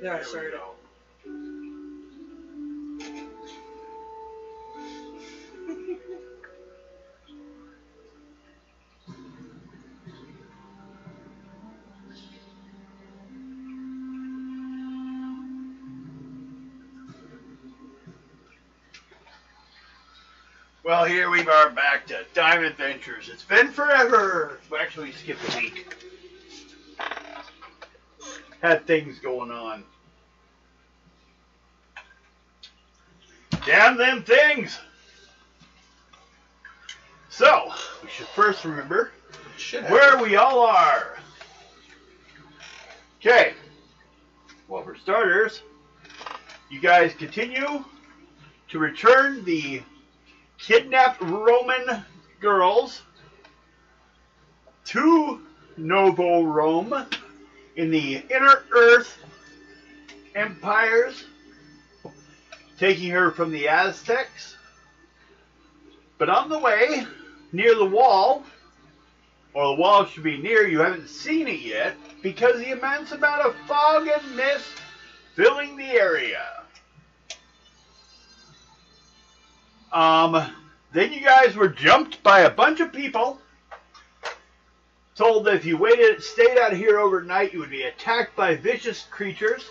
Yeah, I started. Well, here we are back to Diamond Adventures. It's been forever. We actually skipped a week. Had things going on. Damn them things! So, we should first remember where we all are. Okay. Well, for starters, you guys continue to return the kidnapped Roman girls to Novo Rome in the Inner Earth empires, taking her from the Aztecs. But on the way, near the wall, or the wall should be near, you haven't seen it yet, because the immense amount of fog and mist filling the area. Then you guys were jumped by a bunch of people, told that if you stayed out here overnight, you would be attacked by vicious creatures,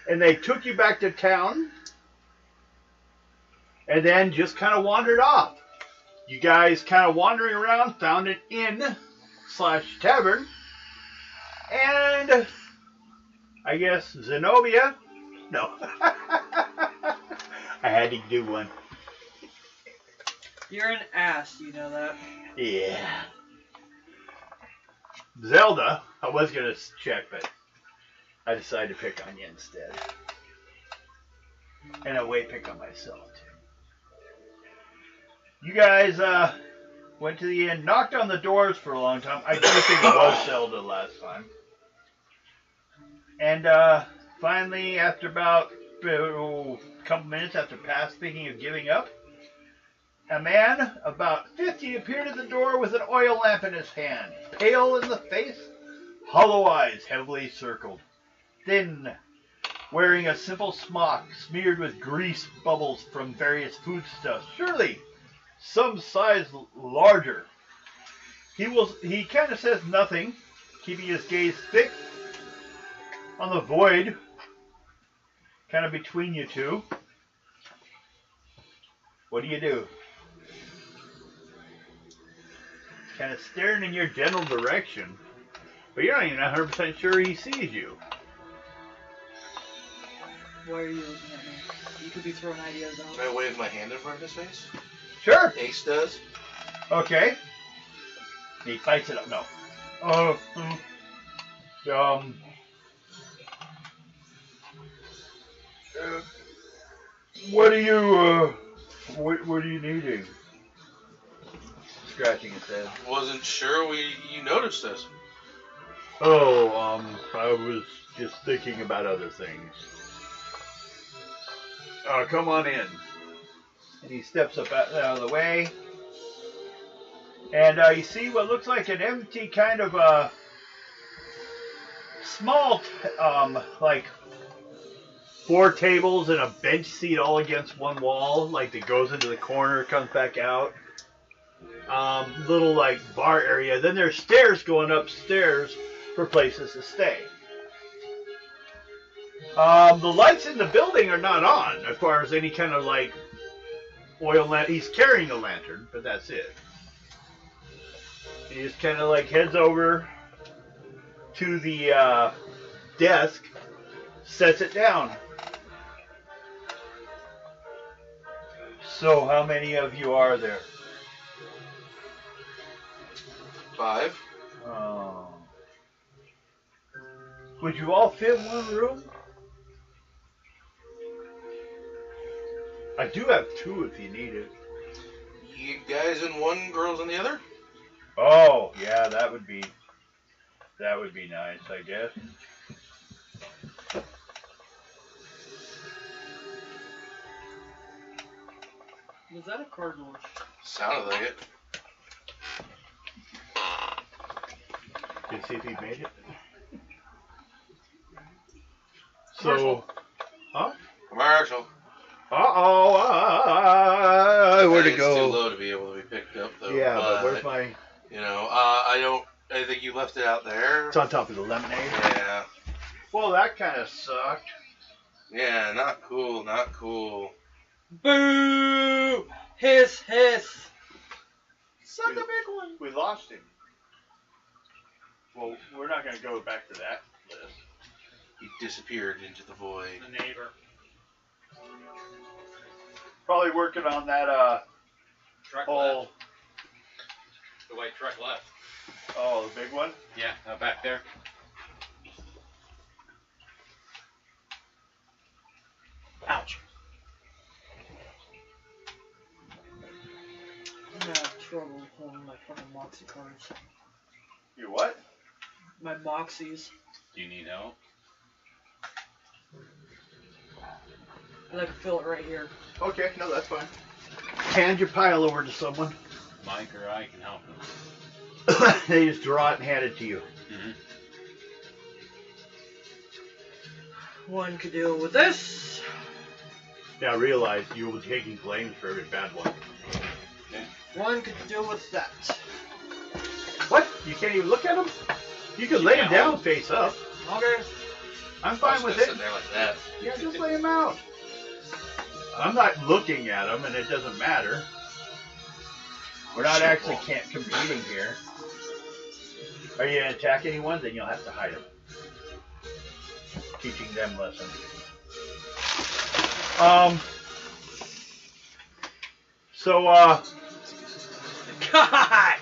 and they took you back to town, and then just kind of wandered off. You guys kind of wandering around, found an inn/tavern, and I guess Zenobia. No. I had to do one. You're an ass, you know that? Yeah. Zelda, I was going to check, but I decided to pick on you instead. And I way pick on myself, too. You guys went to the inn, knocked on the doors for a long time. I do think it was Zelda last time. And finally, after about a couple minutes after thinking of giving up, a man about 50 appeared at the door with an oil lamp in his hand, pale in the face, hollow eyes heavily circled, thin, wearing a simple smock smeared with grease bubbles from various foodstuffs, surely some size larger. He kind of says nothing, keeping his gaze fixed on the void, kind of between you two. What do? Kind of staring in your general direction, but you're not even 100% sure he sees you. Why are you looking at me? You could be throwing ideas out. Can I wave my hand in front of his face? Sure. Ace does. Okay. He fights it up. No. What are you, what are you needing? Scratching his head. Wasn't sure you noticed us. Oh, I was just thinking about other things. Come on in. And he steps up out of the way. And you see what looks like an empty kind of small, like 4 tables and a bench seat all against one wall, like that goes into the corner, comes back out. Little like bar area. Then there's stairs going upstairs for places to stay. The lights in the building are not on as far as any kind of like oil lamp. He's carrying a lantern, but that's it. He just kind of like heads over to the desk, sets it down. So how many of you are there? 5. Oh. Would you all fit in one room? I do have 2 if you need it. You guys in one, girls in the other? Oh, yeah, that would be nice, I guess. Was that a cardinal? Sounded like it. Did you see if he made it? So, huh? Commercial. Where'd I it think it's too go? low to be able to be picked up, though. Yeah, but where's my... You know, I think you left it out there. It's on top of the lemonade. Yeah. Well, that kind of sucked. Yeah, not cool, not cool. Boo! Hiss, hiss. Suck a big one. We lost him. Well, we're not going to go back to that list. He disappeared into the void. The neighbor. Probably working on that, Truck whole... left. The white truck left. Oh, the big one? Yeah, back there. Ouch. I'm gonna have trouble holding my fucking Moxie cards. You what? My Moxies. Do you need help? And I can feel it right here. Okay, no, that's fine. Hand your pile over to someone. Mike or I can help him. They just draw it and hand it to you. Mm-hmm. One could deal with this. Now realize you will be taking claims for every bad one. One could deal with that. What? You can't even look at them? You can lay them down face up. Okay. I'm I fine was with gonna it. sit there like that. Yeah, just lay them out. I'm not looking at them, and it doesn't matter. We're not actually competing here. Are you going to attack anyone? Then you'll have to hide them. Teaching them lessons. So, God!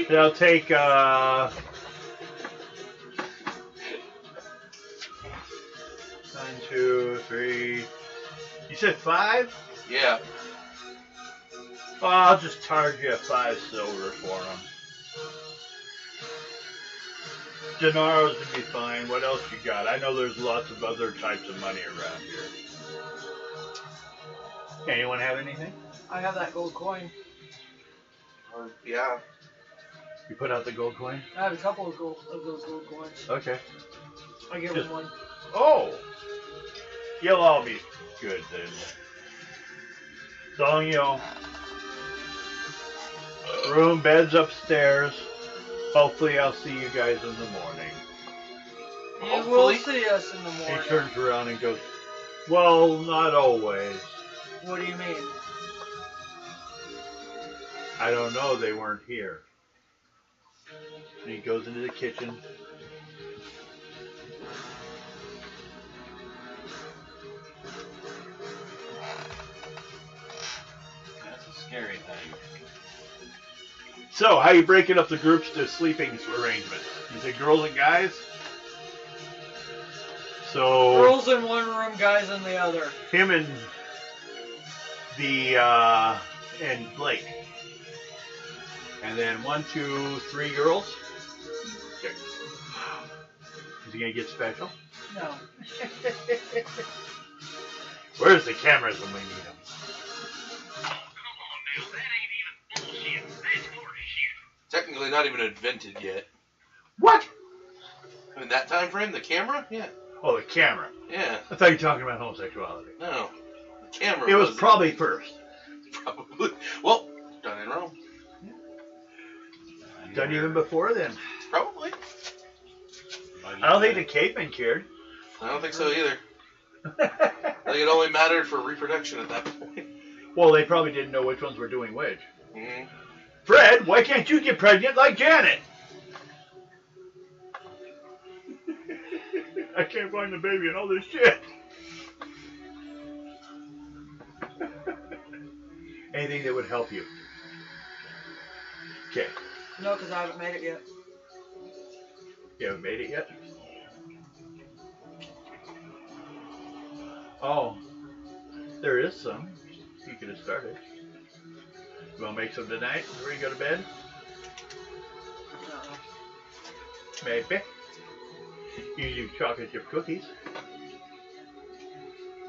they'll take, 1, 2, 3. You said 5? Yeah. Oh, I'll just charge you 5 silver for them. Denaros would be fine. What else you got? I know there's lots of other types of money around here. Anyone have anything? I have that gold coin. Yeah. You put out the gold coin? I have a couple of those gold coins. Okay. I give Just- him one. Oh! You'll all be good then. So, you know, room, beds upstairs. Hopefully I'll see you guys in the morning. You will Hopefully. see us in the He morning. turns around and goes, well, not always. What do you mean? I don't know, they weren't here. And he goes into the kitchen. That's a scary thing. So, how you breaking up the groups to sleeping arrangements? You say girls and guys? So, Girls in one room, guys in the other. him and and Blake. And then 1, 2, 3 girls? Okay. Is he gonna get special? No. Where's the cameras when we need them? Technically not even invented yet. What? In that time frame, the camera? Yeah. Oh, the camera. Yeah. I thought you were talking about homosexuality. No. The camera It was was probably first. probably. Well, done in Rome. Done even before then. Probably. I don't think the cavemen cared. I don't think so either. I think it only mattered for reproduction at that point. Well, they probably didn't know which ones were doing which. Mm-hmm. Fred, why can't you get pregnant like Janet? I can't find the baby and all this shit. Anything that would help you. Okay. No, because I haven't made it yet. You haven't made it yet? Oh. There is some. You could have started. You want to make some tonight before you go to bed? Uh-uh. Maybe. You do chocolate chip cookies.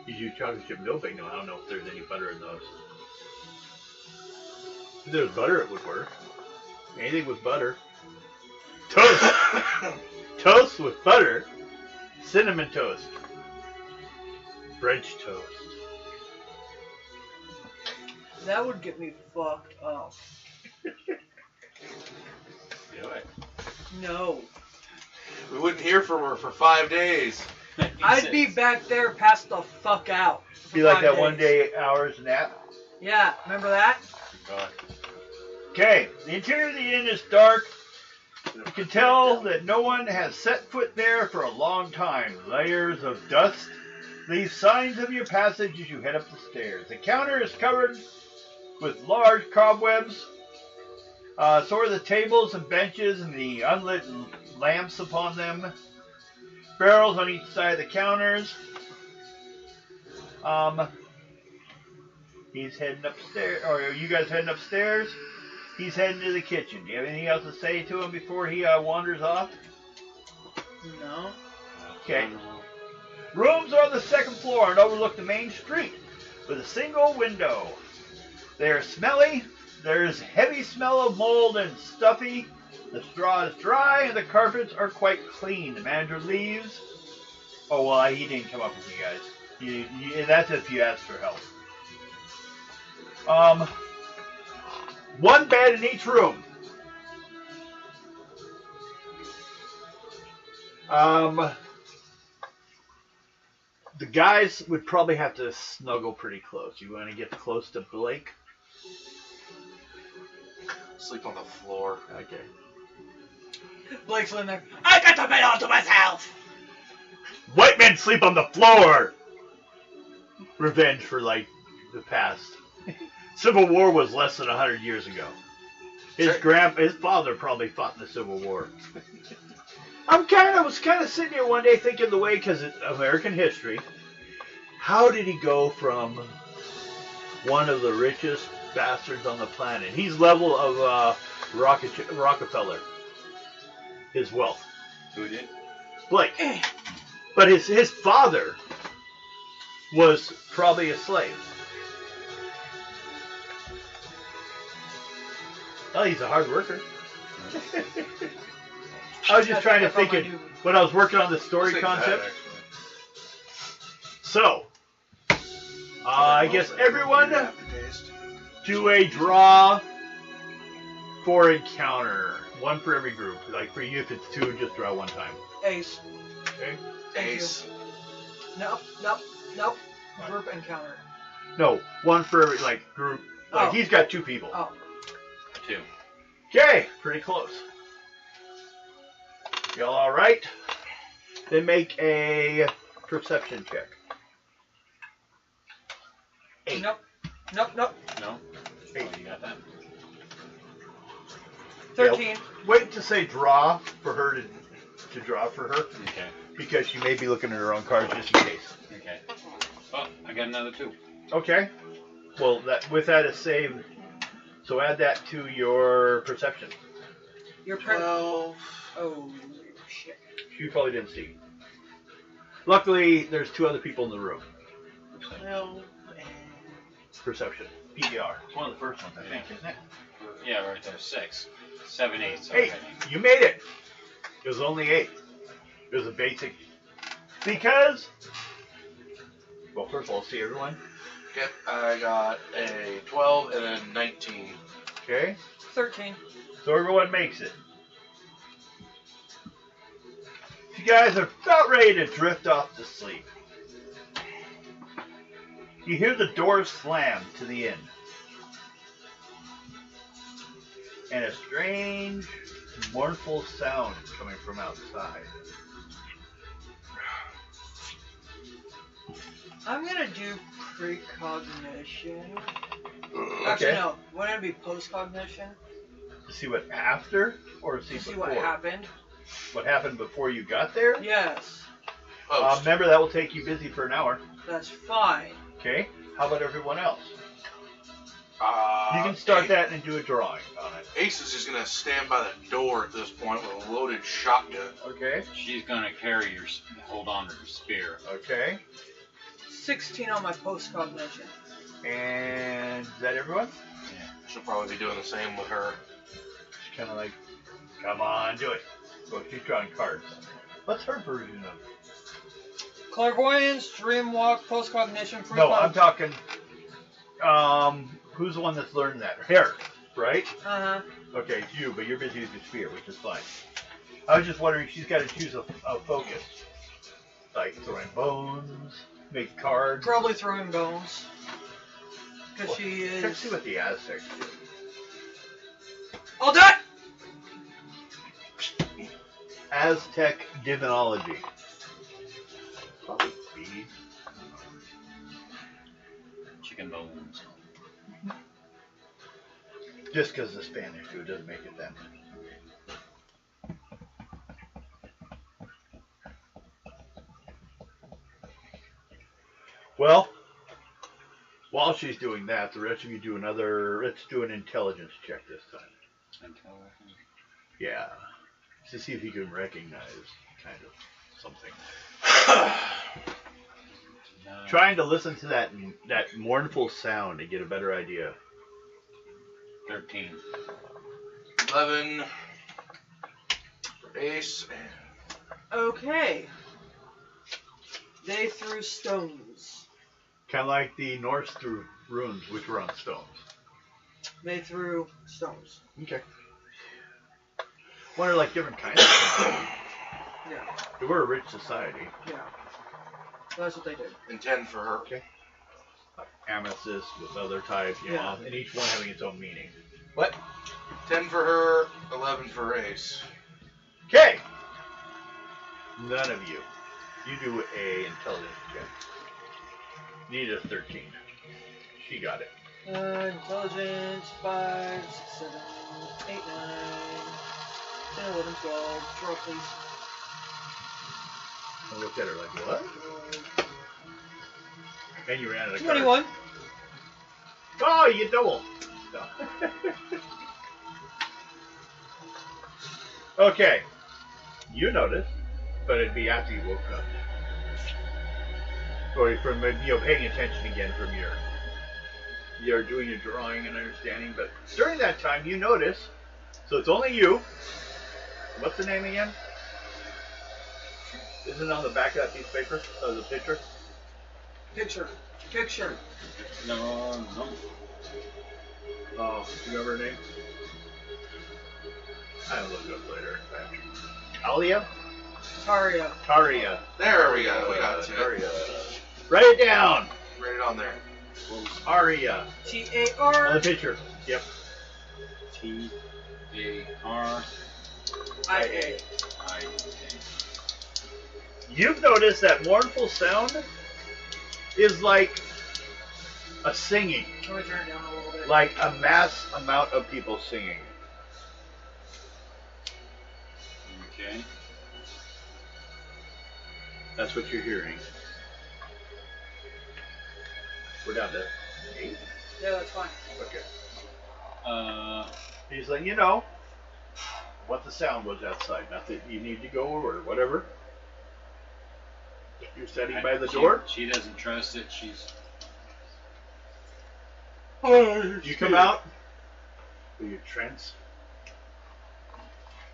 You do chocolate chip milk. No, I don't know if there's any butter in those. If there was butter, it would work. Anything with butter. Toast! Toast with butter. Cinnamon toast. French toast. That would get me fucked up. Do it. No. We wouldn't hear from her for 5 days. I'd be back there passed the fuck out. for Be like 5 that days. 1 day hours nap. Yeah, remember that? God. Okay, the interior of the inn is dark. You can tell that no one has set foot there for a long time. Layers of dust leave signs of your passage as you head up the stairs. The counter is covered with large cobwebs. So are the tables and benches and the unlit lamps upon them. Barrels on each side of the counters. He's heading upstairs, or are you guys heading upstairs? He's heading to the kitchen. Do you have anything else to say to him before he wanders off? No. Okay. Rooms are on the second floor and overlook the main street with a single window. They are smelly. There's heavy smell of mold and stuffy. The straw is dry and the carpets are quite clean. The manager leaves. Oh, well, he didn't come up with you guys. That's if you ask for help. One bed in each room. The guys would probably have to snuggle pretty close. You want to get close to Blake? Sleep on the floor. Okay. Blake's in there. I got the bed all to myself. White men sleep on the floor! Revenge for, like, the past. Civil War was less than 100 years ago. His father probably fought in the Civil War. I was kind of sitting here one day thinking the way, because it's American history, how did he go from one of the richest bastards on the planet? He's level of Rockefeller. His wealth. Who did? Blake. But his father was probably a slave. Oh, he's a hard worker. I was just trying to think of when I was working on the story concept. So, I guess everyone do a draw for encounter. One for every group. Like for you, if it's two, just draw one time. Ace. Okay. Thank Ace. You. Nope. Group encounter. No, one for every group. Like Oh. he's got two people. Oh. 2. Okay, pretty close. Y'all all right? Then make a perception check. 8. Nope. No? 8. Oh, you got that? 13. Wait to say draw for her to draw for her, Okay. because she may be looking at her own cards just in case. Okay. Oh, I got another 2. Okay. Well, with that is saved. So add that to your perception. Your per- 12. Oh, shit. She probably didn't see. Luckily, there's 2 other people in the room. 12. Perception. PBR. It's one of the first ones, I think, isn't it? Yeah, right there. 6. 7, 8. So 8. You made it. It was only 8. It was a basic. Because. Well, first of all, see everyone. Okay, I got a 12 and a 19. Okay. 13. So everyone makes it. You guys are about ready to drift off to sleep. You hear the doors slam to the inn. And a strange, mournful sound coming from outside. I'm gonna do precognition. Okay. Actually, no. Wouldn't it be postcognition? To see what after, or to see To see before? what happened? What happened before you got there? Yes. Post. Remember, that will take you busy for an hour. That's fine. Okay. How about everyone else? Uh, You can start that and do a drawing on it. Ace is just going to stand by the door at this point with a loaded shotgun. Okay. She's gonna hold on to her spear. Okay. 16 on my postcognition. And is that everyone? She'll probably be doing the same with her. She's kind of like, come on, do it. Well, she's drawing cards. What's her version of? Clairvoyance, dream walk, post-cognition, free No, I'm talking. Who's the one that's learned that? Harry, right? Uh-huh. Okay, it's you, but you're busy with your sphere, which is fine. I was just wondering, she's got to choose a focus. Like throwing bones, make cards. Probably throwing bones. Because Well, she Let's is... see what the Aztecs do. All done! Aztec divinology. Probably beads. Chicken bones. Just because the Spanish do doesn't make it that. Well, while she's doing that, the rest of you do another. Let's do an intelligence check this time. Yeah, to see if you can recognize kind of something. Trying to listen to that mournful sound to get a better idea. 13. 11 for Ace. Okay. They threw stones. Kind of like the Norse threw runes, which were on stones. They threw stones. Okay. Wonder like different kinds of stones. Yeah. They were a rich society. Yeah. So that's what they did. And 10 for her. Okay. Like amethyst with other types, you know, and each one having its own meaning. What? 10 for her, 11 for Ace. Okay. None of you. You do a intelligence check. Need a 13. She got it. Intelligence, 5, 6, 7, 8, 9, 10, 11, 12. Draw, please. I looked at her like, what? And you ran out of 21. cards. Oh, you double. No. Okay. You notice, but it'd be after you woke up. Or from paying attention again from you're doing your drawing and understanding, but during that time you notice, so it's only you. What's the name again? Isn't it on the back of that piece of paper? The picture? Picture. No. Oh, do you remember her name? I'll look it up later. Alia? Taria. Taria. There we go. We got it. Taria. Write it down. Write it on there. Aria. On T-A-R. the picture. Yep. T-A-R. I-A. I-A. You've noticed that mournful sound is like a singing. Let me turn it down a little bit. Like a mass amount of people singing. Okay. That's what you're hearing. We're down to 8. Yeah, that's fine. Okay. He's letting you know what the sound was outside. Not that you need to go or whatever. You're sitting by the door. She doesn't trust it. She's. You come out with your trance.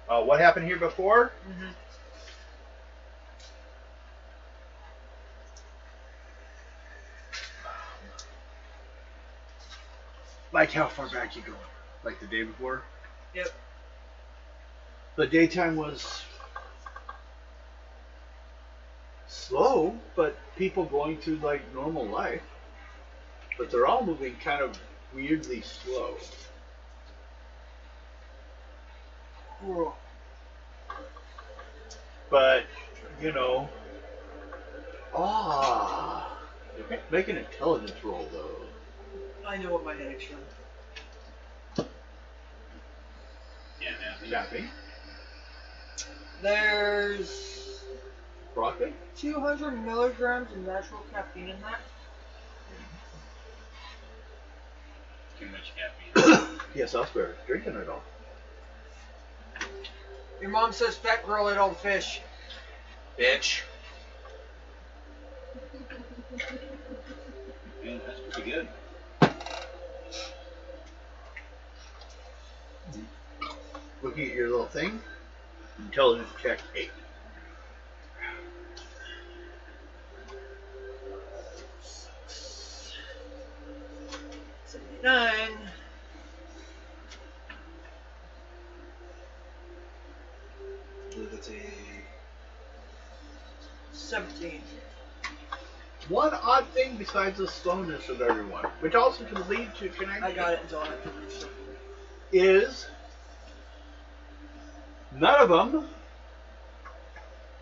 What happened here before? Mm-hmm. Like how far back you going? Like the day before? Yep. The daytime was slow, but people going through like normal life. But they're all moving kind of weirdly slow. Cool. But, you know. Make an intelligence roll though. I know what my headache's from. Yeah, man. Caffeine? There's Broccoli? 200 milligrams of natural caffeine in that. Too much caffeine. Yes, I'll spare it. Drinking it all. Your mom says fat girl ate all the fish. Bitch. Yeah, that's pretty good. Looking at your little thing. Intelligence check 8. 9. 17. One odd thing besides the slowness of everyone, which also can lead to connection, I got it until I have to reshuffle. is none of them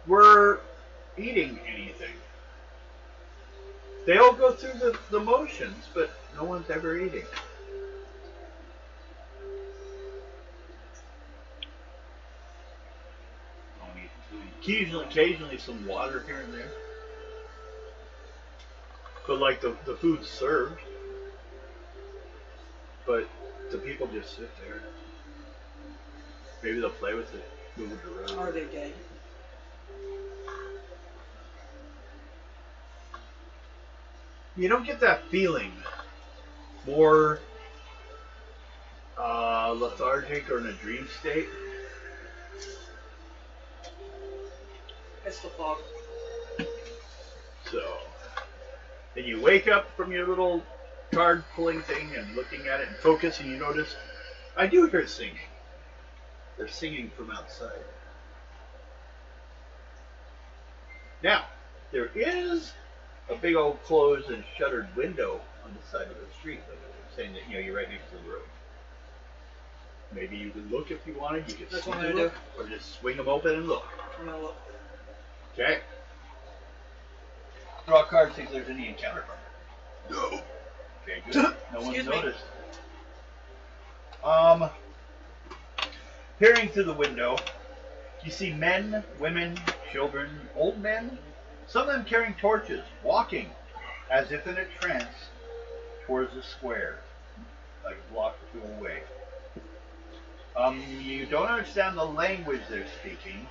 were eating anything. They all go through the motions, but no one's ever eating. Occasionally some water here and there. But like the food's served. But the people just sit there. Maybe they'll play with it, move it around. Are they dead? You don't get that feeling. More lethargic or in a dream state. It's the fog. So, then you wake up from your little card pulling thing and looking at it and focus, and you notice, I do hear singing. They're singing from outside. Now, there is a big old closed and shuttered window on the side of the street, saying that you're right next to the road. Maybe you can look if you wanted. You can That's swing what I'm them gonna up, or just swing them open and look. I'm gonna look. Okay. Draw a card, see if there's any encounter from it. No. Okay, good. No one's Excuse me. noticed. Peering through the window, you see men, women, children, old men, some of them carrying torches, walking as if in a trance towards the square, like a block or two away. You don't understand the language they're speaking,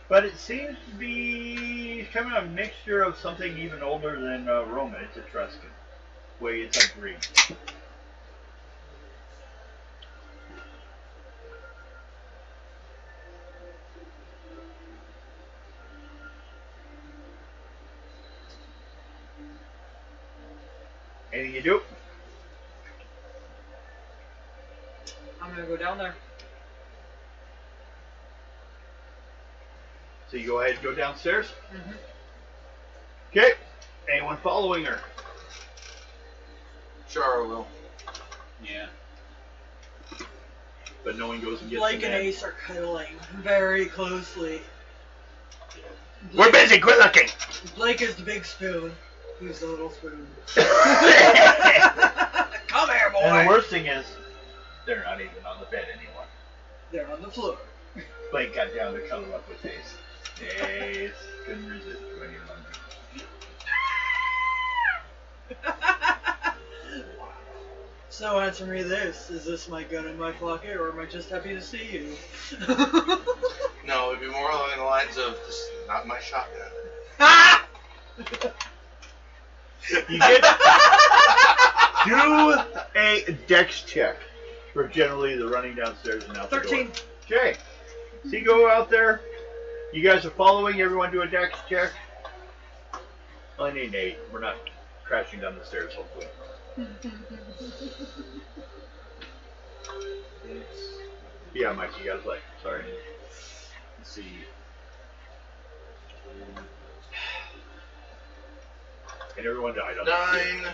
but it seems to be kind of a mixture of something even older than Roman. It's Etruscan. Wait, it's like Greek. Anything you do? I'm gonna go down there. So you go ahead and go downstairs? Mm-hmm. Okay. Anyone following her? Chara will. Yeah. But no one goes and gets Blake the and man. Ace are cuddling very closely. We're busy, quit looking! Blake is the big spoon. Who's the little spoon? And Come here, boy! the worst thing is, they're not even on the bed anymore. They're on the floor. Blake got down to cuddle up with Ace. Ace couldn't resist when you're hungry. So answer me this. Is this my gun in my pocket, or am I just happy to see you? No, it'd be more along the lines of, this is not my shotgun. You get do a dex check for generally the running downstairs and out the door. 13. Okay. So you go out there. You guys are following. Everyone do a dex check. I need 8. We're not crashing down the stairs, hopefully. Yeah, Mike, you gotta play. Sorry. Let's see. And everyone died on the street. 9.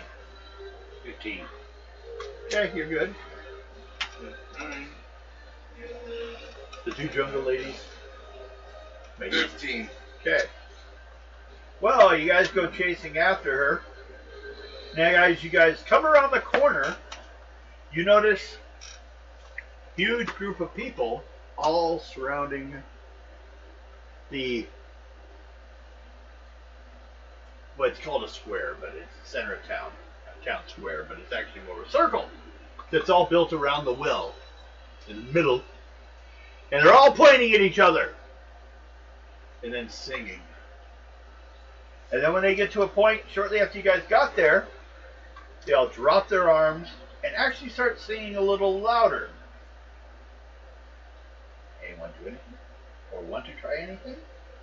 15. Okay, you're good. 9. The 2 jungle ladies. Make it. 15. Okay. Well, you guys go chasing after her. Now, guys, you guys come around the corner. You notice a huge group of people all surrounding the, well, it's called a square, but it's the center of town. Town square, but it's actually more of a circle that's all built around the well in the middle. And they're all pointing at each other and then singing. And then when they get to a point, shortly after you guys got there, they all drop their arms and actually start singing a little louder. Anyone do anything? Or want to try anything?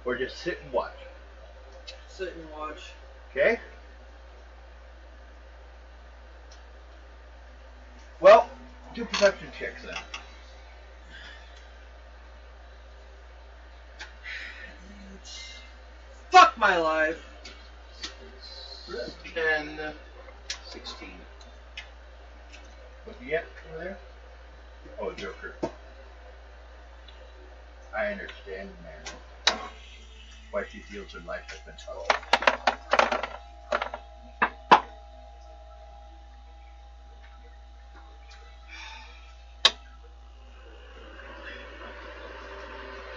Or just sit and watch? Sit and watch. Okay? 2 perception checks then. Fuck my life. 10. 16. What do you get over there? Oh, Joker. I understand now why she feels her life has been told.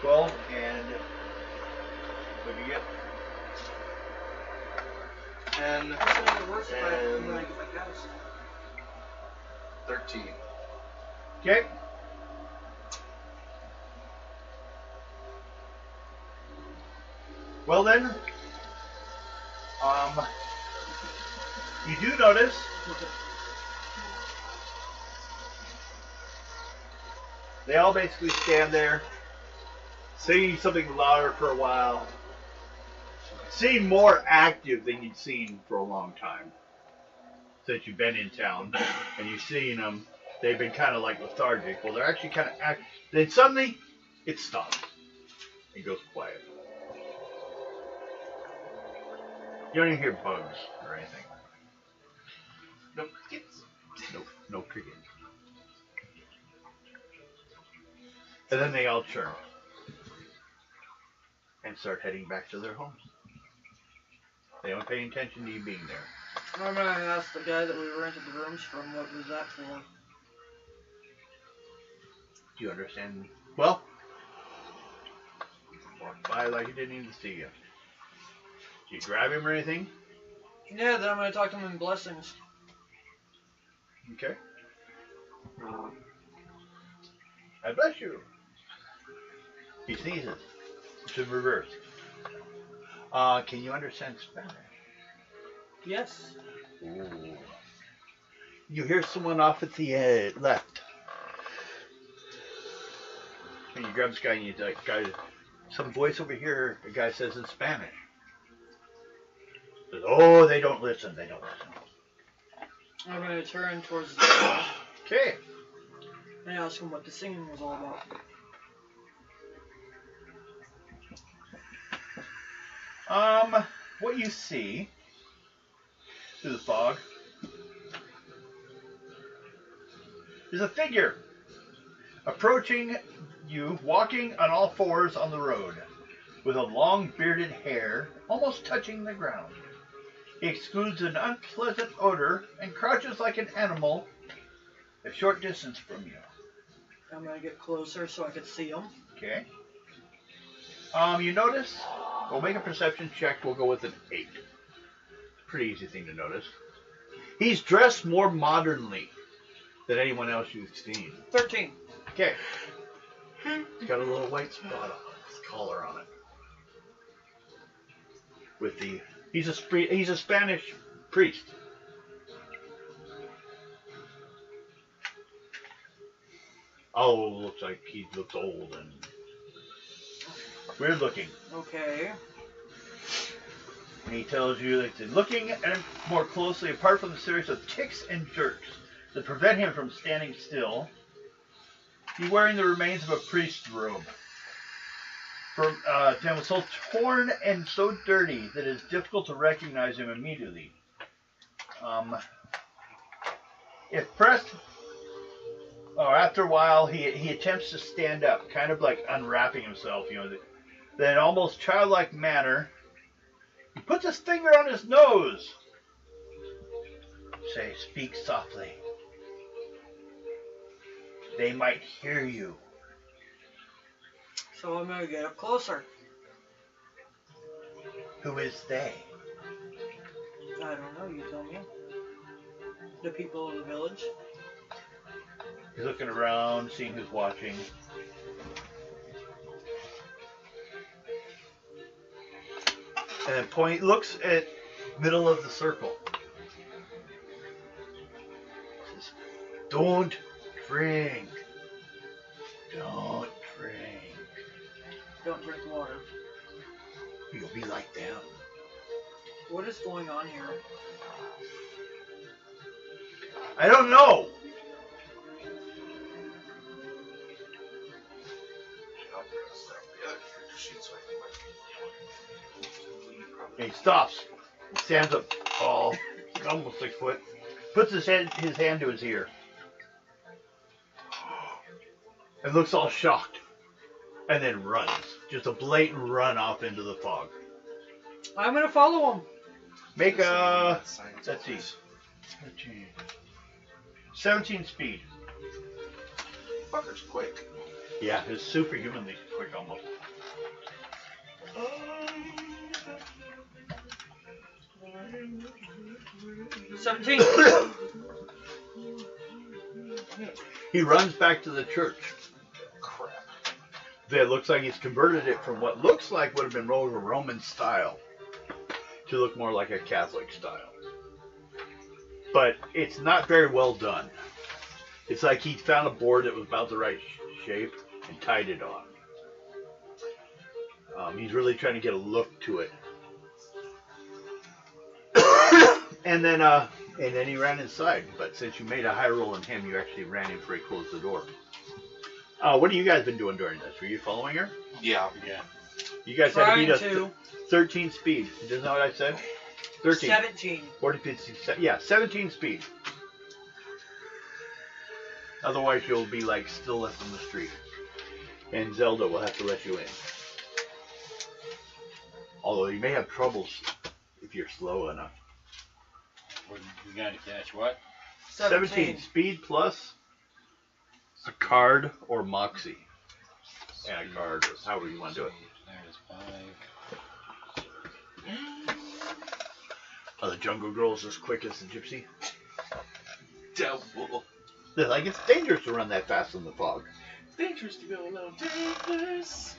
12 and what do you get? 10. It's gonna get worse if I And- when I get my house. 13. Okay. Well then, you do notice they all basically stand there, singing something louder for a while, seem more active than you'd seen for a long time since you've been in town, and you've seen them. They've been kind of like lethargic. Well, they're actually kind of active. Then suddenly, it stops. It goes quiet. You don't even hear bugs or anything. No crickets. No crickets. And then they all churn and start heading back to their homes. They don't pay attention to you being there. I'm gonna ask the guy that we rented the rooms from what was that for. Do you understand? Well, walked by like he didn't even see you. Did you grab him or anything? Yeah, then I'm gonna talk to him in blessings. Okay. I bless you. He sneezes. It's in reverse. Can you understand Spanish? Yes. Ooh. You hear someone off at the left. And you grab this guy and you like, guy, some voice over here, the guy says in Spanish. Says, oh, they don't listen, they don't listen. I'm gonna turn towards the guy Okay. and ask him what the singing was all about. What you see through the fog is a figure approaching you, walking on all fours on the road, with a long bearded hair almost touching the ground. He exudes an unpleasant odor and crouches like an animal a short distance from you. I'm gonna get closer so I can see him. Okay. You notice, we'll make a perception check, we'll go with an 8. Pretty easy thing to notice. He's dressed more modernly than anyone else you've seen. 13. Okay. He's got a little white spot on his collar on it. With the he's a Spanish priest. Oh, looks like he looks old and weird looking. Okay. And he tells you that looking at him more closely, apart from the series of ticks and jerks that prevent him from standing still, he's wearing the remains of a priest's robe. It was so torn and so dirty that it's difficult to recognize him immediately. If pressed, or after a while, he attempts to stand up, kind of like unwrapping himself, Then in almost childlike manner, he puts his finger on his nose. Say, speak softly. They might hear you. So I'm gonna get up closer. Who is they? I don't know, you tell me. The people of the village. He's looking around, seeing who's watching. And then looks at middle of the circle. Says, don't drink. Don't drink. Don't drink water. You'll be like them. What is going on here? I don't know. And he stops. He stands up tall, almost 6 foot. Puts his hand to his ear. And looks all shocked. And then runs. Just a blatant run off into the fog. I'm gonna follow him. Make a... Let's see. 17 speed. Fucker's quick. Yeah, his superhumanly quick almost. 17. He runs back to the church. Crap. It looks like he's converted it from what looks like would have been more of a Roman style to look more like a Catholic style. But it's not very well done. It's like he found a board that was about the right shape and tied it on. He's really trying to get a look to it. and then he ran inside. But since you made a high roll on him, you actually ran in before he closed the door. What have you guys been doing during this? Were you following her? Yeah. You guys had to beat us Trying to. 13 speed. Isn't that what I said? 13. 17. 40, 50, yeah, 17 speed. Otherwise, you'll be like still left on the street. And Zelda will have to let you in. Although you may have troubles if you're slow enough. We got to catch what? 17 speed plus a card or moxie. Yeah, a card, or however you want to do it. There's 5. Are the jungle girls as quick as the gypsy? Devil. They're like, it's dangerous to run that fast in the fog. It's dangerous to go alone. Dangerous.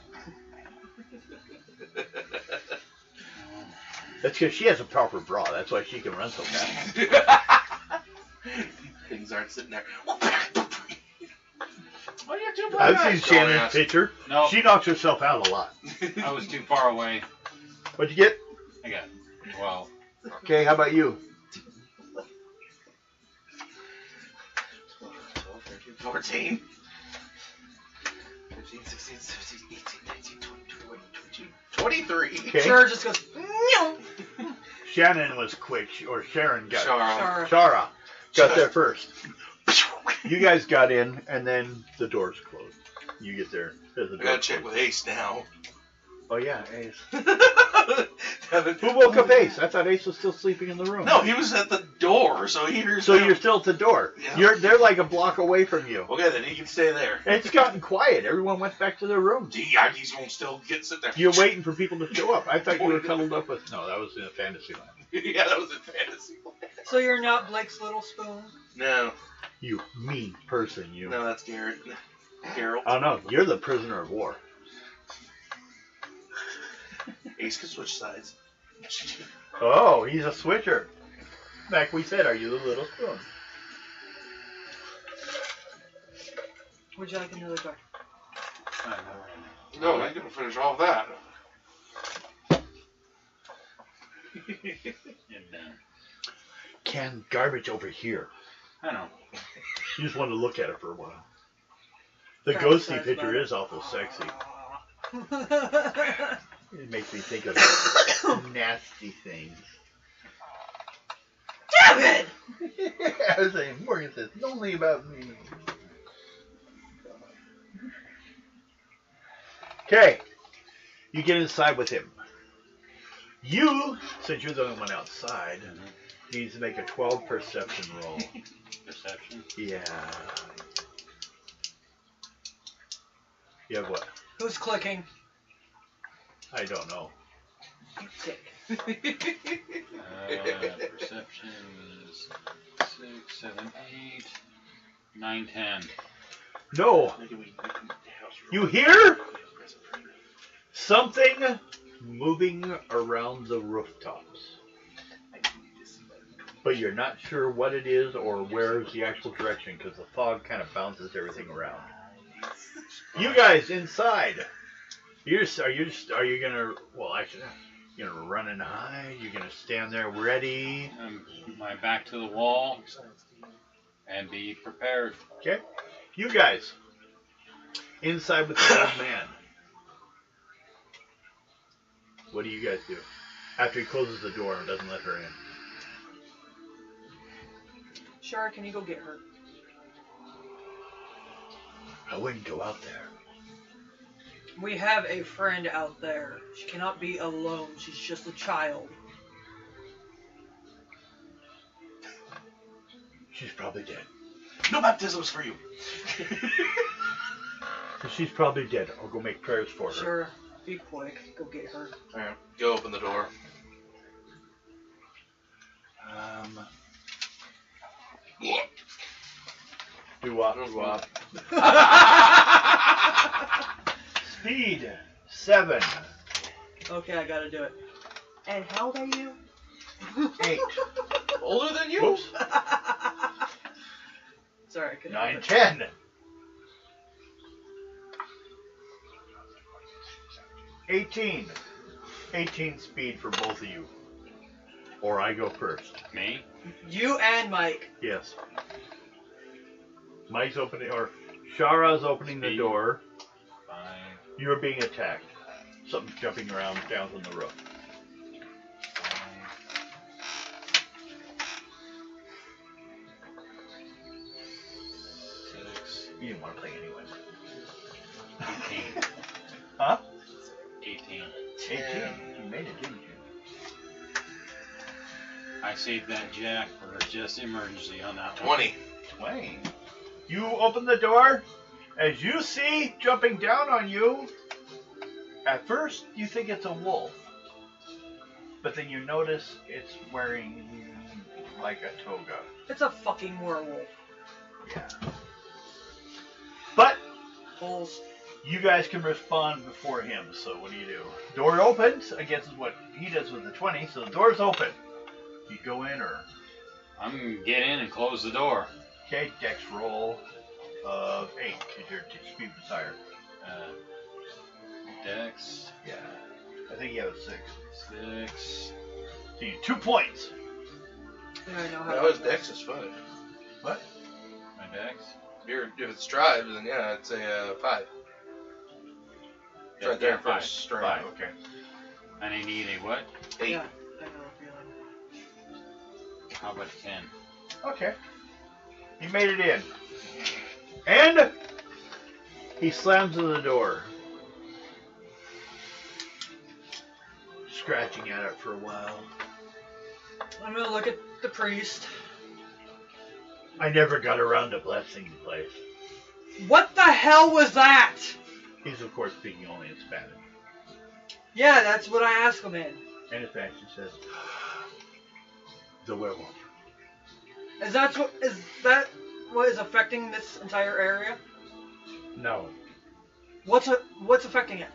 That's because she has a proper bra. That's why she can run so fast. Things aren't sitting there. What are you doing? I've seen Shannon's picture. No, She knocks herself out a lot. I was too far away. What'd you get? I got 12. Okay, how about you? 12, 13, 14. 15, 16, 17, 18, 19, 20, 21, 22, 23. Okay. Sure, just goes. Meow. Shannon was quick, or Sharon got Shara. Shara got there first. You guys got in, and then the doors closed. You get there. There's the I door gotta check closed. with Ace now. Oh yeah, Ace. Devin. Who woke up Ace? I thought Ace was still sleeping in the room. No, he was at the door, so he hears So him. you're still at the door. Yeah. They're like a block away from you. Okay, then he can stay there. It's gotten quiet. Everyone went back to their rooms. He's gonna still sit there. You're waiting for people to show up. I thought you were cuddled up with. No, that was in a fantasy land. Yeah, that was a fantasy. So you're not Blake's little spoon? No, You mean person, you. no, that's Garrett. Harold. Oh no, you're the prisoner of war. Ace can switch sides. Oh, he's a switcher. Like we said, are you the little spoon? Would you like another card? I know right No, I didn't finish all that. now. Canned garbage over here. I know. You just wanted to look at it for a while. The That ghosty sounds picture better. is awful sexy. It makes me think of nasty things. Damn it! I was saying, Morgan says, only about me. Okay. You get inside with him. You, since you're the only one outside, needs to make a 12 perception roll. Perception. Yeah. You have what? Who's clicking? I don't know. Dick. Perception is 6, 7, 8, 9, 10. No. You hear something moving around the rooftops, but you're not sure what it is or where's the actual direction because the fog kind of bounces everything around. You guys inside. Are you gonna? Well, actually, you gonna run and hide? You're gonna stand there ready? My back to the wall and be prepared. Okay. You guys inside with the old man. What do you guys do? After he closes the door and doesn't let her in. Shara, can you go get her? I wouldn't go out there. We have a friend out there. She cannot be alone. She's just a child. She's probably dead. No baptisms for you. She's probably dead. I'll go make prayers for her. Sure. Be quick. Go get her. Alright, go open the door. Do what? Speed 7. Okay, I gotta do it. And how old are you? 8. Older than you? Whoops. Sorry, I couldn't. 9, 10. 18. 18 speed for both of you. Or I go first. Me? You and Mike. Yes. Mike's opening, or Shara's opening the Speed. door. 5. You're being attacked. Something's jumping around down from the roof. 6. You didn't want to play anyway. 18. Huh? 18. 18. You made it, didn't you? I saved that jack for just emergency on that one. 20. 20. You open the door. As you see jumping down on you, at first you think it's a wolf. But then you notice it's wearing like a toga. It's a fucking werewolf. Yeah. But Bulls. you guys can respond before him, so what do? Door opens, I guess is what he does with the 20, so the door's open. You go in or... I'm gonna get in and close the door. Okay, dex roll of 8, because your speed was higher. Dex. Yeah. I think you have a 6. 6. So you 2 points. Yeah, I know how. No, his dex is 5. What? My dex. If it's drive, then yeah, it's a 5. It's right there Yeah, for a 5. string. 5, okay. And I need a what? 8. Yeah, I know the feeling. How about a 10? Okay. You made it in. And he slams to the door. Scratching at it for a while. I'm gonna look at the priest. I never got around to blessing the place. What the hell was that? He's of course speaking only in Spanish. Yeah, that's what I asked him in. And in Spanish he says, the werewolf. Is that what is affecting this entire area? No, What's affecting it?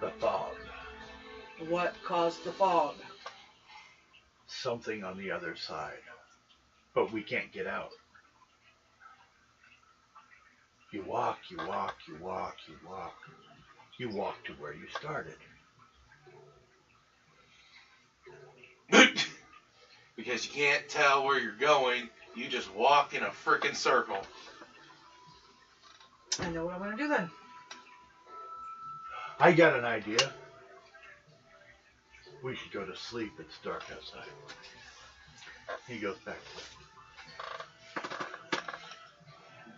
the fog. What caused the fog? Something on the other side. But we can't get out. You walk, you walk, you walk, you walk. You walk to where you started. Because you can't tell where you're going, you just walk in a frickin' circle. I know what I'm gonna do then. I got an idea. We should go to sleep. It's dark outside. He goes back to sleep.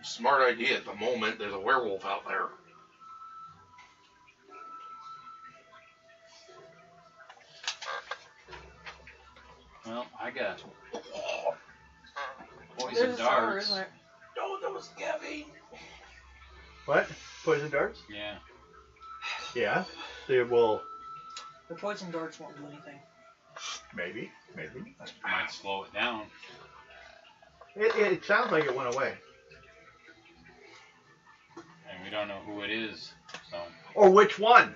Smart idea at the moment. There's a werewolf out there. Well, I got poison There's a star, darts. isn't it? No, that was Gabby. What? Poison darts? Yeah. Yeah. They will. The poison darts won't do anything. Maybe. Might slow it down. It sounds like it went away. And we don't know who it is. So Or which one?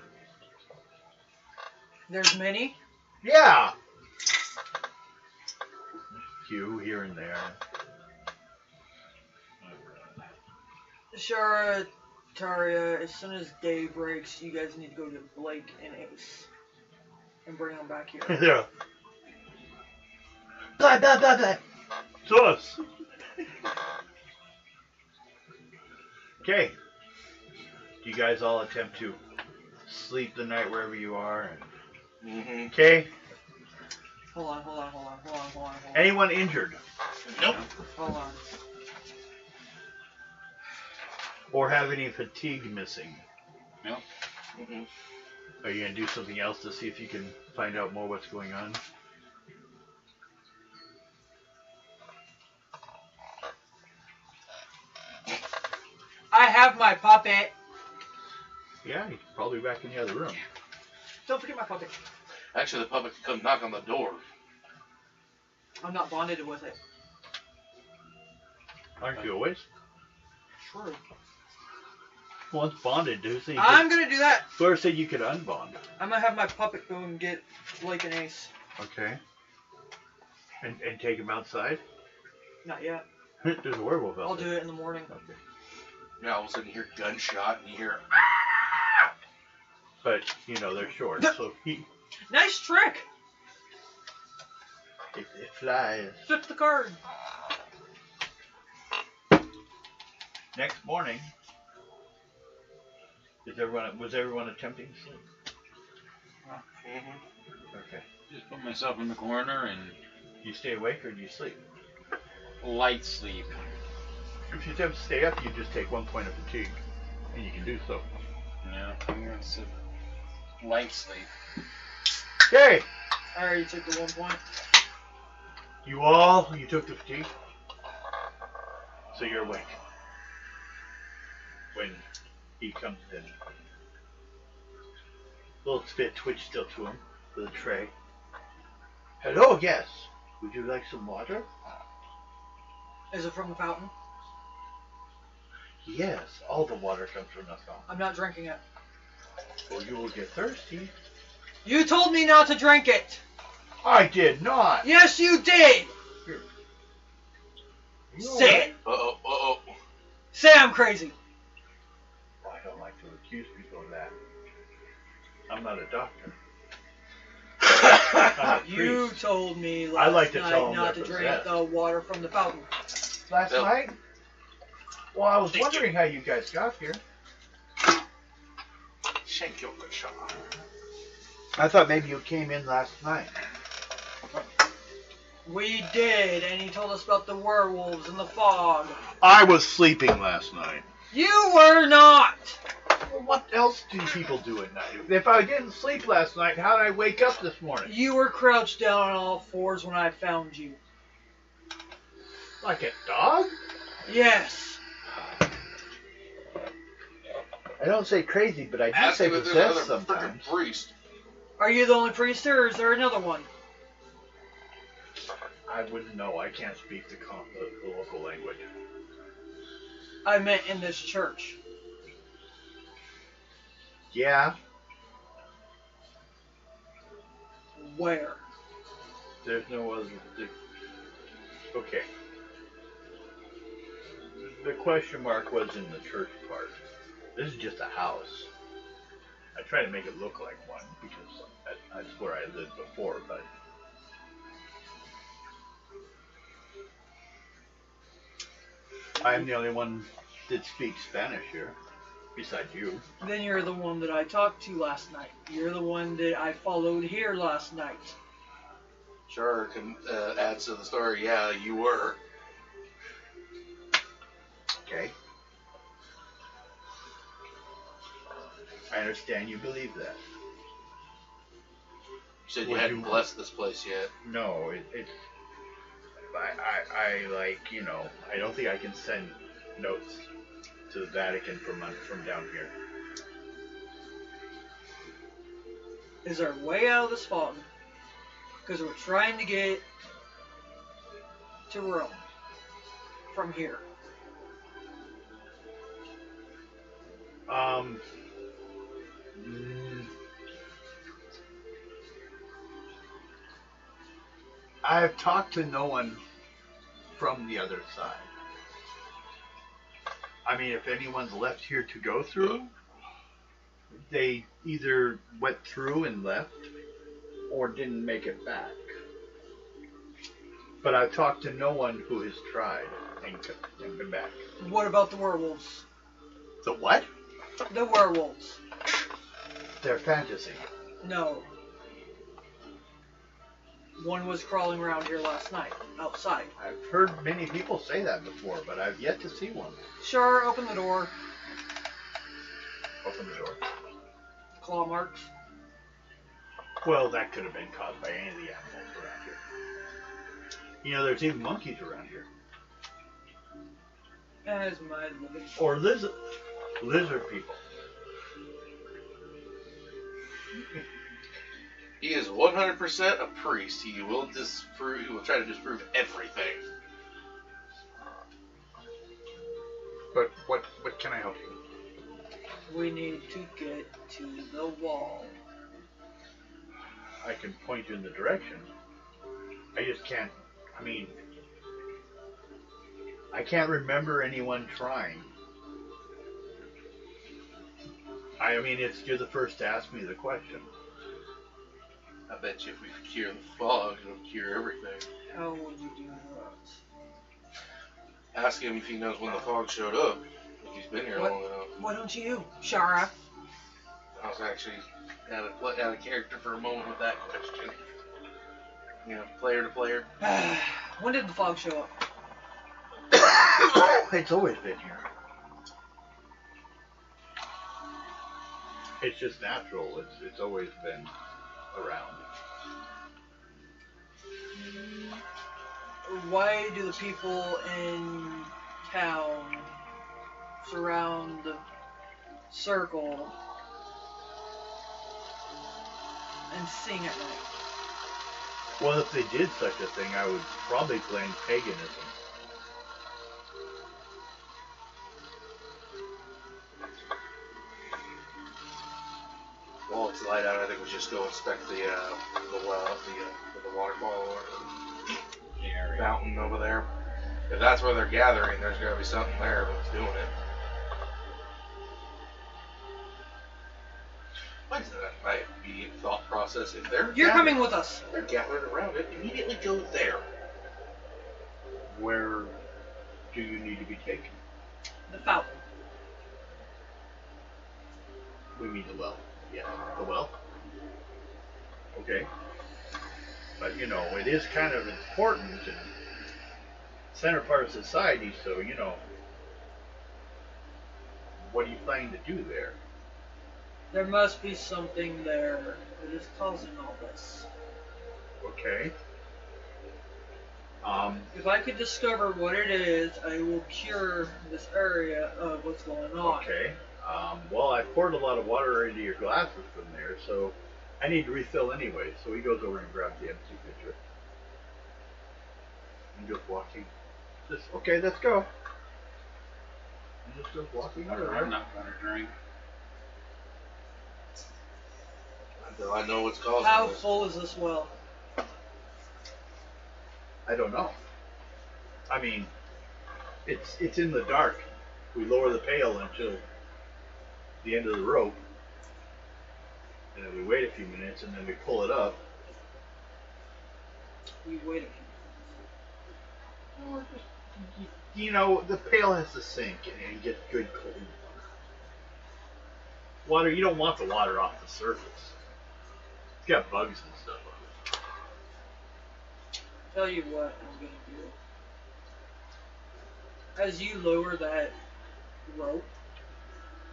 There's many. Yeah. Few here and there. Shara, Taria, as soon as day breaks, you guys need to go get Blake and Ace. And bring them back here. Yeah. Blah, blah, blah, blah. Sauce. Okay. Do you guys all attempt to sleep the night wherever you are. Mm-hmm. Okay. Hold on. Anyone injured Nope. Hold on. or have any fatigue missing? Nope. Mm-mm. Are you gonna do something else to see if you can find out more what's going on? I have my puppet. Yeah, he's probably back in the other room. Don't forget my puppet. Actually, the public can come knock on the door. I'm not bonded with it. Aren't you always? True. Once bonded, who said I'm gonna do that. whoever said you could unbond? I'm gonna have my puppet go and get Blake and Ace. Okay. And take him outside? Not yet. There's a werewolf out I'll there. do it in the morning. Okay. Now all of a sudden you hear gunshot and you hear. But, you know, they're short, so he... Nice trick. It flies. Flip the card. Next morning, was everyone attempting to sleep? Mm-hmm. Okay. Just put myself in the corner and Do you stay awake or do you sleep? light sleep. If you attempt to stay up, you just take 1 point of fatigue, and you can do so. Yeah, I'm gonna sit light sleep. Okay. I already took the 1 point. You took the fatigue? So you're awake. When he comes in. Little spit twitched still to him with a tray. Hello, yes. Would you like some water? Is it from the fountain? Yes, all the water comes from the fountain. I'm not drinking it. Or you will get thirsty. You told me not to drink it. I did not. Yes, you did. You know Say it. Uh-oh. Say I'm crazy. what? I don't like to accuse people of that. I'm not a doctor. I'm a You priest. told me I last like to night tell 'em not they're to drink possessed. the water from the fountain. Last Yep. night? Well, I was Thank wondering how you guys got here. Shankyokusha. I thought maybe you came in last night. We did, and he told us about the werewolves and the fog. I was sleeping last night. You were not. Well, what else do people do at night? If I didn't sleep last night, how did I wake up this morning? You were crouched down on all fours when I found you. Like a dog? Yes. I don't say crazy, but I do Ask say him if there's possessed another freaking sometimes. priest. Are you the only priest here, or is there another one? I wouldn't know. I can't speak the local language. I meant in this church. Yeah, Where? there's no other. Okay. The question mark was in the church part. This is just a house. I try to make it look like one because that's where I lived before, but I'm the only one that speaks Spanish here, besides you. Then you're the one that I talked to last night. You're the one that I followed here last night. Sure, can add to the story. Yeah, you were. Okay. I understand you believe that. You said you Would hadn't you- blessed this place yet. No, it's. I like, you know, I don't think I can send notes to the Vatican from down here. Is our way out of this fog? Because we're trying to get to Rome from here. I have talked to no one from the other side. I mean, if anyone's left here to go through, they either went through and left or didn't make it back. But I've talked to no one who has tried and been back. What about the werewolves? The what? The werewolves. They're fantasy. No. One was crawling around here last night, outside. I've heard many people say that before, but I've yet to see one. Sure, open the door. Open the door. Claw marks. Well, that could have been caused by any of the animals around here. You know, there's even monkeys around here. As my living. Or lizard people. He is 100% a priest. He will disprove. He will try to disprove everything. But what can I help you? We need to get to the wall. I can point you in the direction. I just can't. I mean, I can't remember anyone trying. I mean, you're the first to ask me the question. I bet you if we could cure the fog, it would cure everything. How would you do that? Ask him if he knows when the fog showed up. If he's been here long enough. Why don't you, Shara? I was actually out of character for a moment with that question. You know, player to player. When did the fog show up? It's always been here. It's just natural. It's always been around. Why do the people in town surround the circle and sing at night? Well, if they did such a thing, I would probably blame paganism. While it's light out, I think we just go inspect the waterfall or The area. fountain over there. If that's where they're gathering, there's got to be something there that's doing it. Why is that my immediate thought process? If they're You're coming with us. they're gathered around it, immediately go there. Where do you need to be taken? The fountain. We mean the well. Yeah, the well. Okay. But, you know, it is kind of important and center part of society, so, you know, what are you planning to do there? There must be something there that is causing all this. Okay. If I could discover what it is, I will cure this area of what's going on. Okay. Well, I poured a lot of water into your glasses from there, so I need to refill anyway. So he goes over and grabs the empty pitcher. And goes walking. Just, okay, let's go. And just goes walking over I'm there. not gonna drink. Until I know what's causing How this. full is this well? I don't know. I mean, it's in the dark. We lower the pail until the end of the rope, and then we wait a few minutes, and then we pull it up. We wait a few. Well, just, you know, the pail has to sink and get good cold water. You don't want the water off the surface. It's got bugs and stuff on it. Tell you what I'm gonna do. As you lower that rope,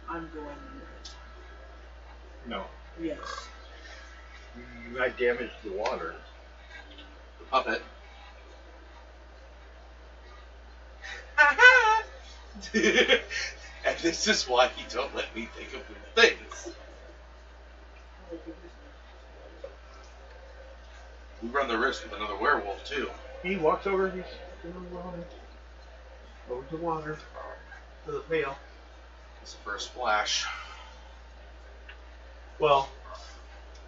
I'm going in it. No, Yes. you might damage the water. Puppet. And this is why you don't let me think of weird things. We run the risk of another werewolf too. He walks over. He's over the water to the pail. It's the first splash. Well,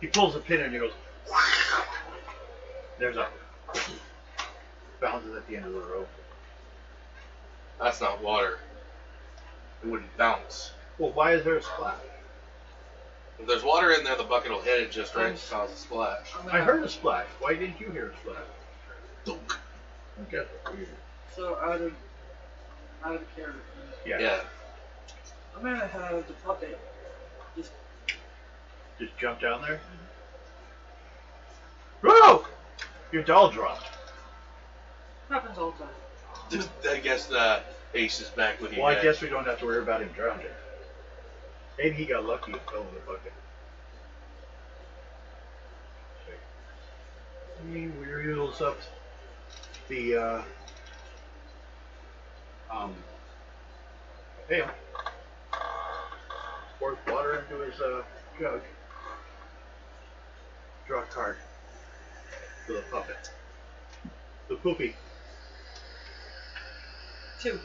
he pulls the pin and he goes. There's a bounces at the end of the rope. That's not water. It wouldn't bounce. Well, why is there a splash? If there's water in there, the bucket will hit it just right to cause a splash. I heard a splash. Why didn't you hear a splash? Dunk. Okay. So out of character, Yeah. Yeah. I'm gonna have the puppet just Just jump down there. Whoa! Your doll dropped. Happens all the time. I guess Ace is back with you. Well, I guys. guess we don't have to worry about him drowning. Maybe he got lucky and fell in the bucket. He wheels up the pail. Pours water into his jug. Draw a card for the puppet. The poopy. 2.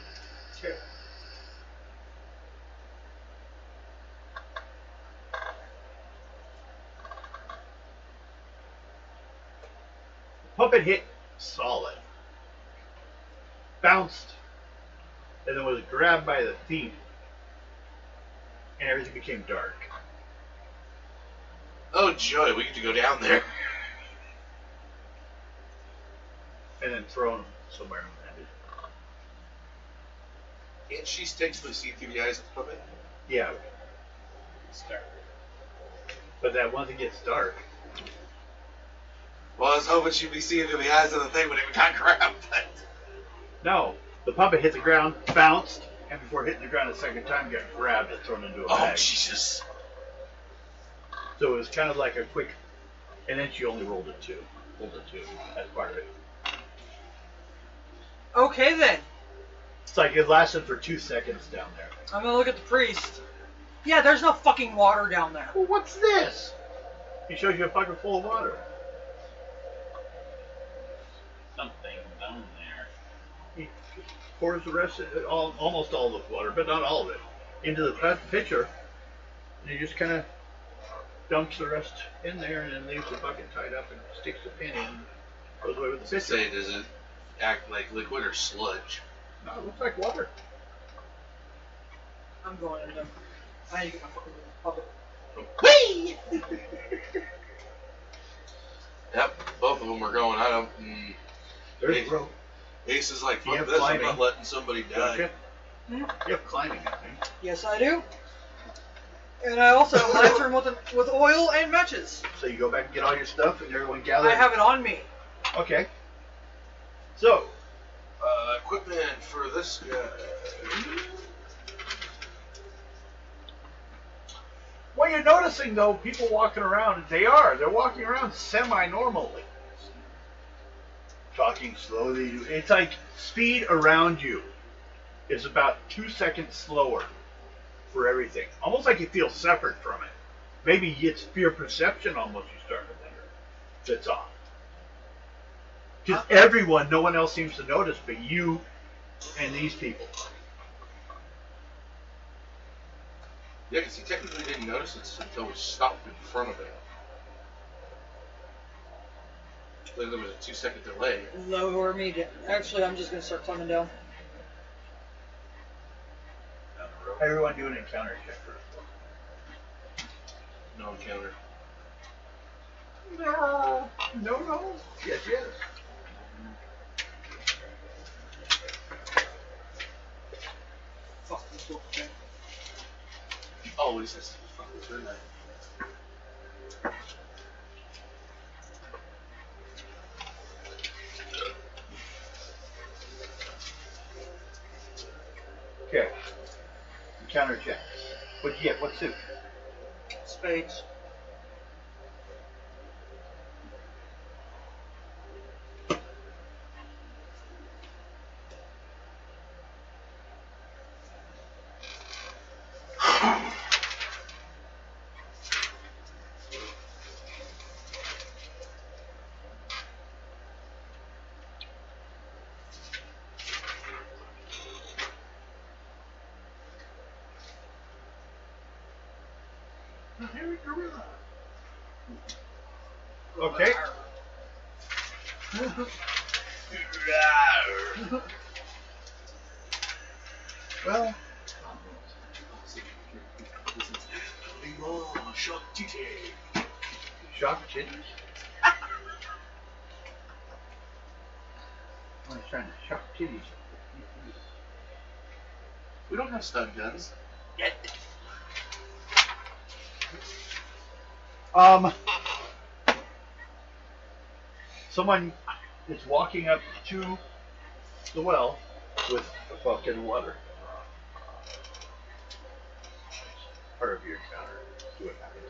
Puppet hit solid. Bounced. And then was grabbed by the thief. And everything became dark. Oh joy, we get to go down there. And then thrown somewhere and landed. Can't she technically see through the eyes of the puppet? Yeah, Start. but that once it gets dark, Well, I was hoping she'd be seeing through the eyes of the thing when it got grabbed. But no, the puppet hit the ground, bounced, and before hitting the ground a second time, got grabbed and thrown into a oh bag. Jesus! So it was kind of like a quick, and then she only rolled a 2. That's part of it. Okay then. It's like it lasted for 2 seconds down there. I'm gonna look at the priest. Yeah, there's no fucking water down there. Well, what's this? He shows you a bucket full of water. Something down there. He pours the rest, almost all the water, but not all of it, into the pitcher, and he just kind of dumps the rest in there, and then leaves the bucket tied up and sticks the pin in, and goes away with the pitcher. Say, does it act like liquid or sludge? No, it looks like water. I'm going in there. I need to get my fucking puppet. Whee! Yep, both of them are going. I don't. There's Hey. rope. Ace is like, You fuck have this. I'm climbing. not letting somebody Don't you? die. Hmm? You have climbing, I think. Yes, I do. And I also have lantern with oil and matches. So you go back and get all your stuff, and everyone gathers. I have it on me. Okay. So, Equipment for this guy. what you're noticing, though, people walking around, they're walking around semi-normally. Talking slowly. It's like speed around you is about 2 seconds slower for everything. Almost like you feel separate from it. Maybe it's your perception almost you start to wonder. That's off. Because everyone, no one else seems to notice but you and these people. Yeah, because he technically didn't notice it until we stopped in front of it. There was a 2-second delay. Lower me down. Actually, I'm just gonna start climbing down. Down the road. Everyone do an encounter check first. No encounter. No. Yes, yes. Fuck this book thing. Always has to be fucking turn that. Okay. Encounter check. What'd you get? What suit? Spades. Okay. Well, shock titties? I was trying to shock titties. We don't have stun guns. Yet. Someone is walking up to the well with a bucket of water. Part of your encounter. See what happens.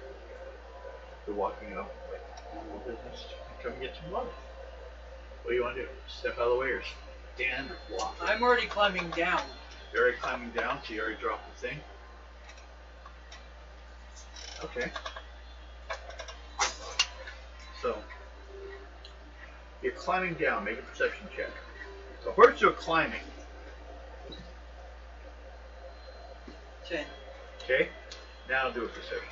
They're walking up like normal business. Come get some water. What do you want to do? Step out of the way or stand or walk? I'm already climbing down. You're already climbing down, so you already dropped the thing. Okay. So, you're climbing down. Make a perception check. So first you're climbing. 10. Okay? Now do a perception.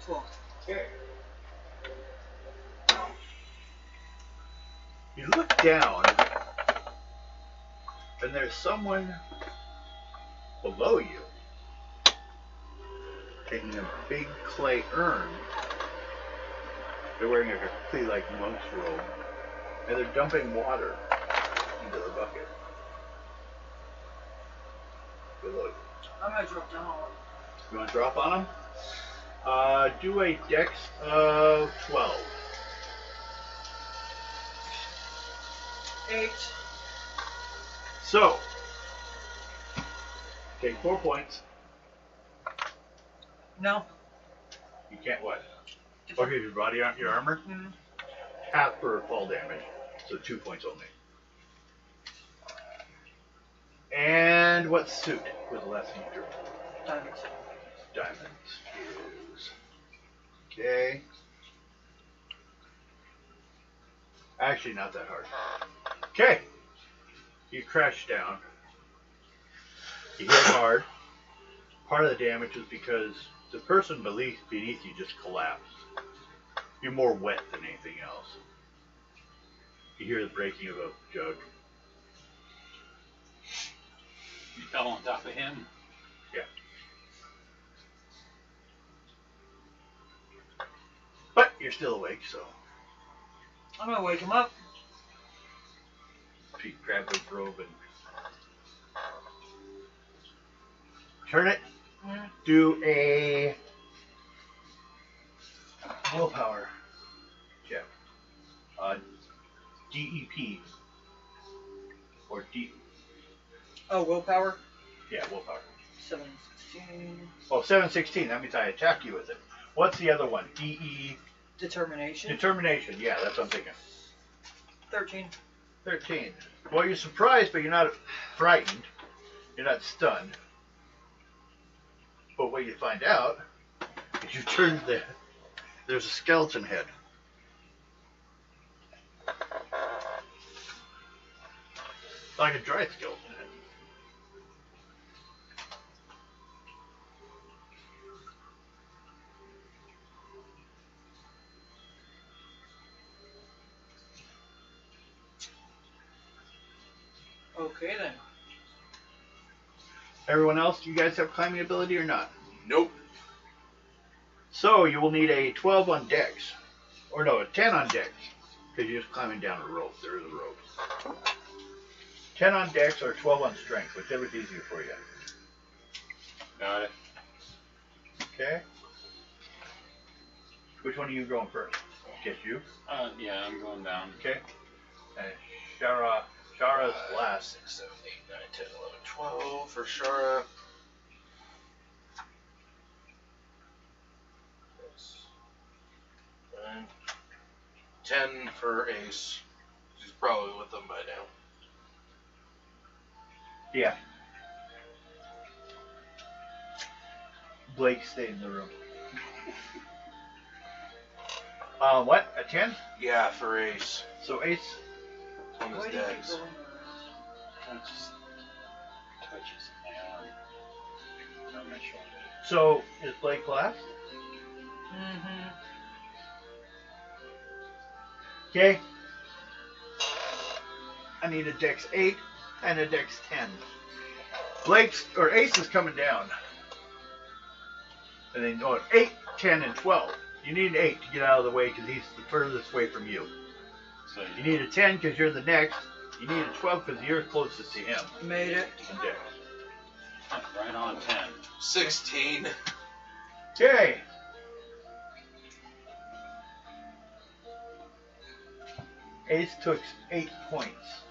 12. Okay. You look down, and there's someone below you taking a big clay urn. They're wearing a completely like monk's robe, and they're dumping water into the bucket below you. I'm gonna drop down. You want to drop on them? Do a dex of 12. 8. So, take 4 points. No. You can't what? Okay, your body, your armor? Mm-hmm. Half for fall damage, so 2 points only. And what suit was the last thing you drew? Diamonds. Diamonds is... Okay. Actually, not that hard. Okay. You crash down. You hit hard. Part of the damage was because the person beneath you just collapsed. You're more wet than anything else. You hear the breaking of a jug. You fell on top of him. Yeah. But you're still awake, so I'm gonna wake him up. Pete grab the robe and turn it. Mm-hmm. Do a willpower check. DEP or D. Oh, willpower. Yeah, willpower. 716. Oh, 716. That means I attack you with it. What's the other one? DE. Determination. Determination. Yeah, that's what I'm thinking. 13. 13. Well, you're surprised, but you're not frightened. You're not stunned. But what you find out is you turn there's a skeleton head. Like a dry skeleton head. Okay then. Everyone else, do you guys have climbing ability or not? Nope. So you will need a 12 on dex. Or no, a 10 on dex. Because you're just climbing down a rope. There is a rope. 10 on dex or 12 on strength, whichever's easier for you. Got it. Okay. Which one are you going first? Guess you. Yeah, I'm going down. Okay. And Shara's last. 6, 7, 8, 9, 10, 11, 12 for Shara. 9, 10 for Ace. She's probably with them by now. Yeah. Blake stayed in the room. What? A 10? Yeah, for Ace. So Ace. On his Why do you keep dex. going? It just touches my arm. On my shoulder. So is Blake last? Mm-hmm. Okay. I need a dex 8 and a dex 10. Ace is coming down. And then 8, 10, and 12. You need an 8 to get out of the way because he's the furthest away from you. So You need a 10 because you're the next. You need a 12 because you're closest to him. Made it. In dex. right on 10. 16. Okay. Ace took 8 points.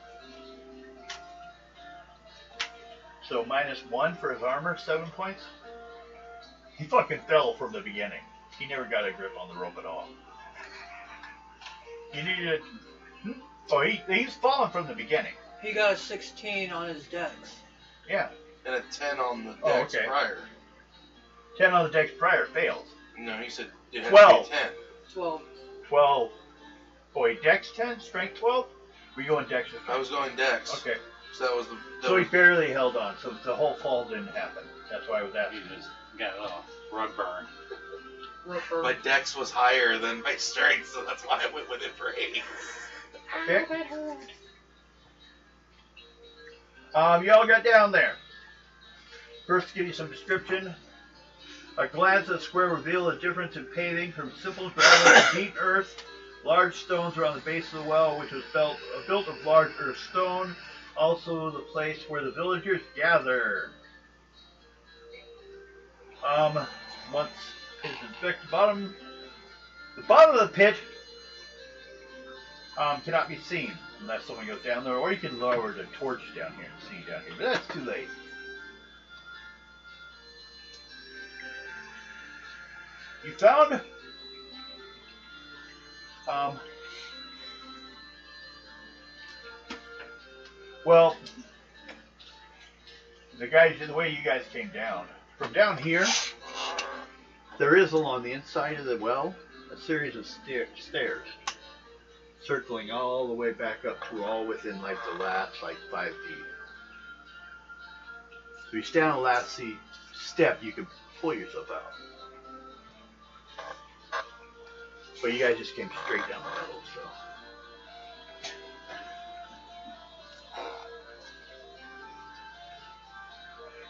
So -1 for his armor, 7 points. He fucking fell from the beginning. He never got a grip on the rope at all. You needed. Oh, he's fallen from the beginning. He got a 16 on his dex. Yeah. And a 10 on the Oh, dex okay. prior. 10 on the dex prior fails. No, he said it had 12. to be a 10. 12. 12. Oh, wait, dex 10, strength 12? Were you going dex or strength? I was going dex. Okay. So that was the. So he barely held on, so the whole fall didn't happen. That's why I was He asking. just got a little rug burn. Ripper. My dex was higher than my strength, so that's why I went with it for 8. Okay. Y'all got down there. First, to give you some description. A glance at the square revealed a difference in paving from simple gravel to deep earth. Large stones around the base of the well, which was built of large earth stone. Also, the place where the villagers gather. Once it's inspect the bottom of the pit cannot be seen unless someone goes down there, or you can lower the torch down here and see down here, but that's too late. You found well, the way you guys came down. From down here, there is along the inside of the well a series of stairs, circling all the way back up to all within like the last 5 feet. So you stand on the last step, you can pull yourself out. But you guys just came straight down the middle, so.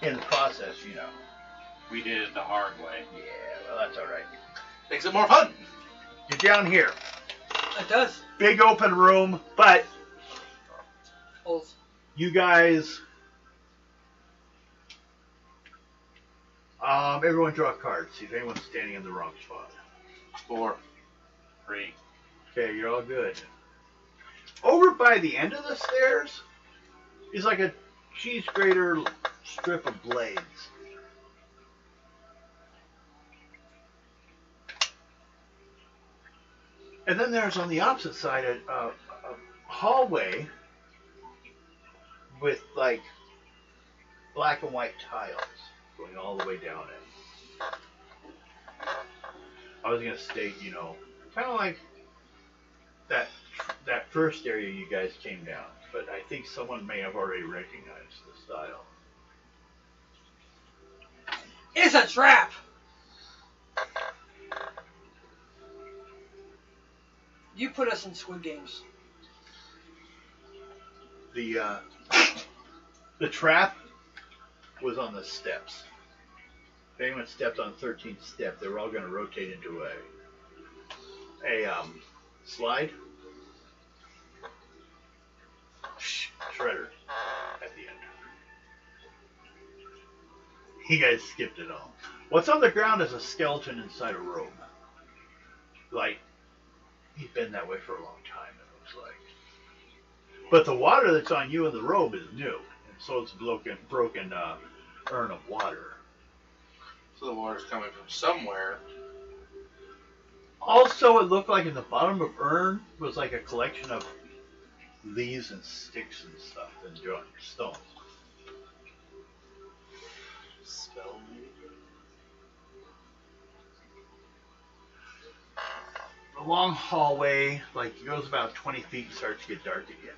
In the process, you know. We did it the hard way. Yeah, well, that's all right. Makes it more fun. You're down here. It does. Big open room, but Holes. you guys, everyone draw a card. See if anyone's standing in the wrong spot. 4. 3. Okay, you're all good. Over by the end of the stairs is like a cheese grater strip of blades. And then there's on the opposite side a hallway with like black and white tiles going all the way down it. I was gonna state, you know, kind of like that first area you guys came down, but I think someone may have already recognized the style. It's a trap! You put us in Squid Games. The trap was on the steps. If anyone stepped on the 13th step, they were all going to rotate into a slide. Shredder at the end. You guys skipped it all. What's on the ground is a skeleton inside a robe. Like, he's been that way for a long time, it looks like. But the water that's on you in the robe is new. And so it's a broken urn of water. So the water's coming from somewhere. Also, it looked like in the bottom of urn was like a collection of leaves and sticks and stuff and stones. Spell me. The long hallway, like, it goes about 20 feet and starts to get dark again.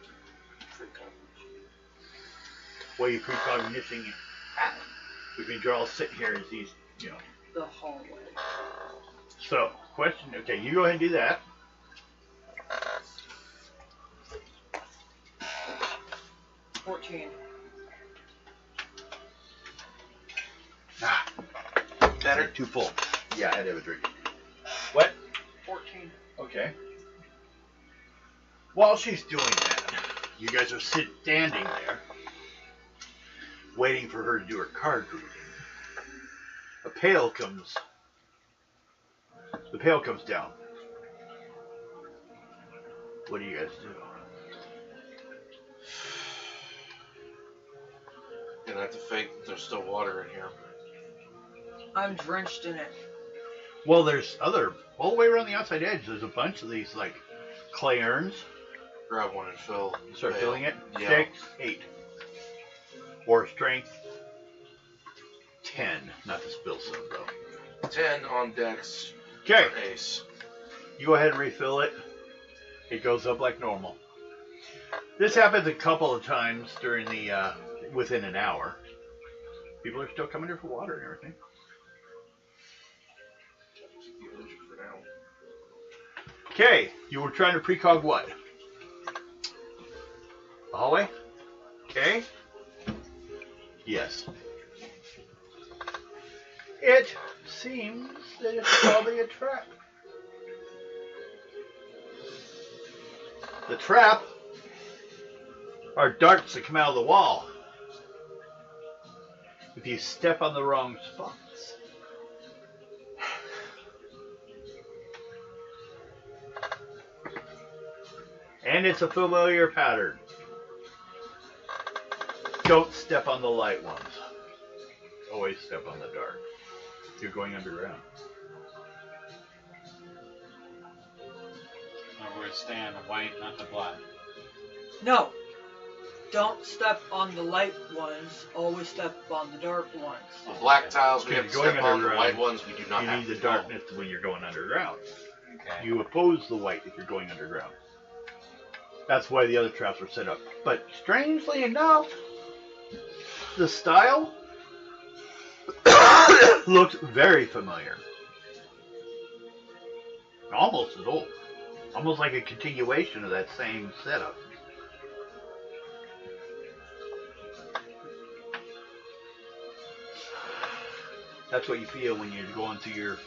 Well, you precognition between Jarl sitting here as he's, you know. The hallway. So, question, okay, you go ahead and do that. $14. Better? Too full. Yeah, I had to have a drink. What? 14. Okay. While she's doing that, you guys are standing there, waiting for her to do her card reading. A pail comes The pail comes down. What do you guys do? Gonna have to fake that there's still water in here. I'm drenched in it. Well, there's all the way around the outside edge. There's a bunch of these like clay urns. Grab one and fill. Start pail. filling it. Yeah. 6, 8. Or strength 10. Not to spill some though. 10 on Dex. Okay. For Ace. You go ahead and refill it. It goes up like normal. This happens a couple of times during the within an hour. People are still coming here for water and everything. For now. Okay, you were trying to precog what? The hallway? Okay. Yes. It seems that it's probably a trap. The trap are darts that come out of the wall. If you step on the wrong spots. And it's a familiar pattern. Don't step on the light ones. Always step on the dark. You're going underground. Always stay on the white, not the black. No. Don't step on the light ones. Always step on the dark ones. The black tiles we Okay, have to going step on. The underground, white ones we do not You have need to the go. darkness when you're going underground. Okay. You oppose the white if you're going underground. That's why the other traps are set up. But strangely enough, the style looks very familiar. Almost as old. Almost like a continuation of that same setup. That's what you feel when you're going through your...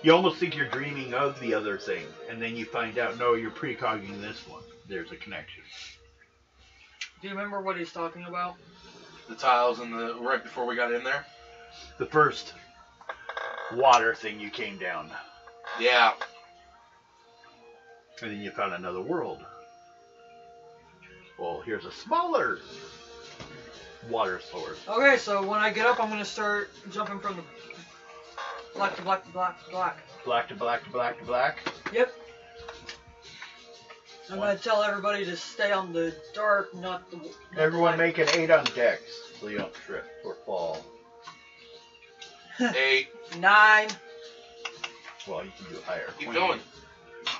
You almost think you're dreaming of the other thing, and then you find out, no, you're precogging this one. There's a connection. Do you remember what he's talking about? The tiles in the right before we got in there. The first water thing you came down, Yeah. and then you found another world. Well, here's a smaller water source. Okay, so when I get up, I'm going to start jumping from the black to black to black to black. Black to black to black to black. Yep. I'm going to tell everybody to stay on the dark, not the... Everyone make an 8 on Dex so you don't trip or fall. 8. 9. Well, you can do higher. Keep going.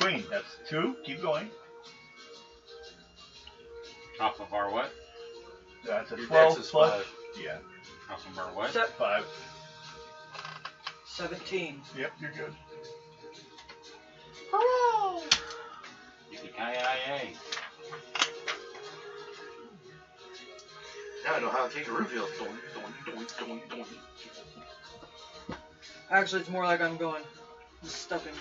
Queen, that's 2. Keep going. Off of our what? That's a Your 12 Dex is plus. 5. Yeah, Off of our what? 5. 17. Yep, you're good. Yippee-ki-yay. Now I know how to take a reveal. Doink. Actually, it's more like I'm going. Stepping.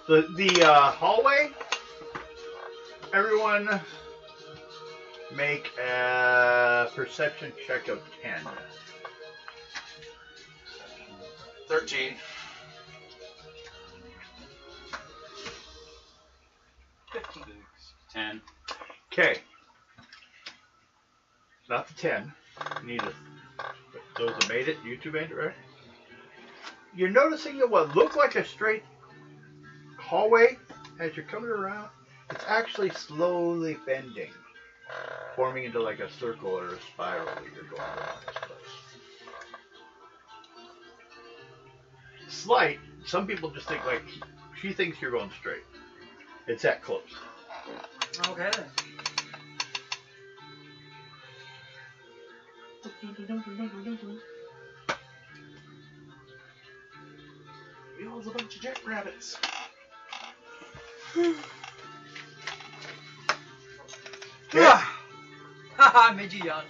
The hallway. Everyone make a perception check of 10. 13. 15. 10. Okay. Not the 10. You need those that made it. You two made it, right? You're noticing that what looked like a straight hallway, as you're coming around, it's actually slowly bending, forming into like a circle or a spiral that you're going around this place. Slight. Some people just think like she thinks you're going straight. It's that close. Okay then. Wheels a bunch of jackrabbits. Haha, made you yawn.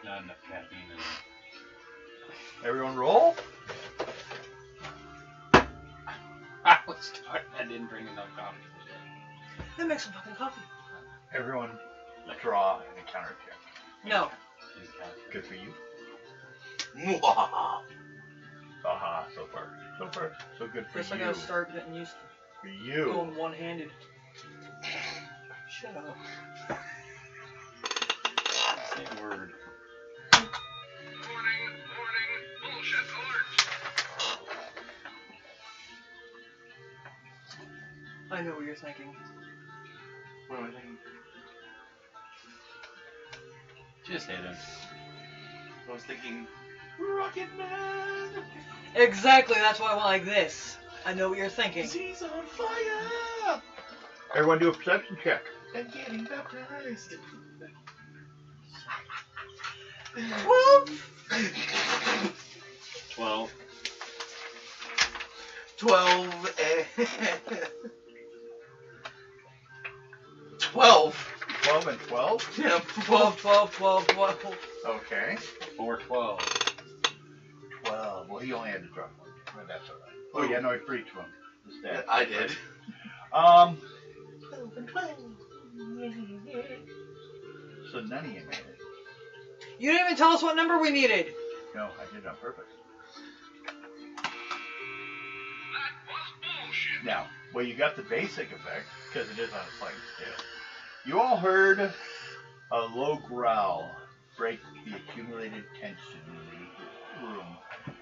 Not enough caffeine in it. Everyone roll. I was starting. I didn't drink enough coffee. Then make some fucking coffee. Everyone draw an encounter check. No. Good for you. Mwahaha. Haha, so far. So far, so good for Guess I you. gotta start getting used For to you. going one-handed. Shut up. Say a word. Warning, bullshit alert. I know what you're thinking. What am I thinking? Just hit him. I was thinking, Rocket Man! Exactly, that's why I went like this. I know what you're thinking. He's on fire! Everyone do a perception check. And getting baptized. 12. 12 and 12. 12 and 12? Yeah, 12, 12, 12, 12. Okay. 4, 12. 12. Well, he only had to drop one. But that's alright. Oh, yeah, no, for each one. The Yeah, stat. I did. 12 and 12. So none of you made it. You didn't even tell us what number we needed. No, I did it on purpose. That was bullshit. Now, well, you got the basic effect, because it is on a sliding scale. You all heard a low growl break the accumulated tension in the room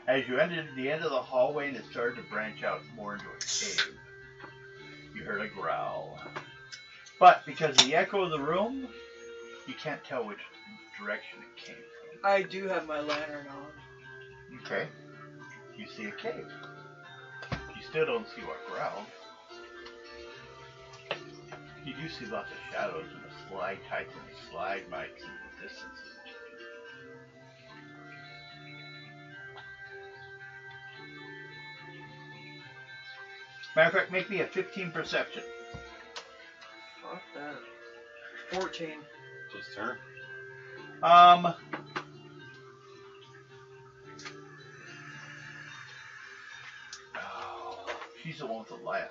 as you entered the end of the hallway and it started to branch out more into a cave. You heard a growl. But because of the echo of the room, you can't tell which direction it came from. I do have my lantern on. Okay. You see a cave. You still don't see what growled. You do see lots of shadows and a stalactites and stalagmites in the distance. Matter of fact, make me a 15 perception. Fuck that. 14. Just her. Oh, she's the one with the light.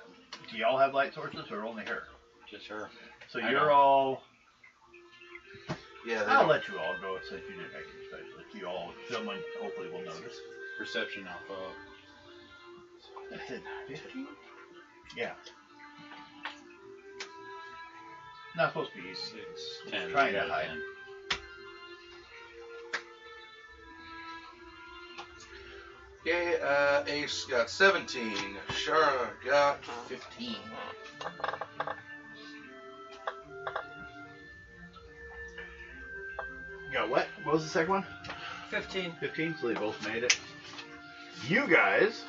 Do y'all have light sources or only her? Just her. So I you're don't. all. Yeah, they I'll don't. let you all go since you didn't make it special. If you all, someone hopefully will notice. Perception off of. I said 15? Yeah. Not supposed to be easy. 6, 10. Trying to hide. 10. Okay, Ace got 17. Shara got 15. You got what? What was the second one? 15. 15, so they both made it. You guys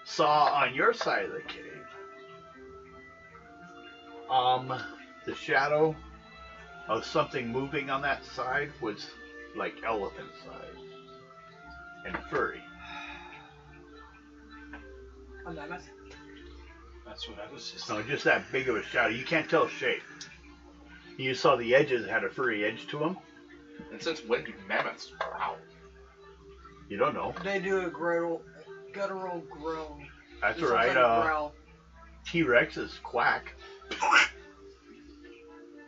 saw on your side of the cave the shadow of something moving on that side was like elephant size and furry. A mammoth. That's what I was just No, just that big of a shadow. You can't tell shape. You saw the edges had a furry edge to them. And since when do mammoths growl? You don't know. They do a guttural groan. That's It sounds right. like a growl. T-Rexes quack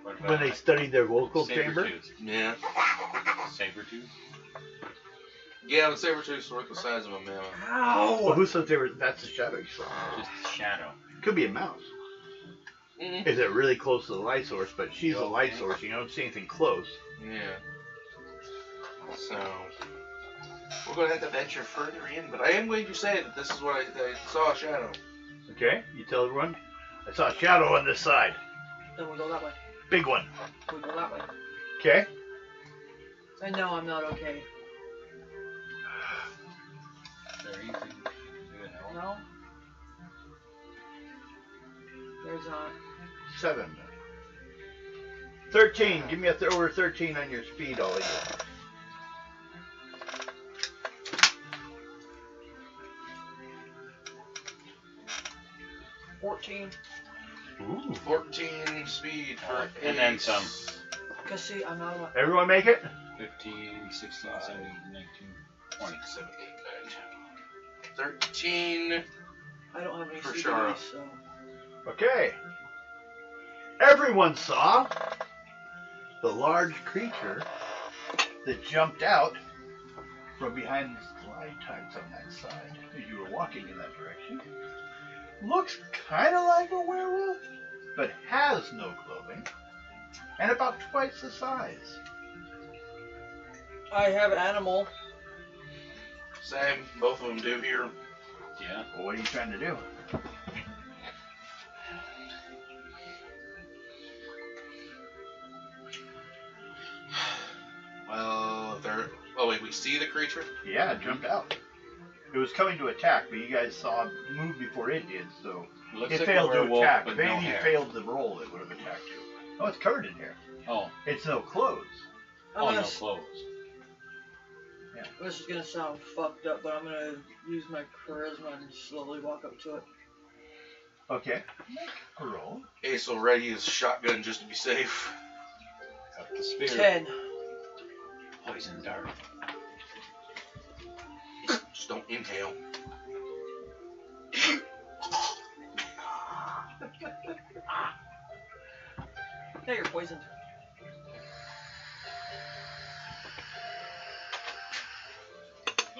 What about when they studied their vocal chamber. Saber-tooth. Yeah. Saber-tooth? Yeah, the saber-tooths were the size of a mammoth. Well, Ow! who said they were? That's the shadow you saw. Just shadow. Could be a mouse. Mm-hmm. Is it really close to the light source? But she's a light Okay. source. You don't see anything close. Yeah. So, we're going to have to venture further in, but I am going to say that this is what I saw a shadow. Okay, you tell everyone. I saw a shadow on this side. Then we go that way. Big one. We go that way. Okay. And no, I'm not okay. Is there anything you can do to help? No? There's not. 7. 13. Give me a over 13 on your speed, all of you. 14. Ooh. 14 speed for And then Ace. some. Cause see, I'm not a... Everyone make it? 15, 16, 17, 19, 20. 7, 8, 9, 13. I don't have any For CDs, sure. so... Okay. Everyone saw the large creature that jumped out from behind the stalactites walking in that direction. Looks kind of like a werewolf, but has no clothing, and about twice the size. I have animal. Same. Both of them do here. Yeah. Well, what are you trying to do? Well, they're. Oh wait, we see the creature. Yeah, it jumped out. It was coming to attack, but you guys saw it move before it did, so Looks it like failed a to werewolf, attack. but If no anything hair. failed the roll, it would have attacked you. Oh, it's covered in hair. Oh, It's no clothes. I'm no gonna, clothes. This is gonna sound fucked up, but I'm gonna use my charisma and slowly walk up to it. Okay. A roll. Ace will ready his shotgun just to be safe. Up the spear. 10. Poison dart. Just don't inhale. Yeah, you're poisoned.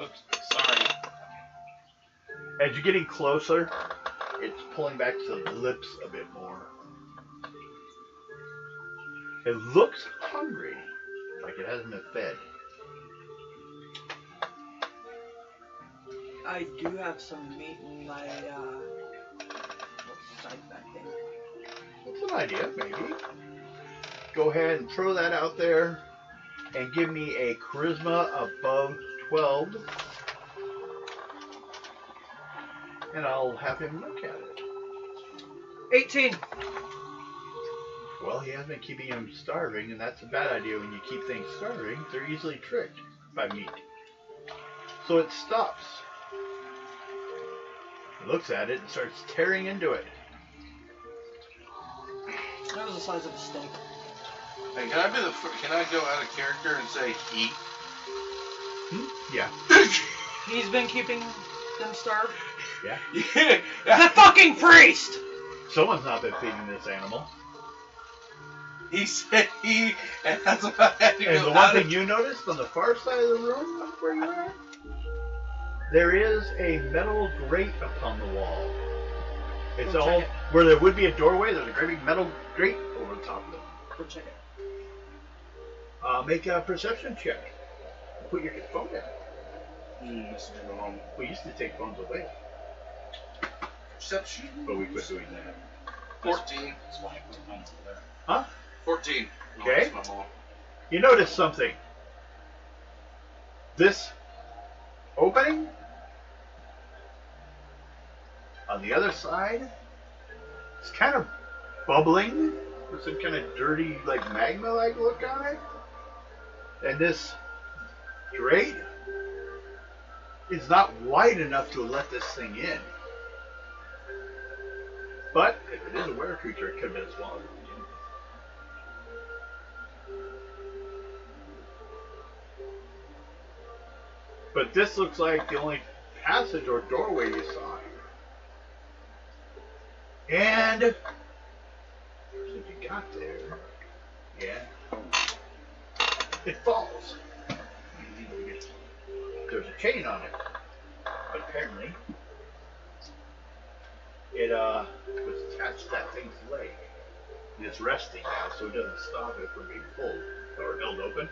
Oops, sorry. As you're getting closer, it's pulling back to the lips a bit more. It looks hungry, like it hasn't been fed. I do have some meat in my, side back thing. That's an idea, maybe. Go ahead and throw that out there and give me a charisma above 12. And I'll have him look at it. 18. Well, he has been keeping him starving, and that's a bad idea when you keep things starving. They're easily tricked by meat. So it stops. It looks at it and starts tearing into it. That was the size of a steak. Hey, can I go out of character and say eat? Yeah. He's been keeping them starved. Yeah. Yeah. The fucking priest! Someone's not been feeding this animal. He said he, and that's what I had to And go the one out thing of. you noticed on the far side of the room where you are, there is a metal grate upon the wall. It's Go check all it. where there would be a doorway. There's a great big metal grate over the top of it. Go check it. Make a perception check. Put your phone down. This is wrong. We used to take phones away, Perception. but we quit doing that. 14. That's why I put mine over there. Huh? 14. Okay. Oh, that's my mom. You notice something. This opening on the other side, it's kind of bubbling with some kind of dirty, like magma-like look on it. And this grate is not wide enough to let this thing in. But if it is a were creature, it could have been swallowed. But this looks like the only passage or doorway you saw. And since you got there, yeah, it falls. There's a chain on it, but apparently it was attached to that thing's leg. And it's resting now, so it doesn't stop it from being pulled or held open.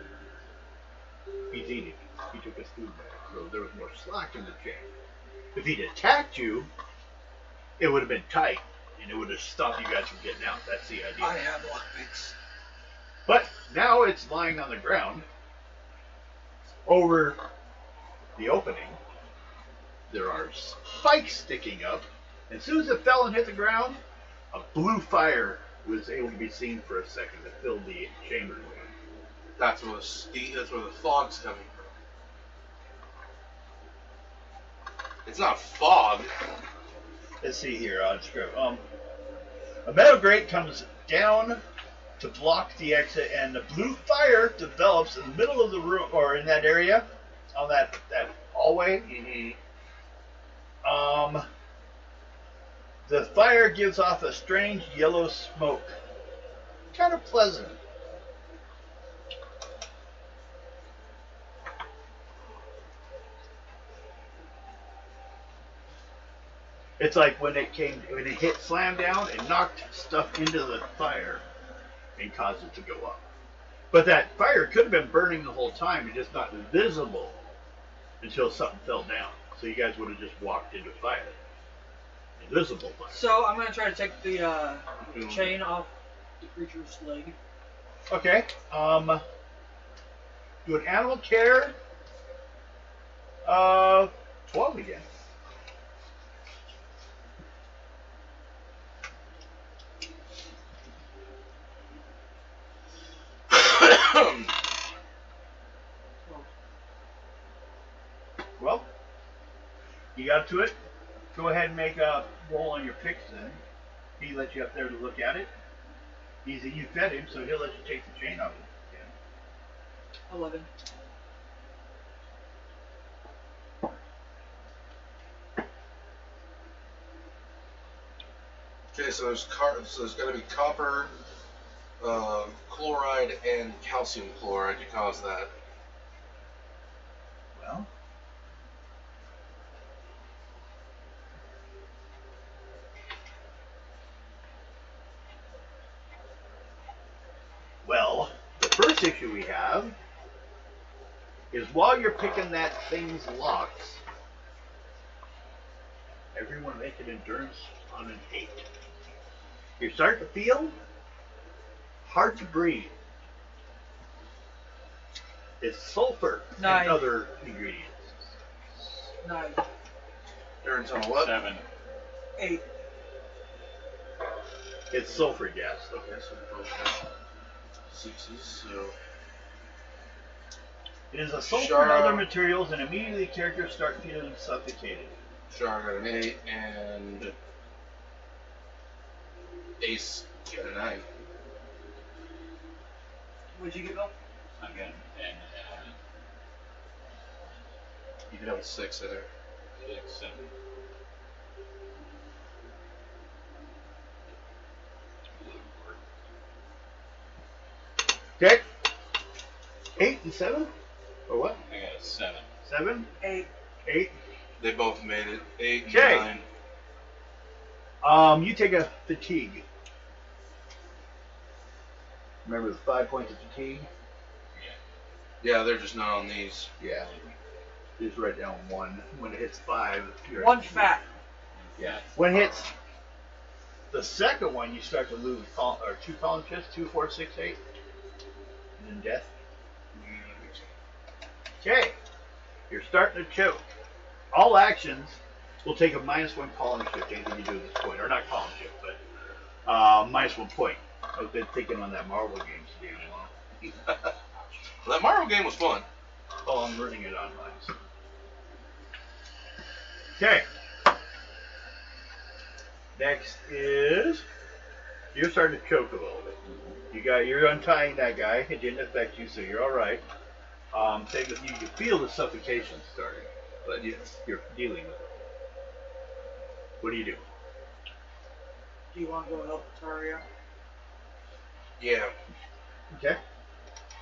He's eating. He took his food back, so there was more slack in the chain. If he'd attacked you, it would have been tight, and it would have stopped you guys from getting out. That's the idea. I have lockpicks. But now it's lying on the ground over the opening. There are spikes sticking up. As soon as it fell and hit the ground, a blue fire was able to be seen for a second that filled the chamber. That's where the fog's coming from. It's not fog. Let's see here on script. A metal grate comes down to block the exit, and the blue fire develops in the middle of the room, or in that area, on that hallway. Mm-hmm. The fire gives off a strange yellow smoke. Kind of pleasant. It's like when it hit slam down, it knocked stuff into the fire and caused it to go up. But that fire could have been burning the whole time and just not visible until something fell down. So you guys would have just walked into fire. Invisible fire. So I'm gonna try to take the chain off the creature's leg. Okay. Do an animal care. 12 again. Well, you got to it. Go ahead and make a roll on your picks then. He let you up there to look at it. You fed him, so he'll let you take the chain off. 11. Okay, so there's got to be copper, chloride, and calcium chloride to cause that. Well, the first issue we have is while you're picking that thing's locks, everyone make an endurance on an 8. You're starting to feel hard to breathe. It's sulfur 9. and other ingredients. 9. Turns on what? 7. 8. It's sulfur gas. Okay, so we both have 6s, so... It is a sulfur Sure. and other materials, and immediately characters start feeling suffocated. Char got an 8, and Ace got a 9. What'd you get, Bill? Again, and You could have a 6 in there. 6, 7. Okay. 8 and 7? Or what? I got a 7. 7? 8. 8? They both made it. 8 and Okay. 9. You take a fatigue. Remember the 5 points of fatigue? Yeah, they're just not on these. Yeah. Just write down 1. When it hits 5, you're 1 fat. Yeah. When it hits the second one, you start to lose 2 column shifts, 2, 4, 6, 8. And then death. Okay. You're starting to choke. All actions will take a -1 column shift, anything you do at this point. Or not column shift, but -1 point. I've been thinking on that Marvel game today. Well, that Marvel game was fun. Oh, I'm running it on mine. Okay. Next is you're starting to choke a little bit. You're untying that guy. It didn't affect you, so you're all right. Same with you. You feel the suffocation starting, but you're dealing with it. What do you do? Do you want to go help Taria? Yeah. Okay.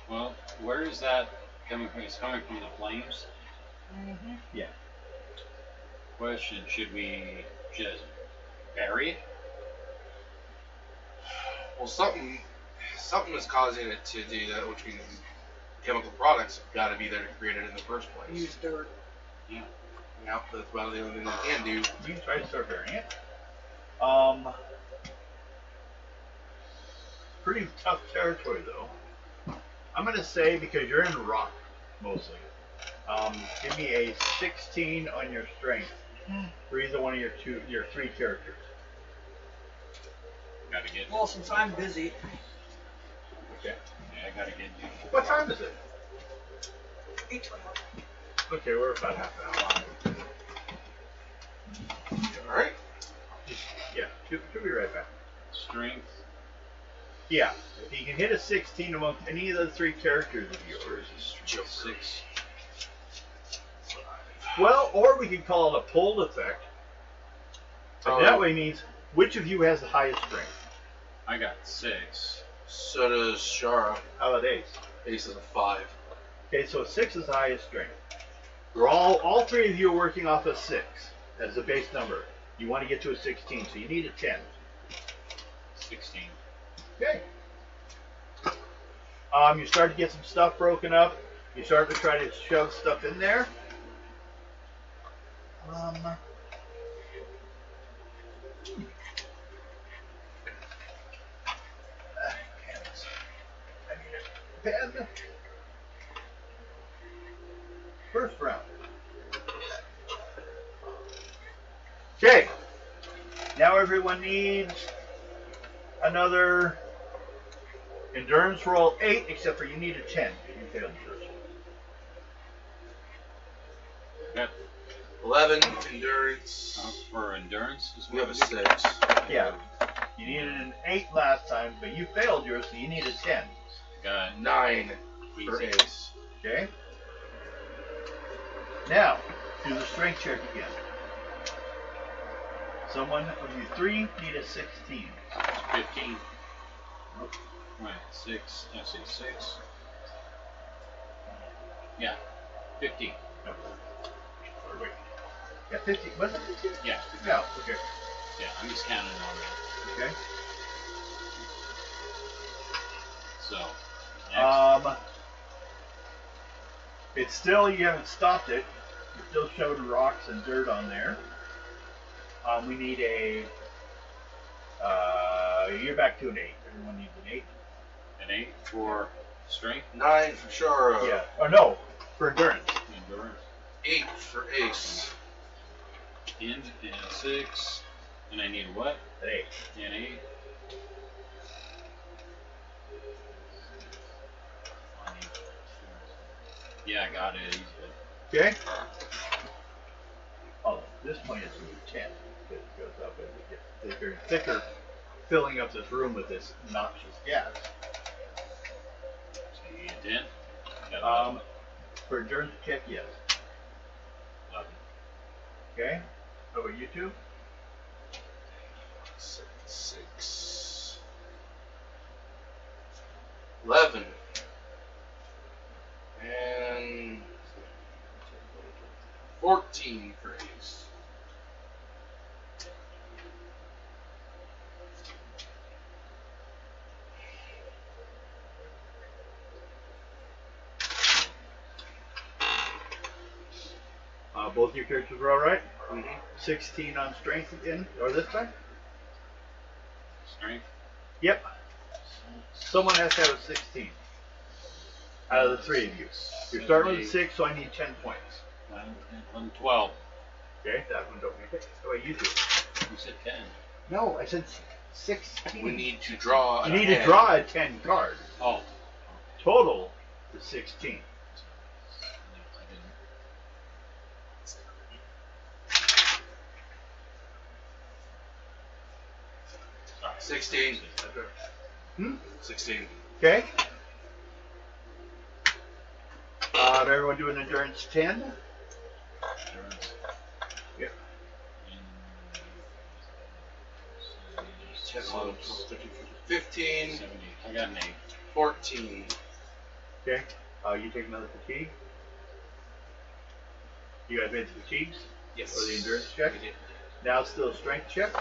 Well, where is that coming from? It's coming from the flames. Mm-hmm. Yeah. Question: should we just bury it? Well, something is causing it to do that, which means chemical products have got to be there to create it in the first place. Use dirt. Yeah. Yeah, that's about the only thing they can do. You can try to start burying it. Pretty tough territory, though. I'm going to say, because you're in rock, mostly, give me a 16 on your strength for either one of your 3 characters. Gotta get. Well, since I'm busy, Okay. Yeah, I gotta get you. What time is it? 8:21. Okay, we're about half an hour. Alright. Yeah, she'll be right back. Strength. Yeah, if you can hit a 16 among any of the 3 characters of yours. Joker. 6. Well, or we could call it a pulled effect. And that way means which of you has the highest strength. I got 6. So does Shara. How about Ace? Ace is a 5. Okay, so 6 is the highest strength. We're all 3 of you are working off a 6 as the base number. You want to get to a 16, so you need a 10. 16. Okay. You start to get some stuff broken up. You start to try to shove stuff in there. I need a pen. First round. Okay. Now everyone needs another endurance roll 8, except for you need a 10. You failed yours. Okay. 11 endurance. For endurance is We what have a 6. Yeah. You needed an 8 last time, but you failed yours, so you need a 10. Got it. 9 for Easy. ace. Okay? Now, do the strength check again. Someone of you 3 need a 16. 15. Right, 6. I see 6. Yeah, 15. No. Or wait. Yeah, 15. Was it 15? Yeah, No. Okay. yeah, I'm just counting on that. Okay. So, next. It's still, you haven't stopped it. You're still showing rocks and dirt on there. We need a, you're back to an 8. Everyone needs an 8. An 8 for strength. 9 for Shara. Yeah. Or no, for endurance. Endurance. 8 for ace. And 6. And I need what? An 8. An 8. Yeah, I got it. He's good. Okay? Oh, at this point it's going to be 10. Because it goes up as it gets thicker and thicker, filling up this room with this noxious gas. So you need a 10. Got 11. For endurance check, yes. 11. Okay? How about you two? 6. 11. And 14 for ace. Both your characters were alright? Mm-hmm. 16 on strength again, or this time? Strength. Yep. Someone has to have a 16. Out of the 3 of you. You're starting with a 6, so I need 10 points. 11, 12. Okay, that one don't make it. How about you two? You said 10. No, I said 16. We need to draw. You need to draw a 10 card. Oh. Total is 16. 16. 16. Okay. Everyone do an endurance 10. Endurance. Yep. 10, 11, 12, 13, 15, 70. I got an 8. 14. Okay. You take another fatigue. You guys made the fatigues? Yes. For the endurance check? We did. Now it's still a strength check.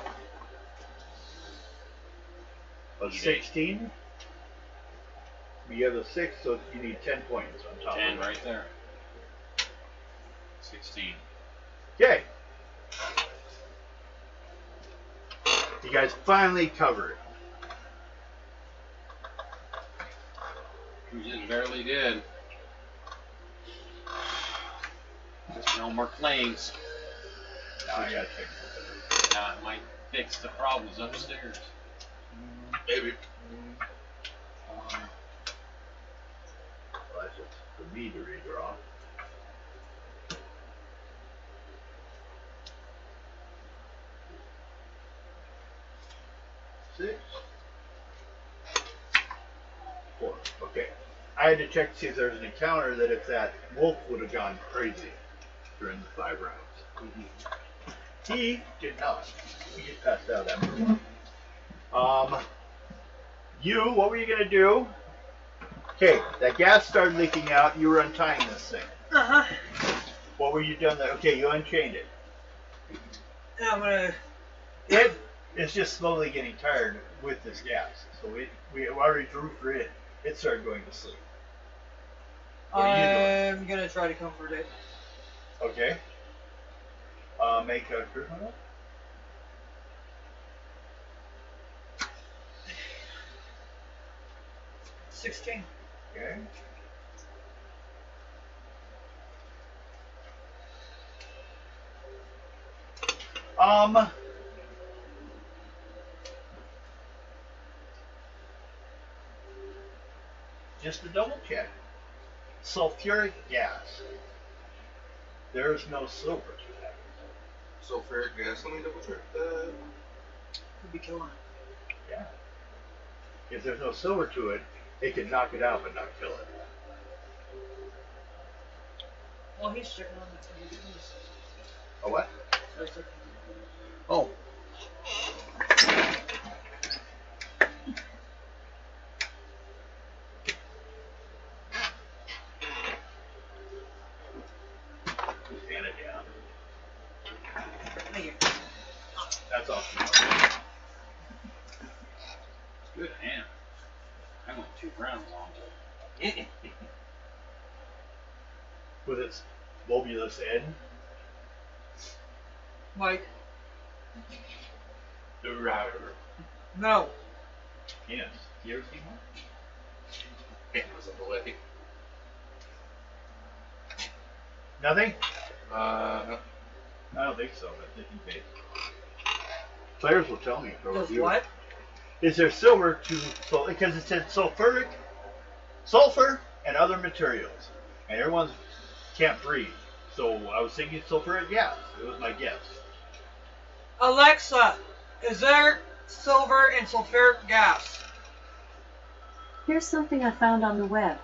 Of Need 16. You have a 6, so you need 10 points on top 10 of it. right there. 16. Okay. You guys finally cover it. We just barely did. Just no more claims. Now I gotta check. Now it might fix the problems upstairs. Maybe. Well, that's just for me to redraw. Six. 4. Okay. I had to check to see if there was an encounter that if that wolf would have gone crazy during the 5 rounds. Mm-hmm. He did not. He just passed out after. You, what were you gonna do? Okay, that gas started leaking out. You were untying this thing. Uh-huh. What were you doing there? Okay, you unchained it. And I'm gonna. It is just slowly getting tired with this gas. So we already drew for it. It started going to sleep. What are you doing? I'm gonna try to comfort it. Okay. Make a charisma roll. 16. Okay. Just to double check. Sulfuric gas. There's no silver to that. Sulfuric gas. Let me double check that. Could be killing it. Yeah. If there's no silver to it, it can knock it out but not kill it. Well, he's checking on the. A what? Sorry, sorry. Oh. Stand it down. Thank you. That's awesome. Good hand. I went 2 rounds on it. With its lobulous end. Mike. The router. No. Yes. You ever seen one? Hand was in the way. Nothing? No. I don't think so, but they can pay. Players will tell me. If Does you- what? Is there silver to because it said sulfur and other materials, and everyone's can't breathe. So I was thinking sulfuric gas. It was my guess. Alexa, is there silver in sulfuric gas? Here's something I found on the web.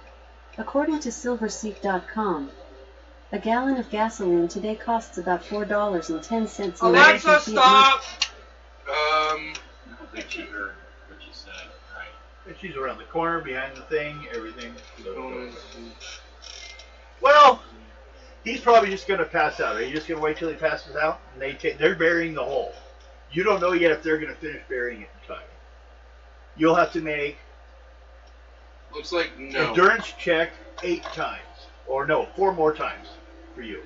According to silverseek.com, a gallon of gasoline today costs about $4.10 in Alexa, American feet. stop! I don't think she heard what you said. Right. And she's around the corner behind the thing, everything. Going Well, he's probably just gonna pass out. Are you just gonna wait till he passes out? And they're burying the hole. You don't know yet if they're gonna finish burying it in time. You'll have to make Looks like no. endurance check 8 times, or no, 4 more times for you.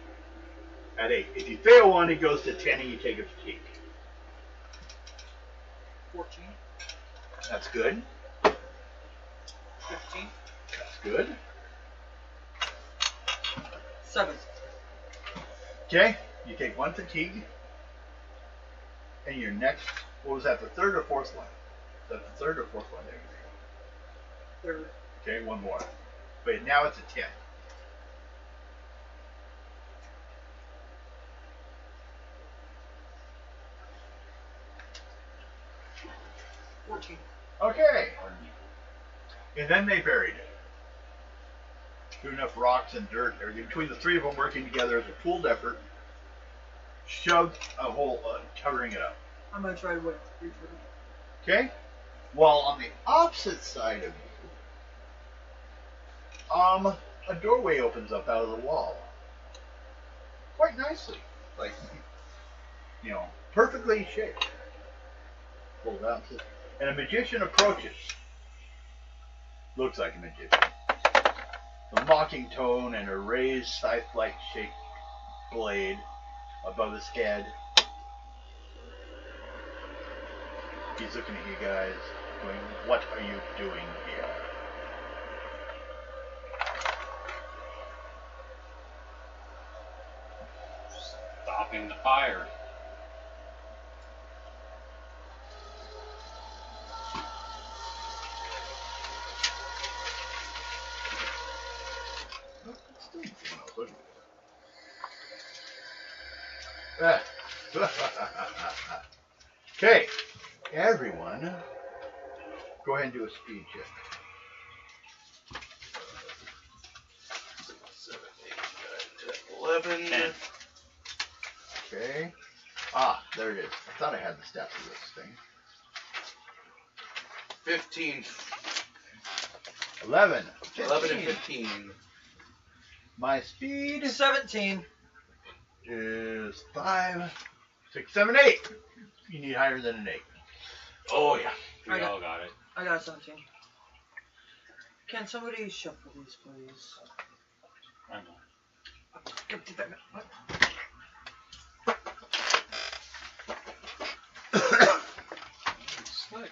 At 8. If you fail one, it goes to 10, and you take a fatigue. 14, That's good. 15, That's good. 7. Okay, you take 1 fatigue, and your next, what was that, the 3rd or 4th one? Is that the 3rd or 4th one there? Third. Okay, 1 more. But now it's a 10. Okay. And then they buried it. Threw enough rocks and dirt, everything. Between the 3 of them working together as a pooled effort, shoved a hole, covering it up. I'm gonna try to wait. Okay? While on the opposite side of you, a doorway opens up out of the wall. Quite nicely. Like, you know, perfectly shaped. Pulled out. And a magician approaches. Looks like a magician. A mocking tone and a raised scythe-like shaped blade above his head. He's looking at you guys, going, "What are you doing here?" Stopping the fire. Okay, everyone, go ahead and do a speed check. 7, 8, 9, 10, 11. 10. Okay. There it is. I thought I had the stats of this thing. 15. 11. 11 and 15. My speed 17. is 5. 6, 7, 8. You need higher than an 8. Oh yeah. We all got it. I got 17. Can somebody shuffle these, please? I know. Slick.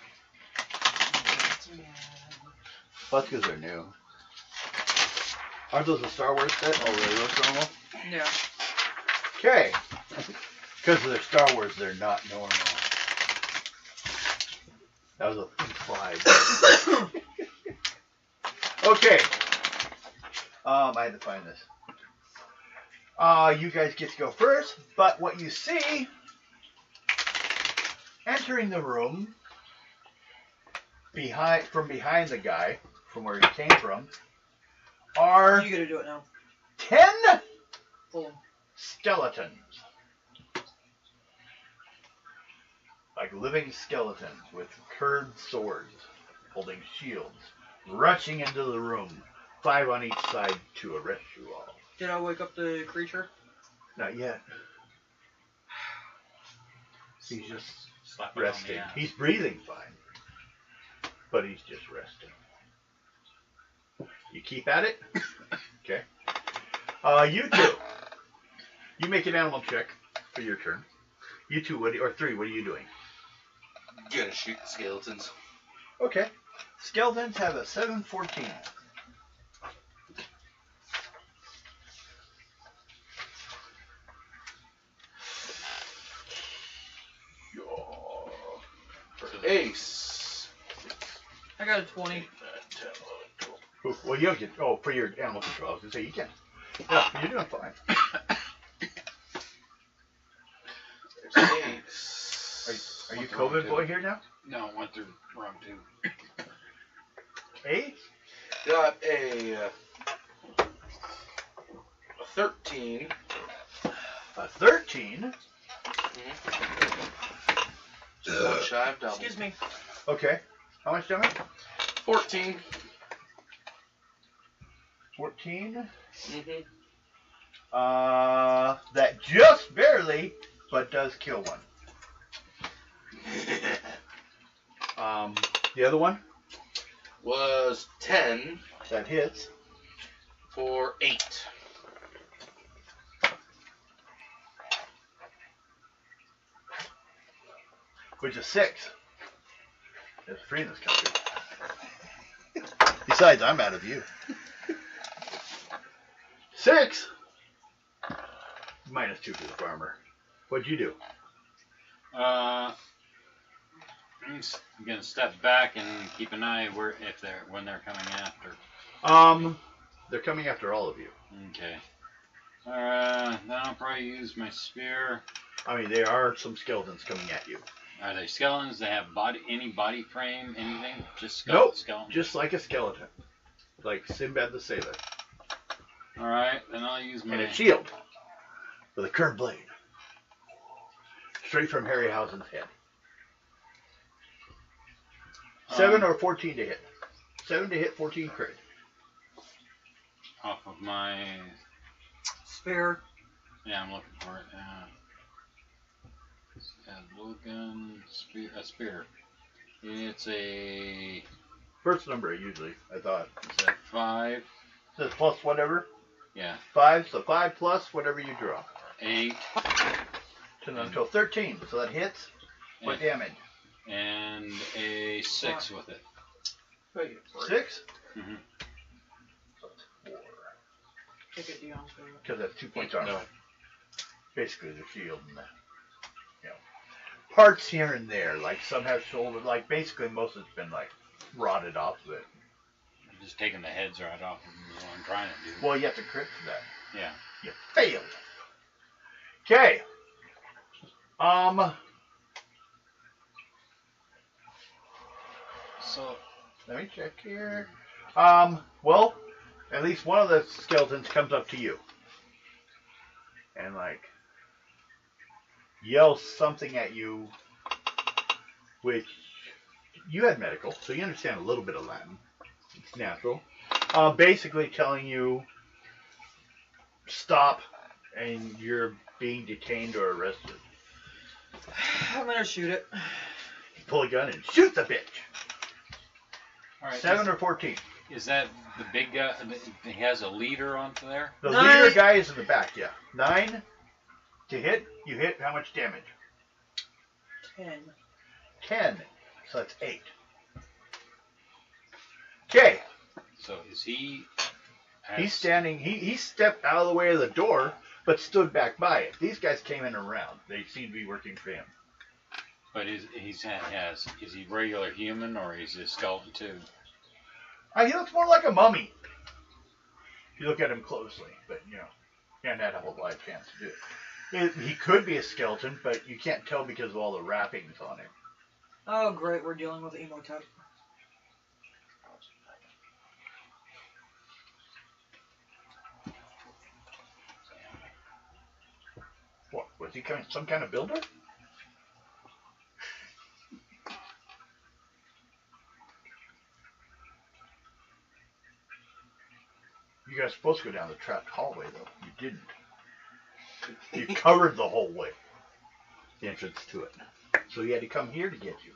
That's because they're new. Aren't those a Star Wars set? Oh, really? Those normal? Yeah. Okay. Because they're Star Wars, they're not normal. That was a slide. Okay. I had to find this. You guys get to go first, but what you see entering the room from behind the guy, from where he came from, are You gotta do it now. 10 Pull 'em. skeletons. Like living skeletons with curved swords, holding shields, rushing into the room, 5 on each side to arrest you all. Did I wake up the creature? Not yet. He's just Slap it on the resting. ass. He's breathing fine, but he's just resting. You keep at it. Okay. You two. You make an animal check for your turn. You two, or 3, what are you doing? Gonna shoot the skeletons. Okay. Skeletons have a 7-14. Ace. I got a 20. Well, you don't get. Oh, for your animal control, I was gonna say you can. Yeah, you're doing fine. There's Ace. Are you COVID boy here now? No, went through round 2. 8? Got a 13. A 13. Just one shy of double. Excuse me. Okay. How much damage? 14. 14. Mm-hmm. That just barely, but does kill one. The other one Was 10 that hits. for 8. Which is 6. There's 3 in this country. Besides, I'm out of you. 6. -2 for the farmer. What'd you do? I'm gonna step back and keep an eye when they're coming after. They're coming after all of you. Okay. Then I'll probably use my spear. I mean, there are some skeletons coming at you. Are they skeletons? They have any body frame, anything? Just Nope. skeleton. Just like a skeleton. Like Sinbad the Sailor. All right, then I'll use my. And a shield. With a curved blade. Straight from Harryhausen's head. 7 or 14 to hit. 7 to hit, 14 crit. Off of my. Spare. Yeah, I'm looking for it. Logan a spear. It's a. First number usually, I thought. Is that 5? It says plus whatever. Yeah. 5, so 5 plus whatever you draw. 8. Until 13, so that hits. What damage? And a 6 with it. 6? Mm-hmm. Take it, Dion. Because that's 2 points armor. No. Basically the shield and the, parts here and there. Like some have shoulder, like basically most of it's been like rotted off of it. I'm just taking the heads right off of them is what I'm trying to do. Well, you have to crit for that. Yeah. You failed. Okay. So let me check here. Well, at least one of the skeletons comes up to you and like yells something at you, which you had medical, so you understand a little bit of Latin. It's natural. Basically telling you stop and you're being detained or arrested. I'm gonna shoot it. You pull a gun and shoot the bitch. All right. 7 or 14. Is that the big guy? He has a leader onto there. The 9. leader guy is in the back, yeah. 9 to hit. You hit how much damage? 10. 10. So that's 8. Okay. So is he? He's standing. He stepped out of the way of the door, but stood back by it. These guys came in around. They seem to be working for him. But is he regular human or is he a skeleton too? He looks more like a mummy. If you look at him closely, but you know, he hasn't had a whole lot of chance to do it. He could be a skeleton, but you can't tell because of all the wrappings on him. Oh, great. We're dealing with Emotep. What was he? Some kind of builder? You guys are supposed to go down the trapped hallway, though. You didn't. You covered the whole way, the entrance to it. So he had to come here to get you.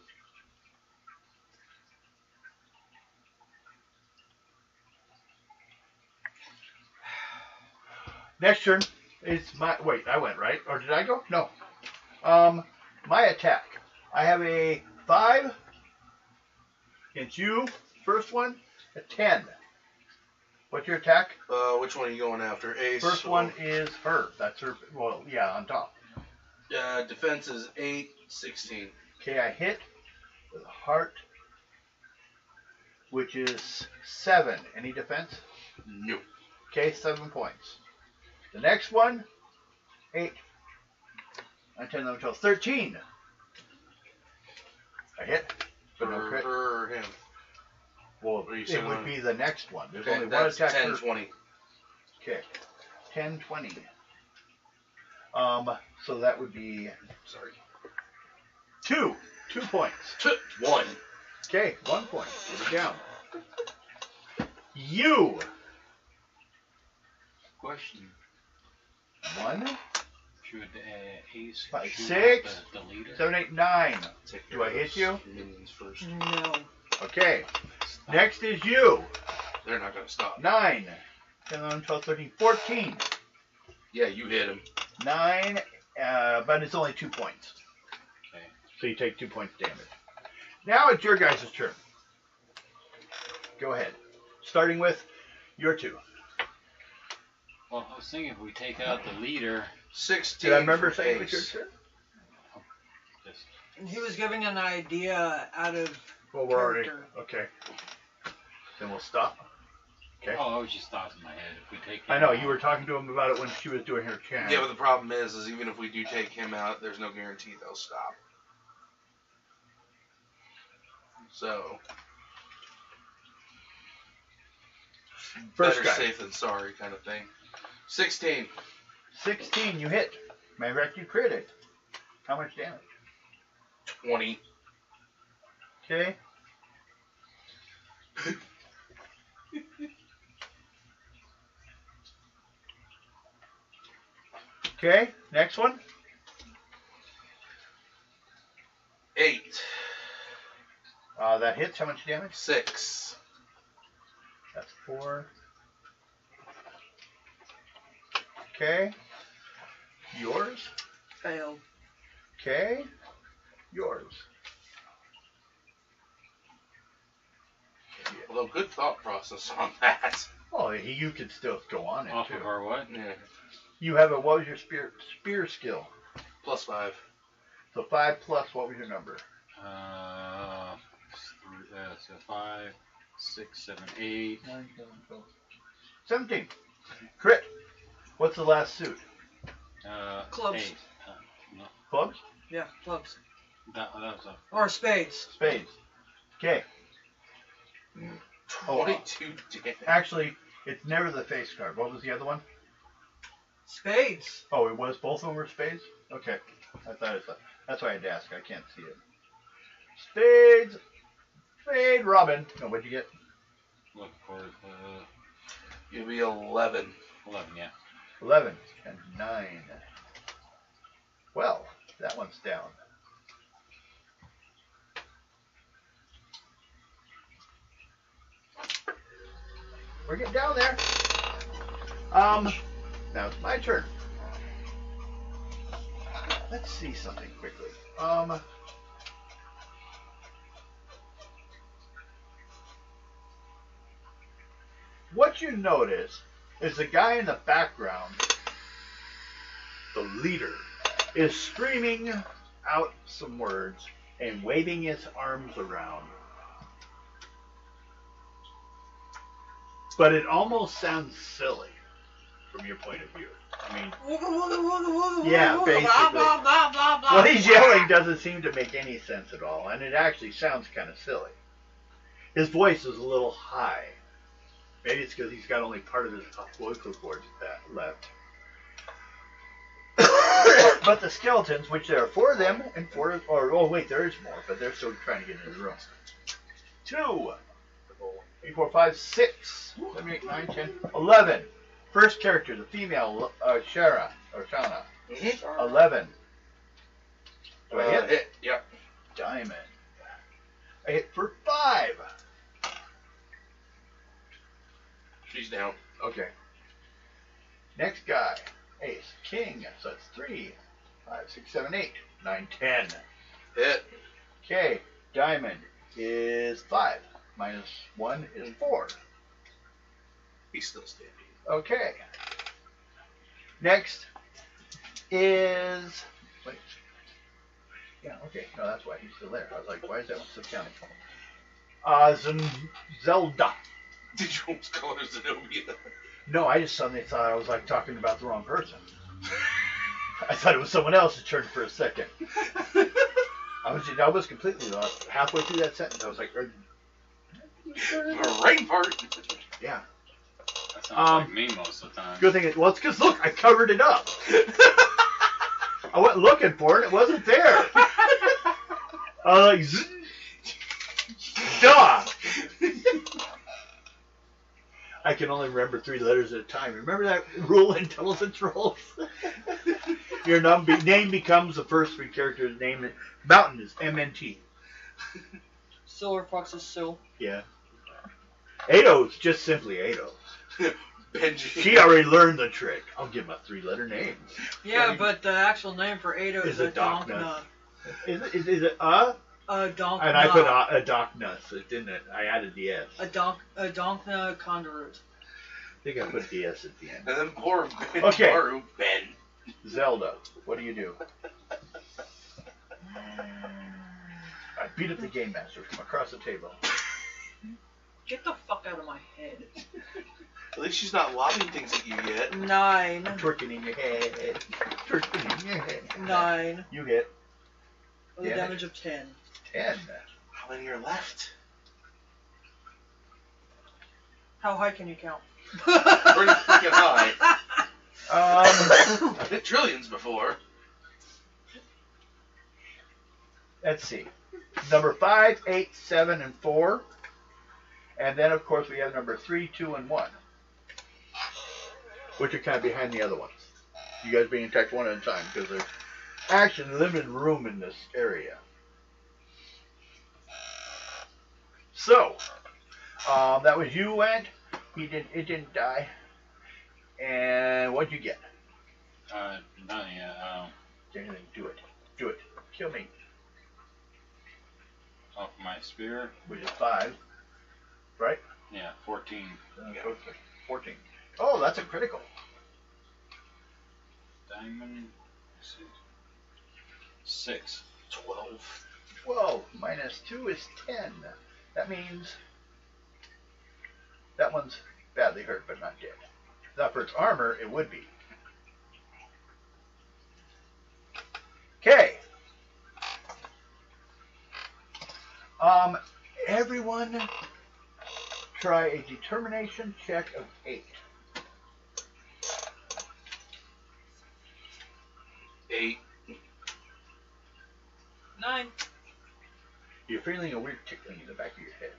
Next turn is my. Wait, I went right, or did I go? No. My attack. I have a 5 against you. First one, a 10. What's your attack? Which one are you going after? Ace. First one is her. That's her. Well, yeah, on top. Defense is 8, 16. Okay, I hit with a heart, which is 7. Any defense? No. Okay, 7 points. The next one, 8. 9, 10, 11, 12, 13. I hit, but no For crit. her or him. Well, Or you it said would one. be the next one. There's Okay, only one that's attack 10, per. 20. Okay, 10, 20. So that would be Sorry. 2 points. 1. Okay, 1 point. Put it down. You. Question: 1, Should Ace 5, shoot 6, the leader? 7, 8, 9. Take Do care I of hit those you? Minions first. No. Okay. Next is you. They're not going to stop. 9, 10, 11, 12, 13, 14. Yeah, you hit him. 9, but it's only 2 points. Okay. So you take 2 points damage. Now it's your guys' turn. Go ahead. Starting with your 2. Well, I was thinking if we take out the leader, 16. Did I remember for saying it was Ace. your turn? just He was giving an idea out of Well, we're already. character. Okay. Then we'll stop. Okay. oh, I was just thoughts in my head. If we take him I know, out, you were talking to him about it when she was doing her chant. Yeah, but the problem is even if we do take him out, there's no guarantee they'll stop. So, First better guy. safe than sorry kind of thing. 16. 16, you hit. Matter of fact, you critted. How much damage? 20. Okay. Okay, next one. 8. That hits. How much damage? 6. That's 4. Okay. Yours. Failed. Okay. Yours. Although, good thought process on that. Oh, you could still go on it off too. of our what? Yeah. You have a, what was your spear skill? +5. So 5 plus, what was your number? So 5, 6, 7, 8. 9, 10, 12. 17. Crit. What's the last suit? Clubs. 8. No, Clubs? Yeah, clubs. that was a Or spades. Spades. Okay. 22 damage. Actually, it's never the face card. What was the other one? Spades. Oh, it was, both of them were spades? Okay. I thought it was, that's why I had to ask. I can't see it. Spades. Spade Robin. No, what'd you get? look for You'll be 11. 11. Yeah. 11 and 9. Well, that one's down. We're getting down there. Now it's my turn. Let's see something quickly. What you notice is the guy in the background, the leader, is screaming out some words and waving his arms around. But it almost sounds silly from your point of view. I mean, yeah, basically. What he's yelling doesn't seem to make any sense at all, and it actually sounds kind of silly. His voice is a little high. Maybe it's because he's got only part of his vocal cords left. But the skeletons, which there are 4 of them, and 4, oh wait, there is more, but they're still trying to get into the room. 2, 3, 4, 5, 6, 7, 8, 9, 10, 11. First character, the female, Shara, or Shauna. 11. Do I hit? Hit, yep. Diamond. I hit for 5. She's down. Okay. Next guy. Ace. King. So that's 3, 5, 6, 7, 8, 9, 10. Hit. Okay. Diamond is 5. Minus 1 is 4. He's still standing. Okay. Next is... Wait. Yeah, okay. No, that's why he's still there. I was like, why is that one still counting? Zelda. Did you almost call her Zenobia? No, I just suddenly thought I was like talking about the wrong person. I thought it was someone else's turn for a second. I was completely lost. Halfway through that sentence, I was like, The right part. yeah. That sounds like me most of the time. Good thing well, it's because, look, I covered it up. I went looking for it. It wasn't there. I was like, duh. I can only remember 3 letters at a time. Remember that rule in intelligence rolls? Your name becomes the first 3 characters' name. Mountain is MNT. Silver Fox is Sil. Yeah. Ato's just simply Ato. Benji. She already learned the trick. I'll give him a 3-letter name. Yeah, but the actual name for Ado is a Donkna. Is it Donkna. And I put a Donknus, didn't it? I added the S. A Donkna Conduit. I think I put the S at the end. And then poor Ben. Okay. Maru, Ben. Zelda, what do you do? I beat up the game master from across the table. Get the fuck out of my head. At least she's not lobbing things at you yet. 9. I'm twerking in your head. Twerking in your head. 9. You hit With a damage of 10. 10. How many are left? How high can you count? Pretty freaking high. I've hit trillions before. Let's see. Number 5, 8, 7, and 4. And then, of course, we have number 3, 2, and 1. Which are kind of behind the other ones. You guys being attacked one at a time because there's actually limited room in this area. So, that was you went. It didn't die. And what'd you get? Nothing yet. Anything? Do it. Do it. Kill me. Off my spear. Which is 5. Right? Yeah, 14. 14. Oh, that's a critical. Diamond. 6. 12. 12 minus 2 is 10. That means that one's badly hurt but not dead. Now for its armor, it would be. Okay. Everyone try a determination check of 8. 8. 9. You're feeling a weird tickling in the back of your head.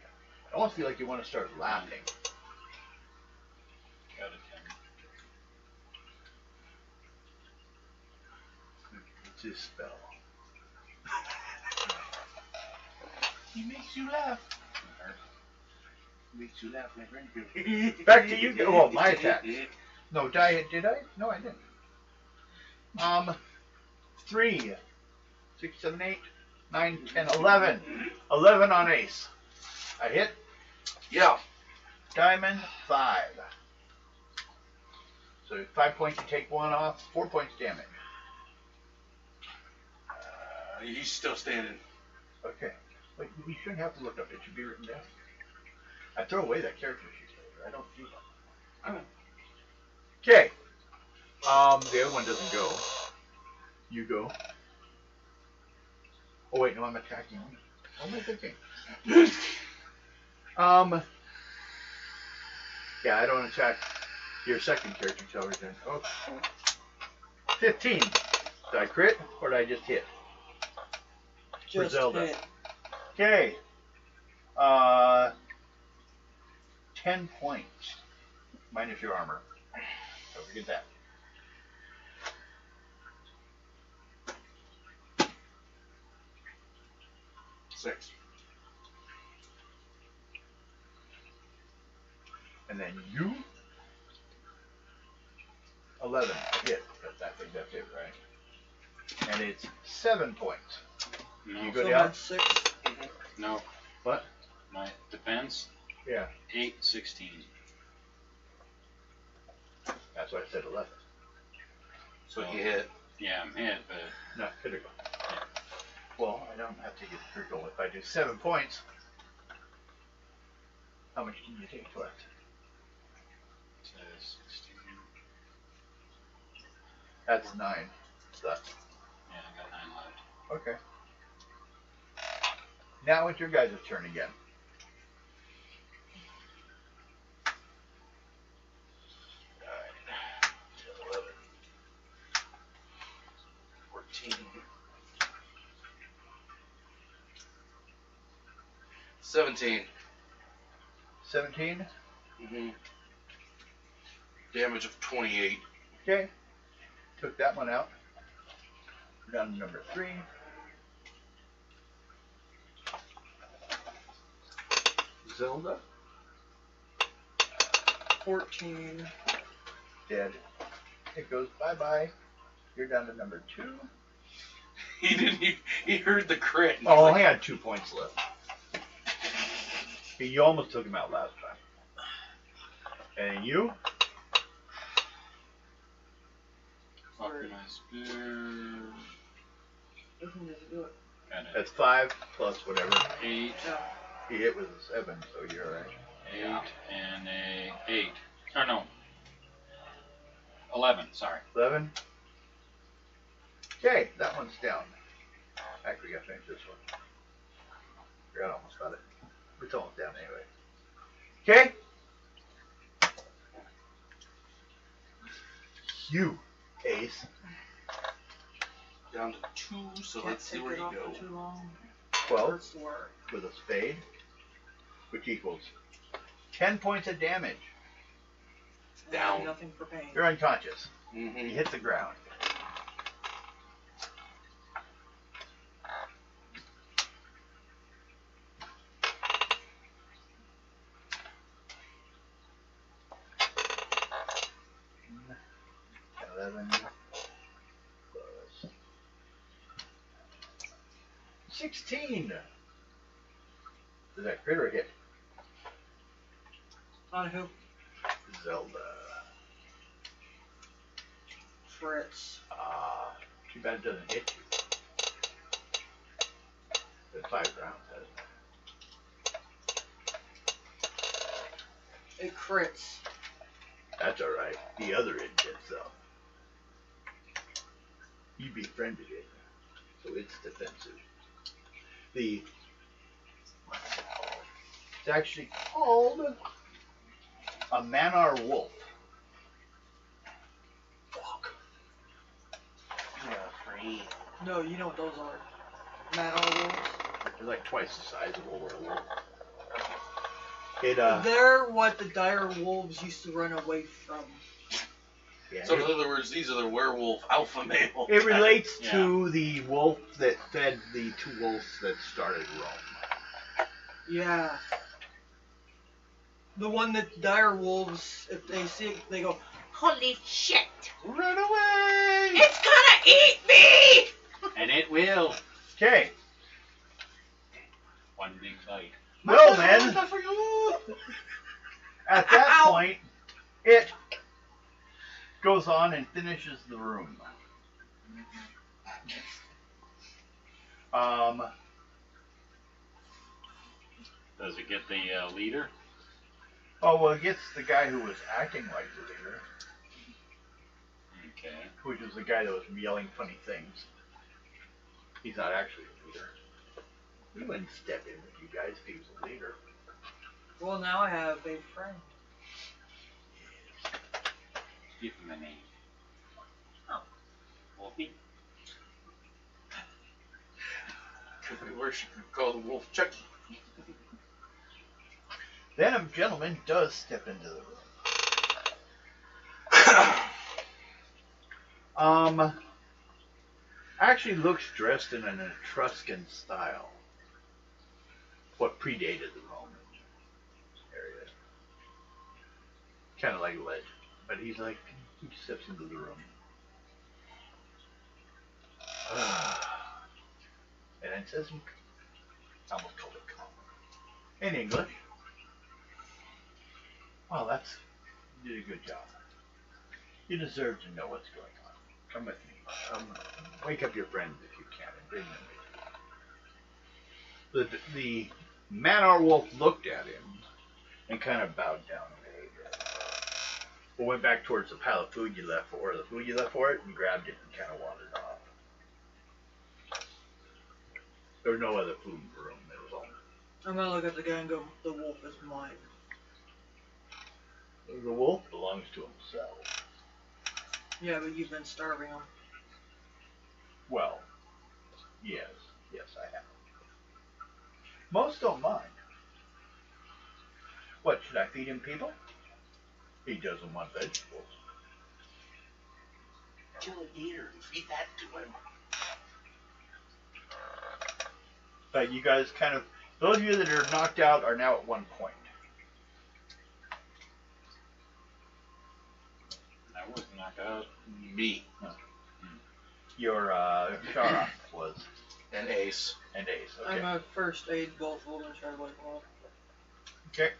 I almost feel like you want to start laughing. Got a 10. It's his spell. He makes you laugh. Makes you laugh, my friend. Back to you. Oh, my attack. No, did I? No, I didn't. 3, 6, 7, 8, 9, 10, 11. 11 on ace. I hit. Yeah. Diamond 5. So 5 points, you take 1 off. 4 points damage. He's still standing. Okay. But you shouldn't have to look up. It should be written down. I throw away that character sheet later. I don't do that. Okay. The other one doesn't go. You go. Oh wait, no, I'm attacking you. What am I thinking? Yeah, I don't attack your second character until we're done. Oh. 15. Did I crit or did I just hit? For Just Zelda. hit. Okay. 10 points. Minus your armor. Don't forget that. Six. And then you. 11. I hit. I think that's it, right? And it's 7 points. No. You go So down. that's 6. No. What? My defense, Yeah. 8, 16. That's why I said 11. So he hit. Yeah, I'm hit, but Not critical. Well, I don't have to get critical if I do 7 points. How much can you take for it? it says 16. That's 9. So, Yeah, I got 9 left. okay. Now it's your guys' turn again. 14. 17. 17. Mm-hmm. Damage of 28. Okay. Took that one out. We're down to number 3. Zelda. 14. Dead. It goes bye-bye. You're down to number 2. He didn't. He heard the crit. And Oh, he's he had 2 points left. You almost took him out last time. And you? Fucking my spear. Doesn't just do it. Got it. That's 5 plus whatever. 8, Yeah. He hit with a 7, so you're alright. 8, and a 8. Or no. 11, sorry. 11. Okay, that one's down. Actually, we gotta finish this one. Forgot almost got it. It's almost down anyway. Okay. You, Ace. down to 2. So Can't let's see take where it you off go. for too long. 12 Hurts the work. with a spade, which equals 10 points of damage. Down. Nothing for pain. You're unconscious. You Mm-hmm. hit the ground. Plus 16. Does that crit or hit? On who? Zelda. Fritz. Too bad it doesn't hit you. It's 5 rounds, hasn't it? It crits. That's alright. The other end gets though. You befriended it, so it's defensive. It's actually called a Manar Wolf. Fuck. Yeah, free. No, you know what those are. Manor wolves. They're like twice the size of a werewolf. It They're what the dire wolves used to run away from. yeah, So in other words, these are the werewolf alpha male. it relates Yeah. to the wolf that fed the 2 wolves that started Rome. Yeah. The one that dire wolves, if they see it, they go, holy shit! Run away! It's gonna eat me! And it will. Okay. One big bite. Well then, Not for you. at that Ow. point, it goes on and finishes the room. Does it get the leader? Oh, well, it gets the guy who was acting like the leader, Okay. which is the guy that was yelling funny things. He's not actually a leader. He wouldn't step in with you guys if he was a leader. Well, now I have a friend. Give him a name. Oh. Wolfie? Could be worse. You could call the wolf Chucky. Then a gentleman does step into the room. Actually looks dressed in an Etruscan style. What predated the Roman area. Kind of like Led. But he's like, he steps into the room. And then says, I almost called it calm. In English. Well, you did a good job. You deserve to know what's going on. Come with me. Wake up your friends if you can and bring them with you. The Manor Wolf looked at him and kind of bowed down a bit. But went back towards the pile of food you left for, it, and grabbed it and kind of wandered off. There was no other food in the room. There was all. I'm gonna look at the guy and go, the wolf is mine. The wolf belongs to himself. Yeah, but you've been starving him. Well, yes, I have. Most don't mind. What, should I feed him people? He doesn't want vegetables. Kill a gator and feed that to him. But you guys kind of, those of you that are knocked out are now at one point. I was knocked out. Me. Your Shara was, And Ace. and Ace. I'm Okay. gonna first aid both of them and try to wake them up. Okay.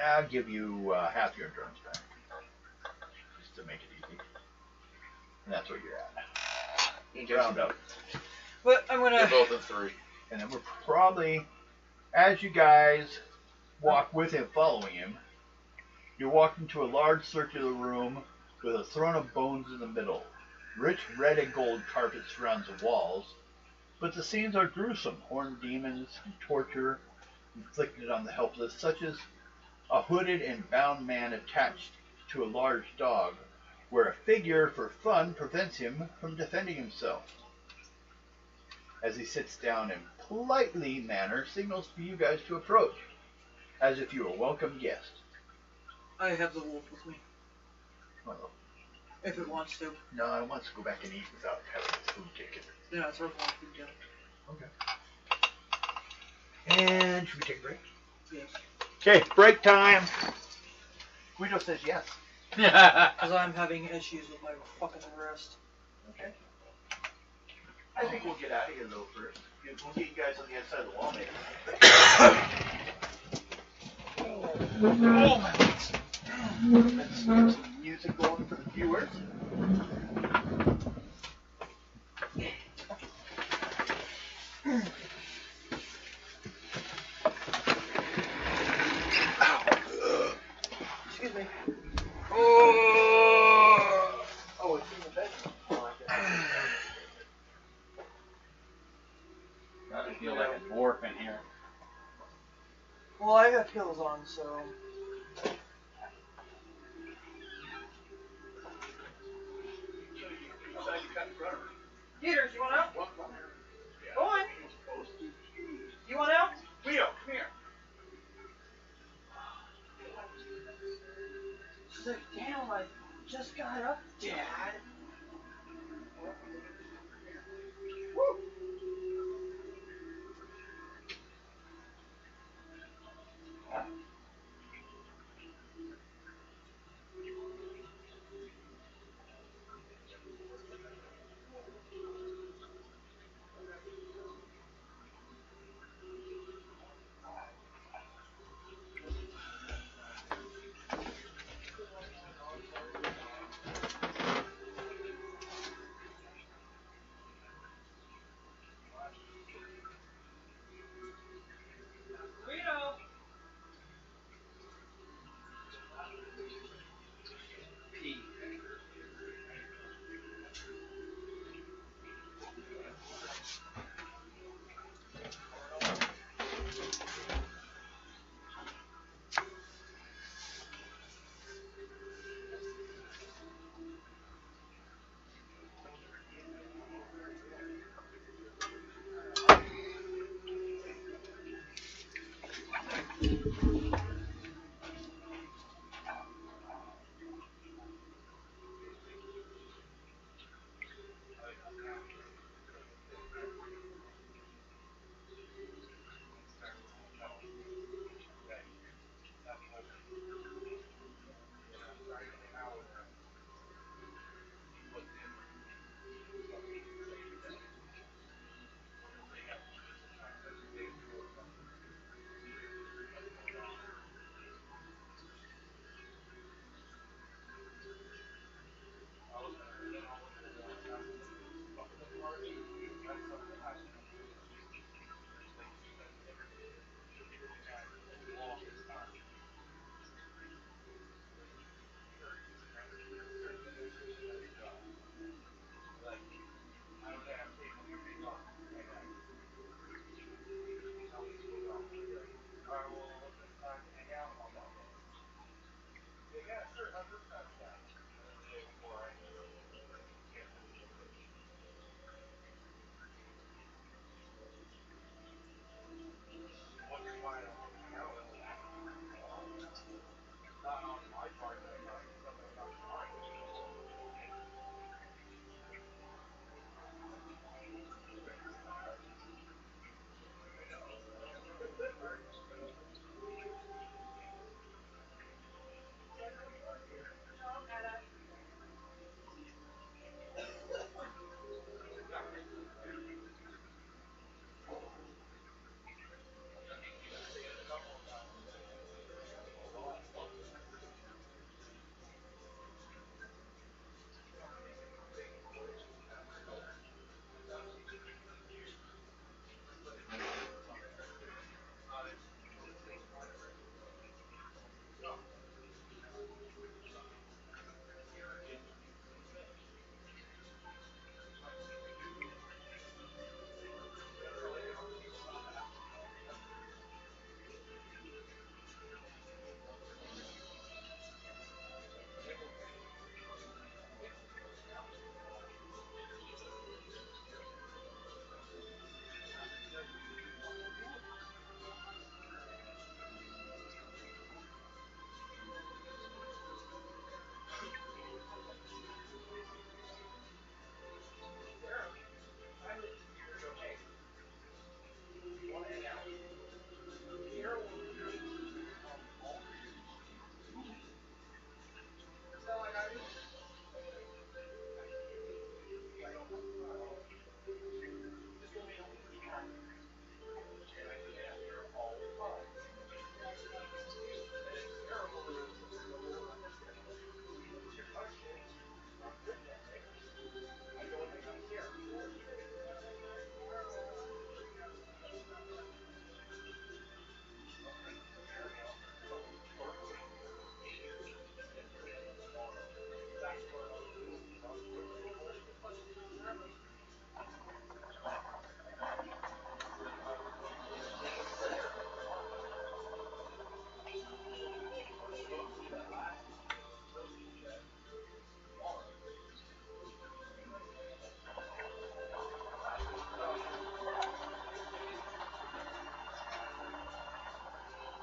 I'll give you half your endurance back, just to make it easy. And that's where you're at. Round up. But I'm They're gonna. both at 3. And then we're probably, as you guys walk with him, following him, you walk into a large circular room with a throne of bones in the middle. Rich red and gold carpet surrounds the walls, but the scenes are gruesome. Horned demons and torture inflicted on the helpless, such as a hooded and bound man attached to a large dog, where a figure for fun prevents him from defending himself. As he sits down in politely manner, signals for you guys to approach, as if you were a welcome guest. I have the wolf with me, Well, if it wants to. no, I want to go back and eat without having its food taken. Yeah, it's our wolf food down. Okay. And should we take a break? Yes. Okay, break time. Guido says yes. Because I'm having issues with my fucking wrist. Okay. I think we'll get out of here though first. We'll get you guys on the other side of the wall, maybe. Oh my legs. Let's get some music going for the viewers. Excuse me. Oh, it's in the bedroom. I feel like a dwarf in here. Well, I have heels on, so. Peters, you want out? Go on. You want out? Guido, come here. She's like, damn, I just got up, Dad.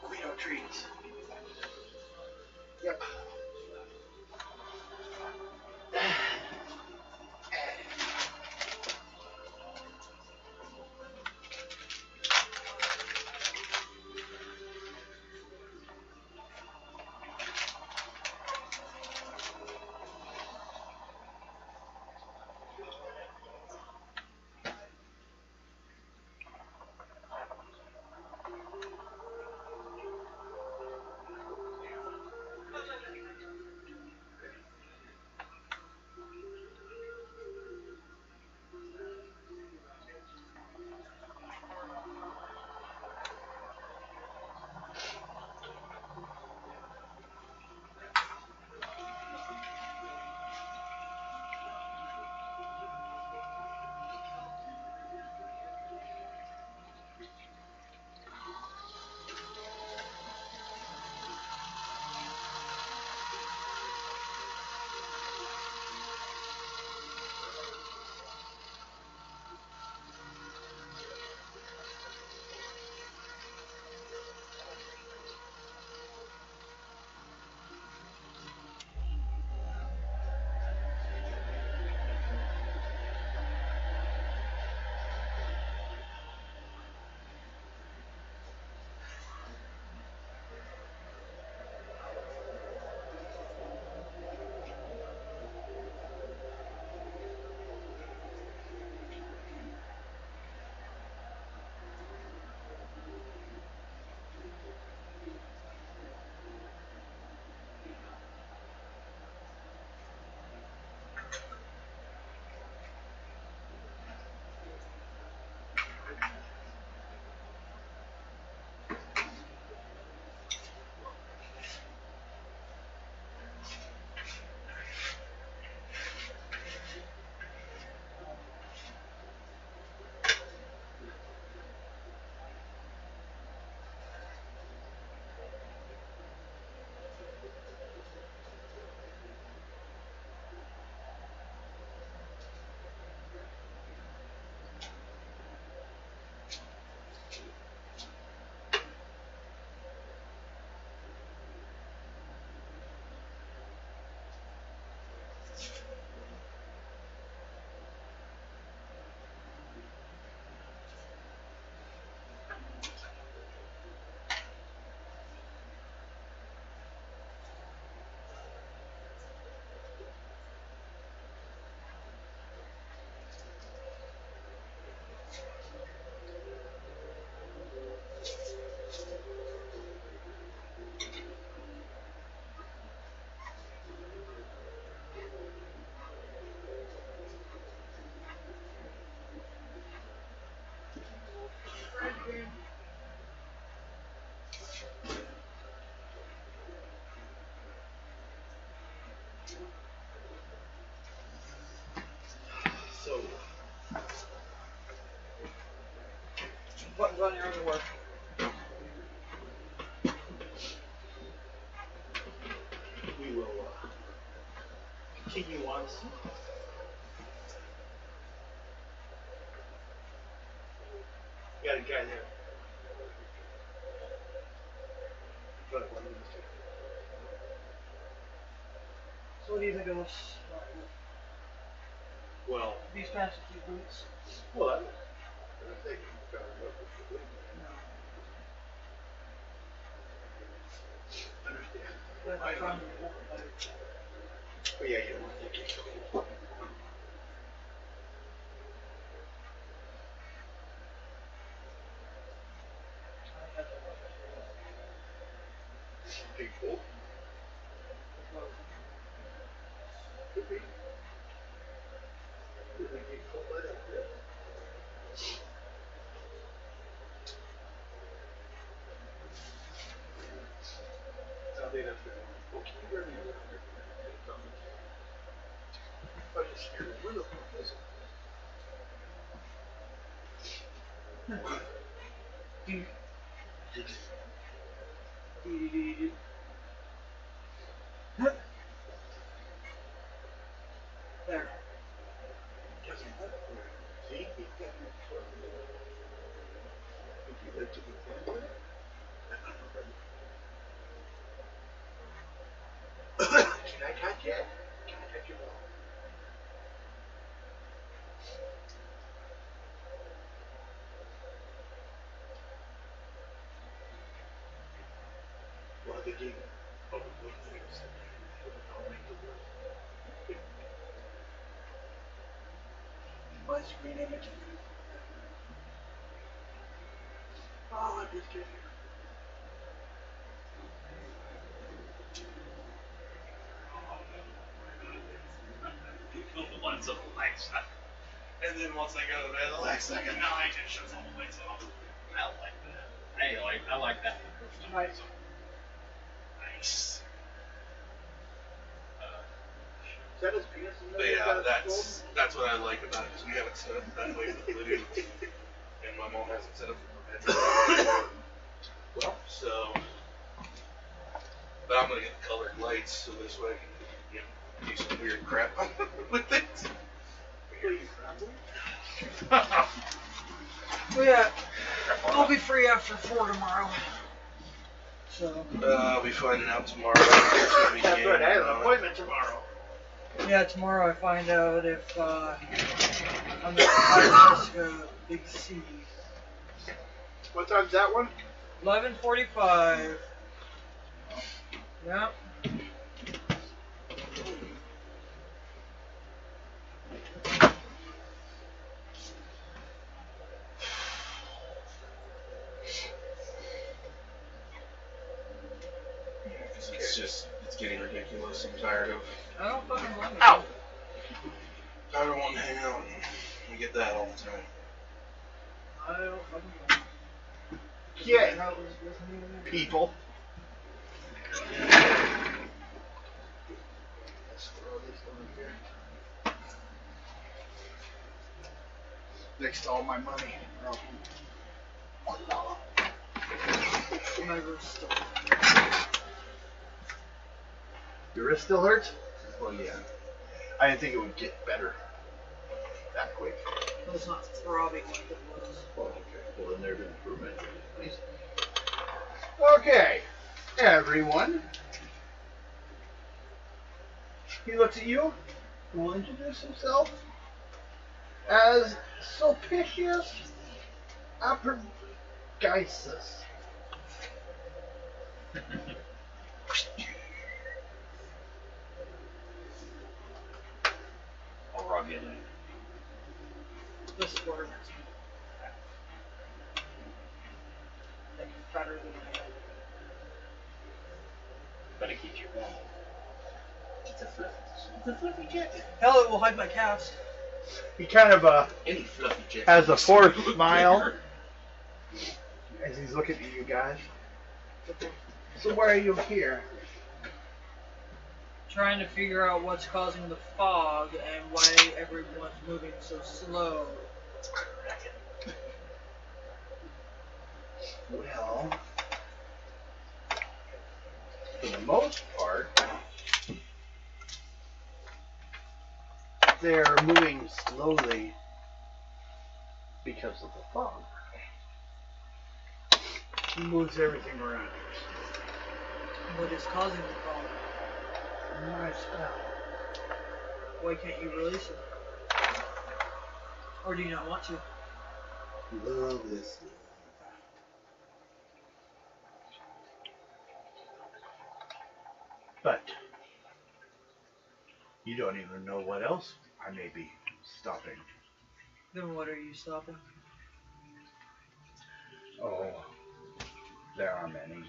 Guido treats. Yep. Buttons on your underwear. We will continue on. Got a guy there. So what do you think of this? Well, These past few boots? well, I think understand. But I found them more better. But yeah, you don't want to get cold. Big cold. Could be. Could be big cold right up there. I'll leave it there. Okay, where are you? I just hear the window. There. See? Can I touch it? Can I touch your ball? Well, the game. Oh, what things? I'll make the word. My screen image. Oh, I just get here. The ones of Alexa. And then once I go to bed, Alexa, good night, and shuts all the lights off. I like that. I like that. Right. Nice. Is that his penis? But yeah, that's what I like about it, because we haven't set up that way for the living room. And my mom hasn't set up for the bedroom. Well, So, but I'm gonna get the colored lights so this way I can, you know, do some weird crap with it. Well, yeah, I'll be free after 4 tomorrow. So, I'll be finding out tomorrow. That's that's right. I have an appointment tomorrow. yeah, tomorrow I find out if I'm at high risk big C. What time's that one? 11:45. Yeah. It's getting ridiculous. I'm tired of. I don't fucking want it. Ow! Tired of wanting to hang out and get that all the time. I don't fucking want it. Yeah. How it was with me and you. People. Next to all my money. My wrist still. Your wrist still hurts? Well, yeah. I didn't think it would get better that quick. It's not throbbing like it was. Well, okay. Well, then there's an improvement. At least. Okay, everyone. He looks at you. Will introduce himself as Sulpicius Apergisus. I'll rub you in. This is what it is. I think it's better than I had. Better keep you warm. It's a fluffy jacket. Hell, it will hide my cast. He kind of Any fluffy jacket. has a makes forced me look smile bigger. as he's looking at you guys. So why are you here? trying to figure out what's causing the fog and why everyone's moving so slow. Well, for the most part, they're moving slowly because of the fog. It moves everything around. What is causing the fog? My spell. Why can't you release it? Or do you not want to? Love this. But you don't even know what else I may be stopping. Then what are you stopping? Oh, there are many.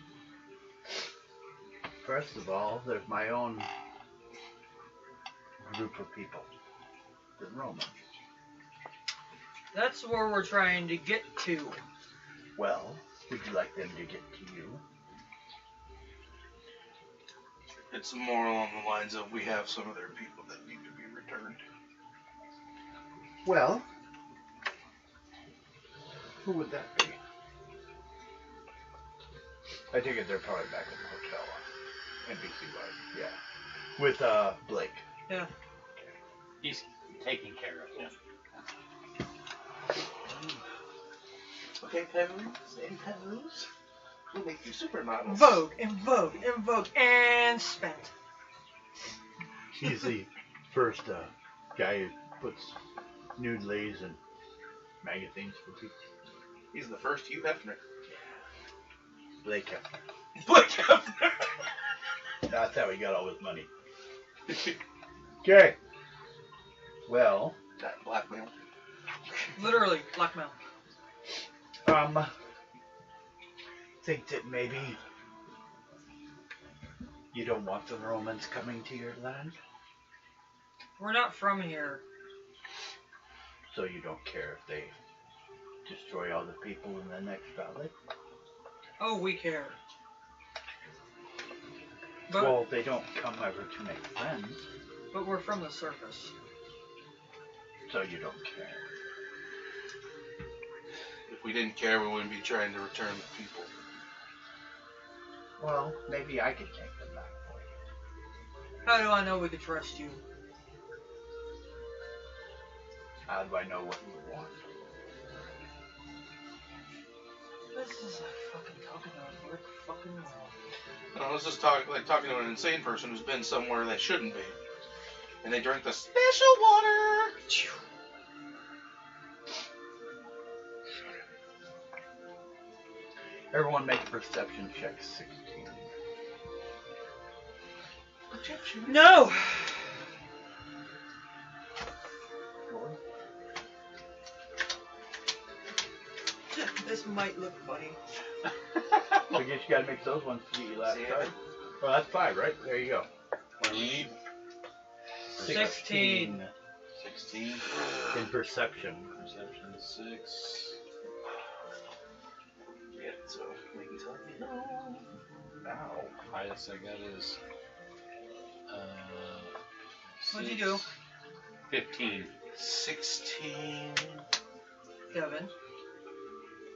First of all, there's my own group of people, the Romans. That's where we're trying to get to. Well, would you like them to get to you? It's more along the lines of we have some of their people that need to be returned. Well, who would that be? I take it they're probably back at the hotel on NBC-wide. Yeah. With Blake. Yeah. He's taking care of him. Okay, Pebbles. We'll make you supermodels. Vogue, invoke, and spent. He's the first guy who puts nude ladies in magazines for people. He's the first Hugh Hefner. Blake Hefner. Blake Hefner. That's how he got all his money. Okay. Well, That blackmail. Literally, blackmail. think that maybe you don't want the Romans coming to your land, We're not from here. so you don't care if they destroy all the people in the next valley. Oh, we care. But, Well, they don't come ever to make friends, but we're from the surface. so you don't care. If we didn't care, we wouldn't be trying to return the people. Well, maybe I could take them back for you. How do I know we can trust you? How do I know what you want? This is like fucking talking to a brick fucking wall. No, let's just talk like talking to an insane person who's been somewhere they shouldn't be, and they drink the special water. Everyone make a perception check, 16. No! This might look funny. So I guess you gotta make those ones to get you last See try. it? Well, that's 5, right? There you go. What do we need? 16. 16. In perception. Perception 6. Yeah, so we can tell you no. Now. Highest I got is What'd you do? 15. 16. Kevin.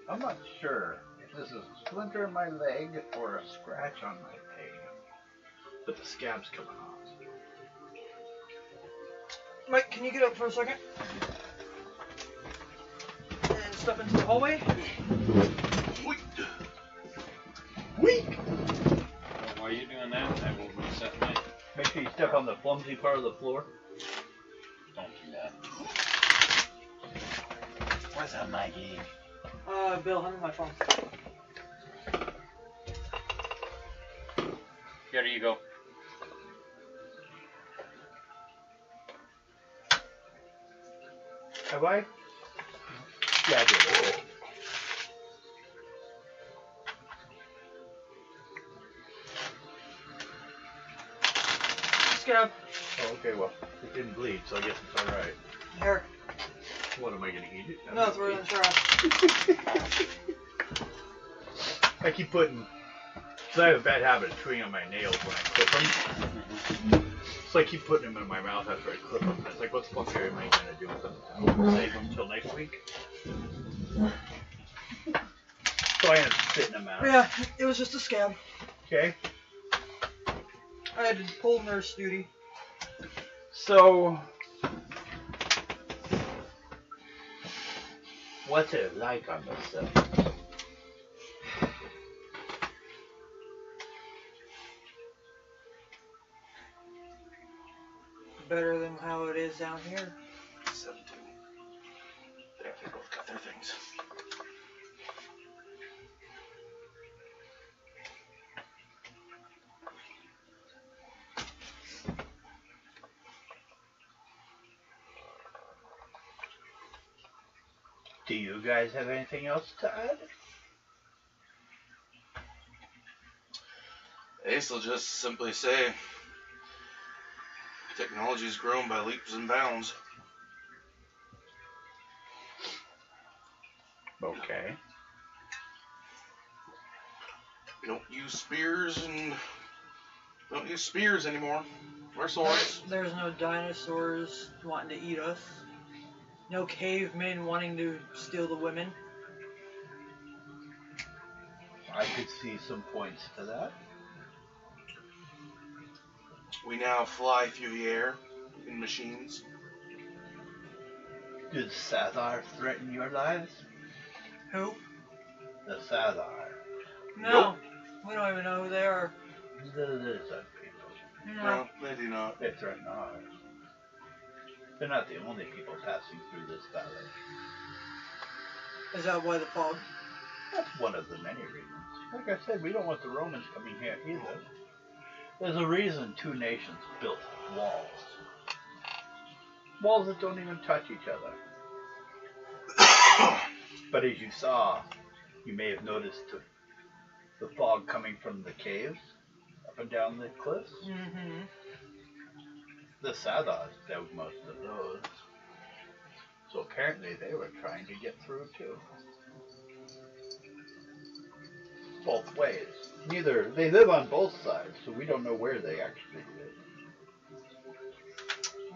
I'm not sure if this is a splinter in my leg or a scratch on my leg, but the scab's coming off. Mike, can you get up for a second? And step into the hallway? Weak! Well, while you're doing that, I will reset my. Make sure you step on the flimsy part of the floor. Don't do that. What's up, Mikey? Bill, hand me my phone. Here you go. Have I? Yeah, I did. Scab. Oh, okay, well, it didn't bleed, so I guess it's alright. Here. What, am I gonna eat it? No, throw it in the trash. I keep putting, because I have a bad habit of chewing on my nails when I clip them. It's like keep putting them in my mouth after I clip them. It's like, what the fuck am I gonna do with them? Save them till next week? So I ended up spitting them out. Yeah, it was just a scab. Okay. I had to pull nurse duty. So, what's it like on this stuff? Better than how it is down here. 7-2. There, they both got their things. Do you guys have anything else to add? Ace will just simply say, technology's grown by leaps and bounds. Okay. We don't use spears anymore. Or swords. There's no dinosaurs wanting to eat us. No cavemen wanting to steal the women. I could see some points to that. We now fly through the air in machines. Did Sathar threaten your lives? Who? The Sathar. No. Nope. We don't even know who they are. The lizard people. No. No, they do not. They threaten ours. They're not the only people passing through this valley. Is that why the fog? That's one of the many reasons. Like I said, we don't want the Romans coming here either. There's a reason two nations built walls. Walls that don't even touch each other. But as you saw, you may have noticed the fog coming from the caves up and down the cliffs. Mm-hmm. The Sathars dug most of those. So apparently they were trying to get through too. Both ways. They live on both sides, so we don't know where they actually live.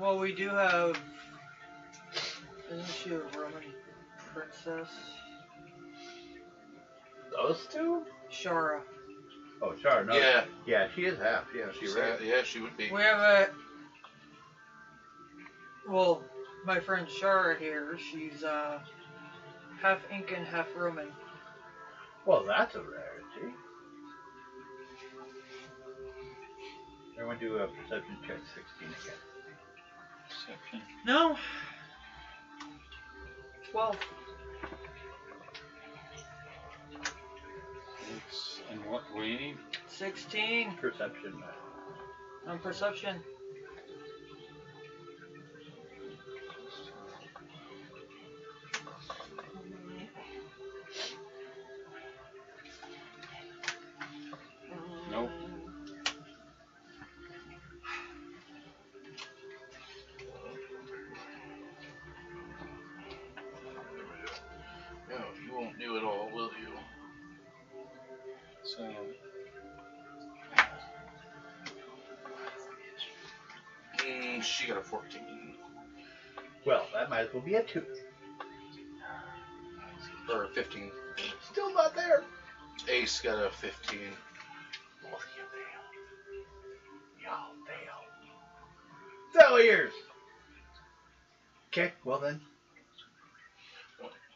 Well, we do have... Isn't she a Roman princess? Those two? Shara. Oh, Shara, no. Yeah. Yeah, she is half. Yeah, she's right. Yeah, she would be. We have a... Well, my friend Shara here, she's half Incan, half Roman. Well, that's a rarity. Everyone do a perception check 16 again. Perception. No. 12. And what do we need? 16 Perception. on perception. Nope. No, you won't do it all, will you? So, She got a 14. Well, that might as well be a 2. Or a 15. Still not there. Ace got a 15. Both of you fail. Y'all fail. Failures! Okay, well then.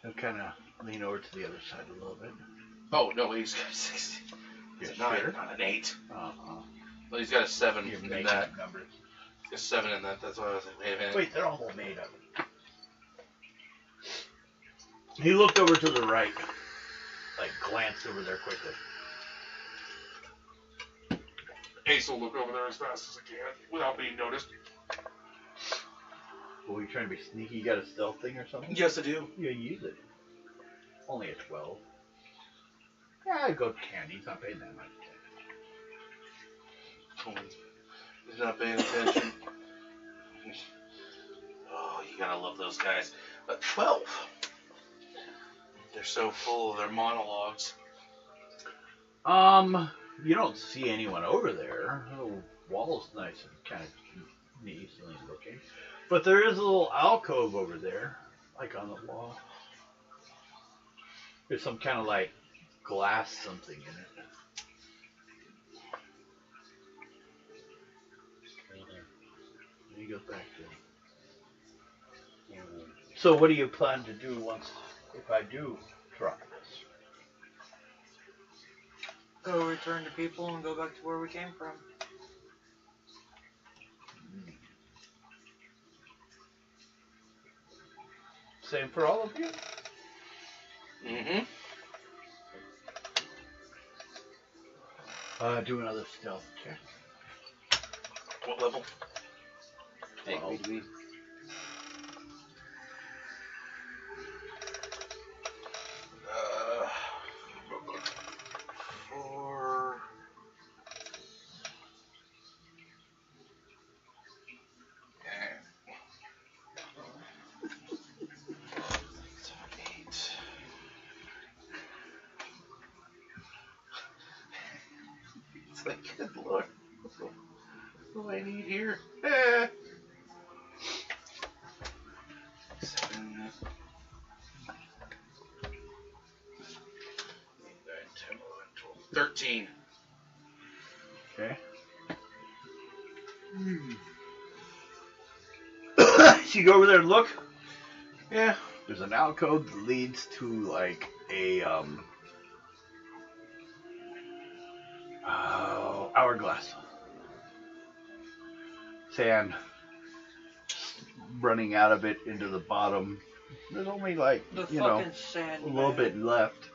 I'll kind of lean over to the other side a little bit. Oh, no, Ace got a 16. It's a 9, sure? not an 8. Uh-huh. Well, he's got a 7 You're in making that. up numbers. A 7 in that, that's why I was like, wait a minute. Wait, they're all made up. He looked over to the right. Like, glanced over there quickly. Ace will look over there as fast as I can without being noticed. Were you trying to be sneaky? You got a stealth thing or something? Yes, I do. You use it. Only a 12. Yeah, I'd go 10. He's not paying that much attention. He's not paying attention. Oh, you gotta love those guys. But 12. They're so full of their monologues. You don't see anyone over there. The wall's nice and kind of in the East Lane looking. But there is a little alcove over there, like on the wall. There's some kind of like glass something in it. Then he goes back to it. So what do you plan to do once, if I do try this? Go return to people and go back to where we came from. Same for all of you? Mm-hmm. Do another stealth check. What level? Hey, Well, we Uh, 4. And 8. It's like, good lord. What do I need here? 7. 8, 9, 10, 11, 12, 13. okay. So you go over there and look. Yeah. There's an alcove that leads to like a hourglass. Sand running out of it into the bottom. There's only like, The you know, fucking sand. a little bit left.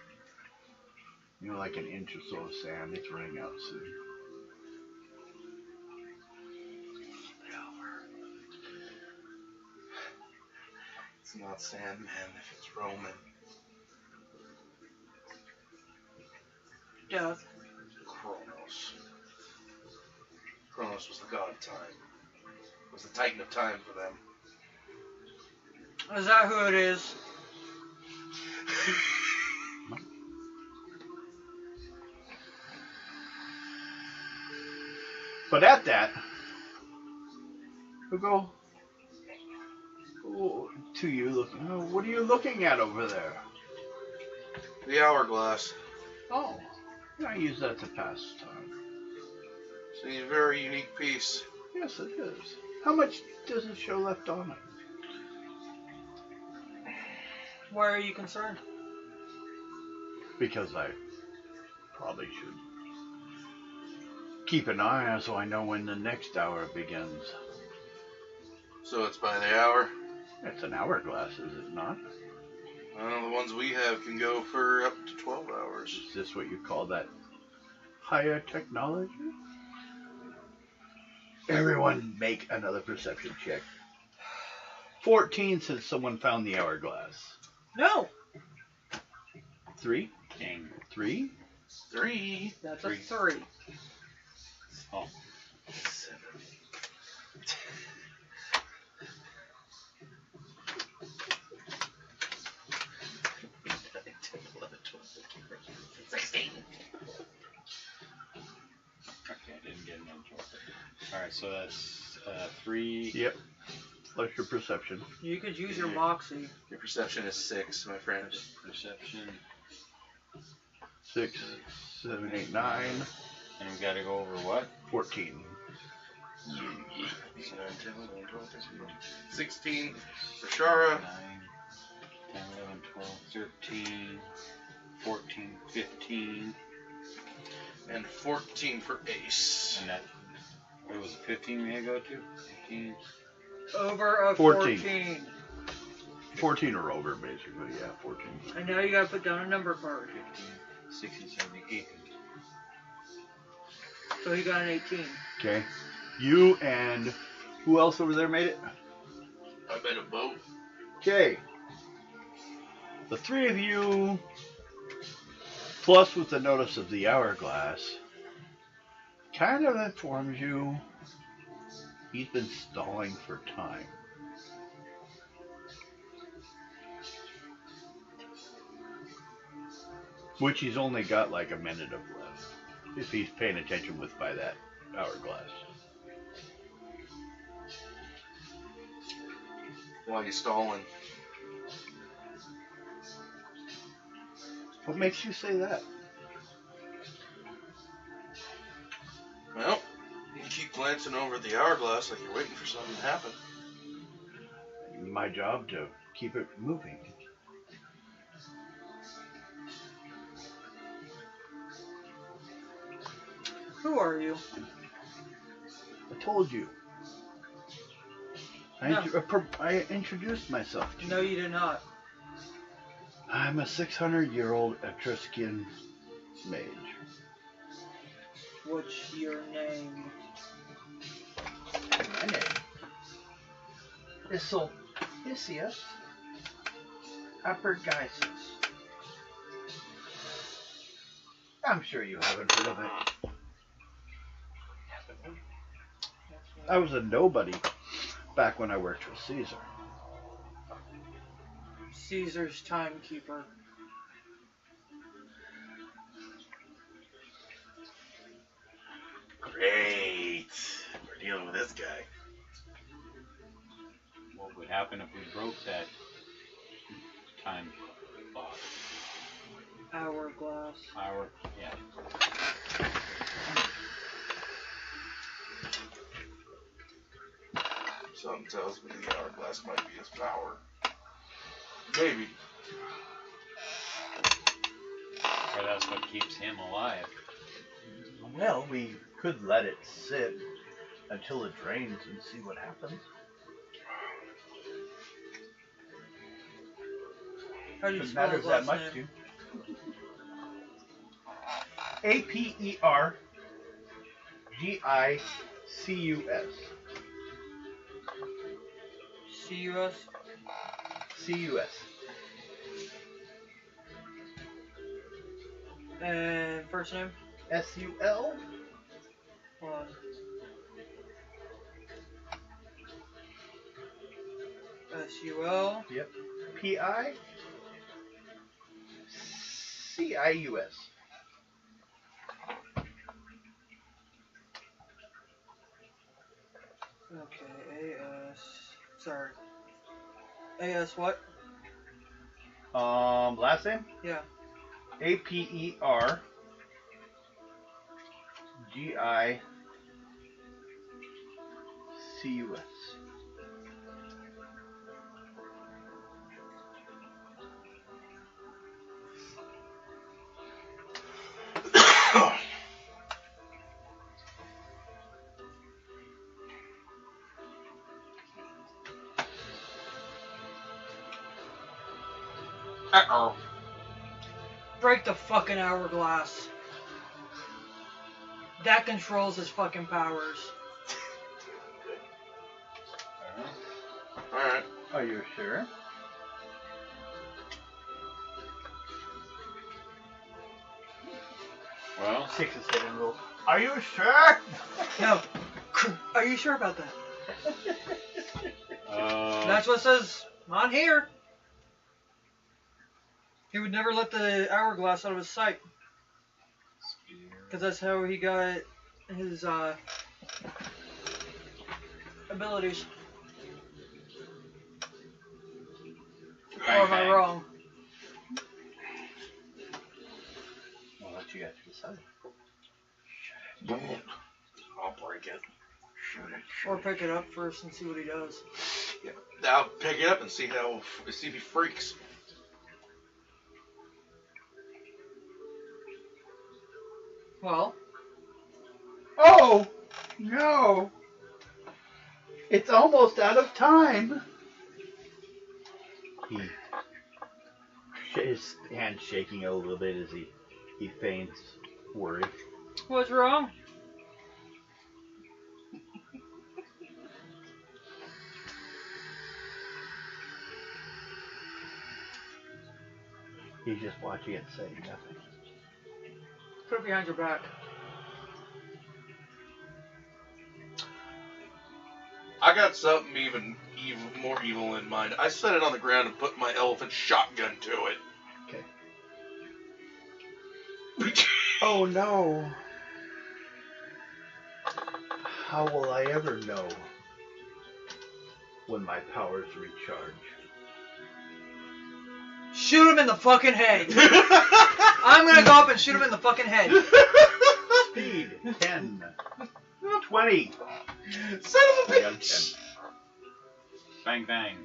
You know, like an inch or so of sand. It's running out soon. It's not Sandman if it's Roman. Death. Kronos. Kronos was the god of time. Was the titan of time for them. Is that who it is? But at that, we'll go to you looking. Oh, what are you looking at over there? The hourglass. Oh, I use that to pass time. It's a very unique piece. Yes, it is. How much does it show left on it? Why are you concerned? Because I probably should keep an eye on so I know when the next hour begins. So it's by the hour. It's an hourglass, is it not? The ones we have can go for up to 12 hours. Is this what you call that higher technology? Everyone make another perception check. 14 since someone found the hourglass. No. 3? King. 3? 3. That's Three. a 3. Oh, 7. 16. okay, I didn't get another 12. Alright, so that's 3. Yep. Plus your perception. You could use your moxie. Your perception is 6, my friend. Perception. 6, 7, 8, 9, And we gotta go over what? 14. 9, 10, 11, 12, 16 for Shara. 9, 10, 11, 12, 13, 14, 15. And 14 for Ace. And that, what was it, 15 we had to go to? 15. Over a 14. 14. 14 or over, basically. Yeah, 14. And now you gotta put down a number card. 15, 16, 17, 18. So you got an 18. Okay. You and who else over there made it? I bet a boat. Okay. The three of you, plus with the notice of the hourglass, kind of informs you he's been stalling for time. Which he's only got like a minute of left, if he's paying attention with by that hourglass. while you're stalling. What makes you say that? Well, you keep glancing over at the hourglass like you're waiting for something to happen. My job to keep it moving. Who are you? I told you. No. I introduced myself to No, you. you did not. I'm a 600-year-old Etruscan mage. What's your name? My name is Sulpicius Apergisus. I'm sure you haven't heard of it. I was a nobody back when I worked for Caesar. Caesar's timekeeper. Great. We're dealing with this guy. What would happen if we broke that time clock? Hourglass. Yeah. Something tells me the hourglass might be his power. Maybe. Or that's what keeps him alive. Well, we could let it sit until it drains and see what happens. How do you Doesn't spell matter his that last much name? to you. Apergicus. C-U-S? Cus. And first name? Sul. Hold on. S-U-L. Yep. Picius. Okay, A-S. Sorry. A-S what? Last name? Yeah. Apergicus. Uh-oh. Break the fucking hourglass. That controls his fucking powers. Alright. Are you sure? Well, Shakes his head and goes, are you sure? No. Are you sure about that? uh, That's what it says on here. He would never let the hourglass out of his sight. Because that's how he got his abilities. Or am I wrong? I'll let you guys decide. I'll break it. Shoot it. Or pick it up first and see what he does. Yeah. I'll pick it up and see if he freaks. Well, Oh, no. It's almost out of time. His hand shaking a little bit as he feigns worry. what's wrong? He's just watching it saying nothing. Put it behind your back. I got something even more evil in mind. I set it on the ground and put my elephant shotgun to it. Okay. Oh no. How will I ever know? when my powers recharge. Shoot him in the fucking head. I'm gonna go up and shoot him in the fucking head. Speed 10. 20. Son of a I got a bitch! 10. Bang, bang.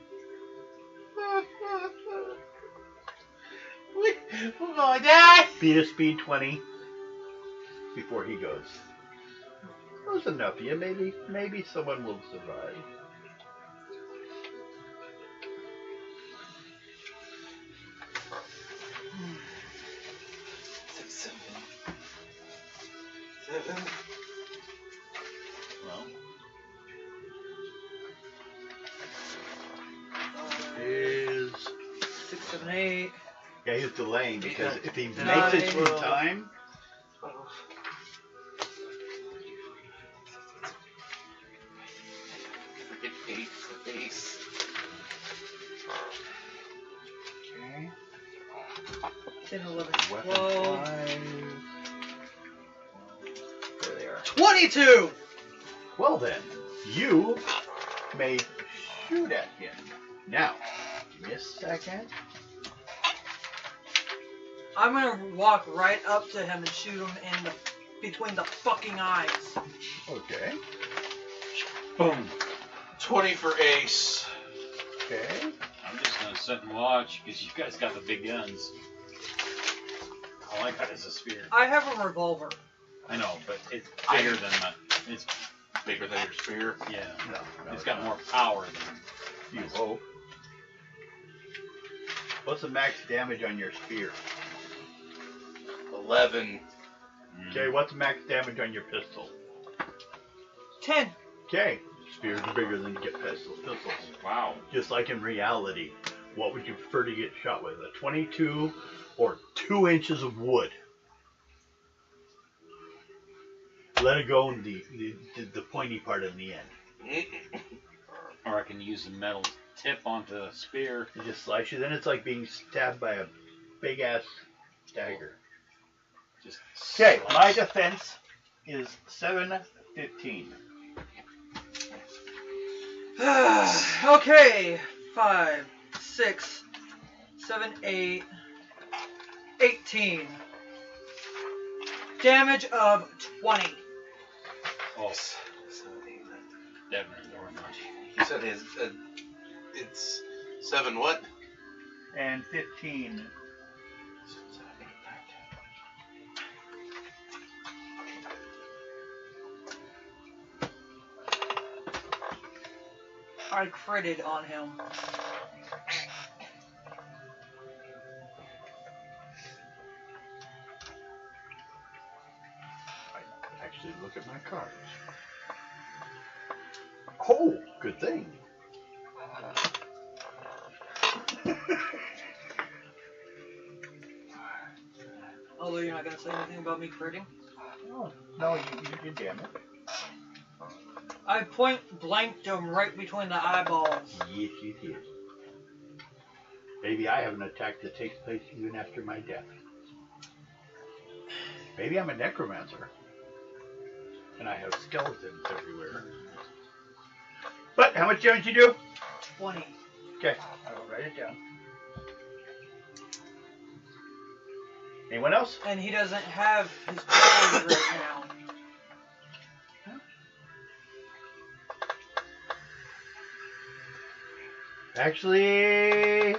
We're gonna die! Beat a speed 20 before he goes. That was enough. Yeah, maybe someone will survive. Seven. Well, Is 6, 7, 8. yeah, he's delaying because if he Nine. makes it in time, 12. Forget 8 for base. okay. 10, 11, Weapon 12. flies. There they are. 22! Well then, you may shoot at him. Now, give me a second. I'm gonna walk right up to him and shoot him in the between the fucking eyes. Okay. boom. 20 for ace. Okay. I'm just gonna sit and watch because you guys got the big guns. All I got is a spear. I have a revolver. I know, but it's bigger than my. It's Bigger than your spear. yeah. No, It's got more power than. You hope. What's the max damage on your spear? 11. Okay, what's the max damage on your pistol? 10. Okay, spears are bigger than you get pistols. Wow. Just like in reality, what would you prefer to get shot with? A 22 or 2 inches of wood? Let it go in the pointy part in the end. Or I can use the metal tip onto the spear. You just slice it, then it's like being stabbed by a big ass dagger. Just Okay, slice. my defense is 715. Okay. 5, 6, 7, 8, 18. Damage of 20. Oh, 7, 8, 9. definitely more much. You said it's 7 what? And 15. 7, 8, 9, 10. I critted on him. I actually look at my cards. Oh, good thing. Although you're not gonna say anything about me critting. Oh, no, you did damage. I point blanked him right between the eyeballs. Yes, you did. Maybe I have an attack that takes place even after my death. Maybe I'm a necromancer. And I have skeletons everywhere. But how much damage you do? 20. Okay, I will write it down. Anyone else? And he doesn't have his powers right now. Actually,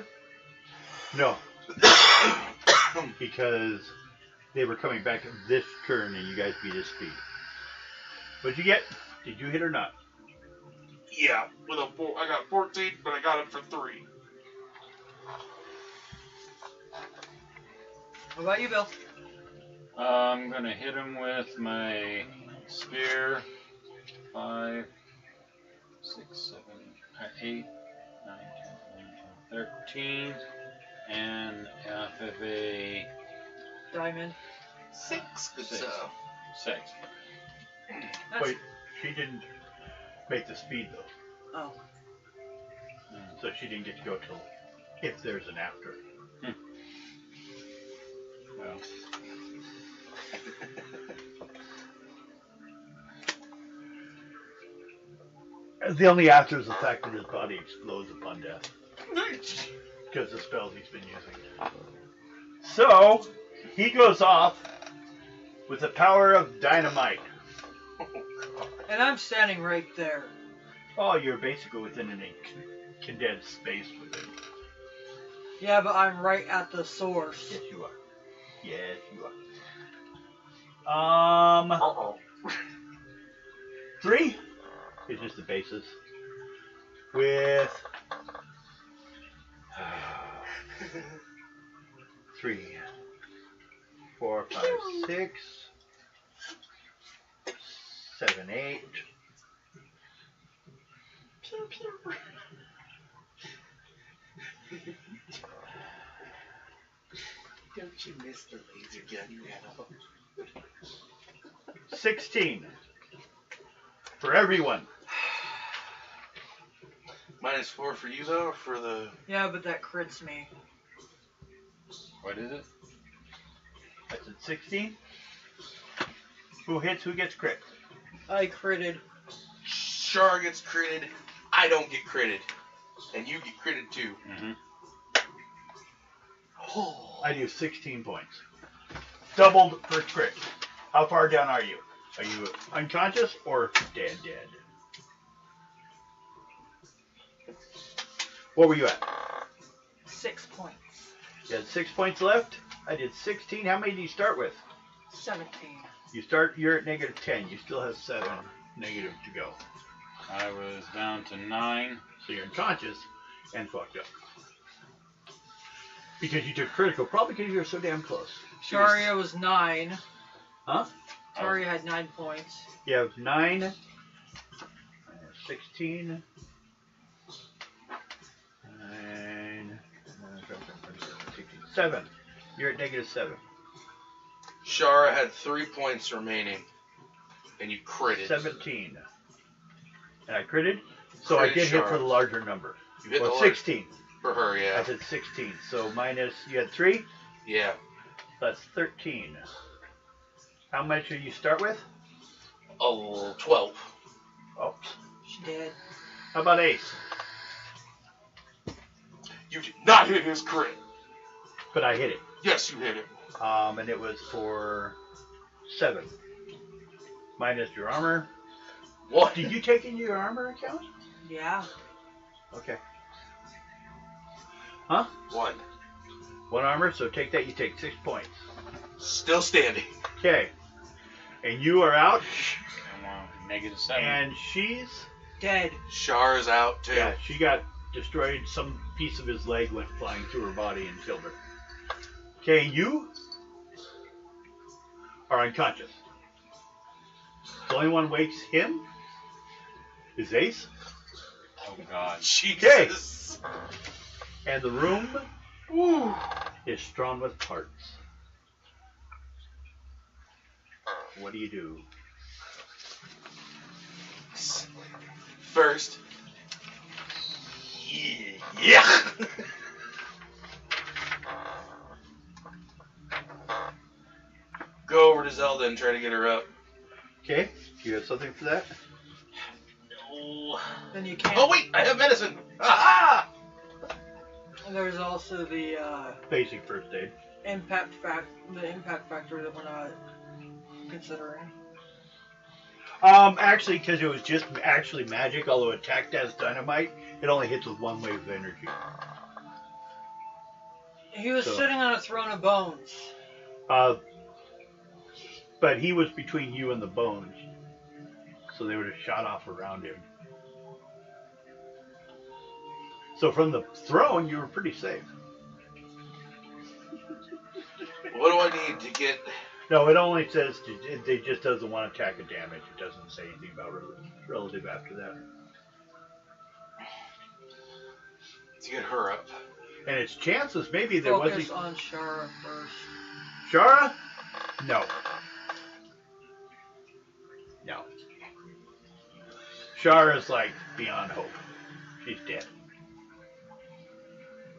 no. Because they were coming back this turn and you guys beat his speed. What'd you get? Did you hit or not? Yeah, with a 4. I got 14, but I got it for 3. What about you, Bill? I'm gonna hit him with my spear. 5, 6, 7, 8, 9, 10, 11, 12, 13. And off of a Diamond. 6. Good Six. stuff. 6. That's, Wait, she didn't make the speed though. Oh. So she didn't get to go till if there's an after. Well, The only after is the fact that his body explodes upon death. Because the spells he's been using. So, he goes off with the power of dynamite. And I'm standing right there. Oh, you're basically within an condensed space with it. Yeah, but I'm right at the source. Yes, you are. Yes, you are. Uh-oh. 3 is just the basis. With 3, 4, 5, 6, 7, 8. Don't you miss the laser gun you had on? 16 for everyone. -4 for you though, or for the... Yeah, but that crits me. What is it? That's at 16. Who hits? Who gets crit? I critted. Char gets critted, I don't get critted. And you get critted too. Mm-hmm. Oh. I do 16 points. Doubled for crit. How far down are you? Are you unconscious or dead? What were you at? 6 points. You had 6 points left. I did 16. How many do you start with? 17. You're at -10. You still have 7 negative to go. I was down to 9. So you're unconscious and fucked up. Because you took critical, probably because you were so damn close. Sharia was 9. Huh? Sharia had 9 points. You have 9, 16, 9, 16, 7. You're at -7. Shara had 3 points remaining, and you critted. 17. And I critted, so I Critted did hit Shara. for the larger number. You hit Well, the large 16. for her, I yeah. said 16. So minus, you had 3? Yeah. That's 13. How much did you start with? Oh, 12. Oops. She did. How about Ace? You did not hit his crit. But I hit it. Yes, you hit it. And it was for 7. Minus your armor. What? Did you take into your armor account? Yeah. Okay. Huh? 1. 1 armor, so take that, you take 6 points. Still standing. Okay. And you are out, -7. and she's... Dead. Shara's out too. Yeah, she got destroyed. Some piece of his leg went flying through her body and killed her. Okay, you are unconscious. The only one wakes him is Ace, Oh God. Jesus. and the room Woo. is strewn with parts. What do you do? First. Yeah. Go over to Zelda and try to get her up. Okay, do you have something for that? No. Then you can't. Oh wait, I have medicine. Aha! And there's also the Basic first aid. impact factor that we're not considering. Actually, because it was just actually magic, although attacked as dynamite, it only hits with 1 wave of energy. He was So- sitting on a throne of bones. But he was between you and the bones, so they would have shot off around him. So from the throne, you were pretty safe. What do I need to get? No, it only says it just doesn't want attack and damage. It doesn't say anything about relative after that. To get her up. And its chances, maybe there Focus wasn't. on Shara first. Shara? No. No. Shara's like beyond hope. She's dead.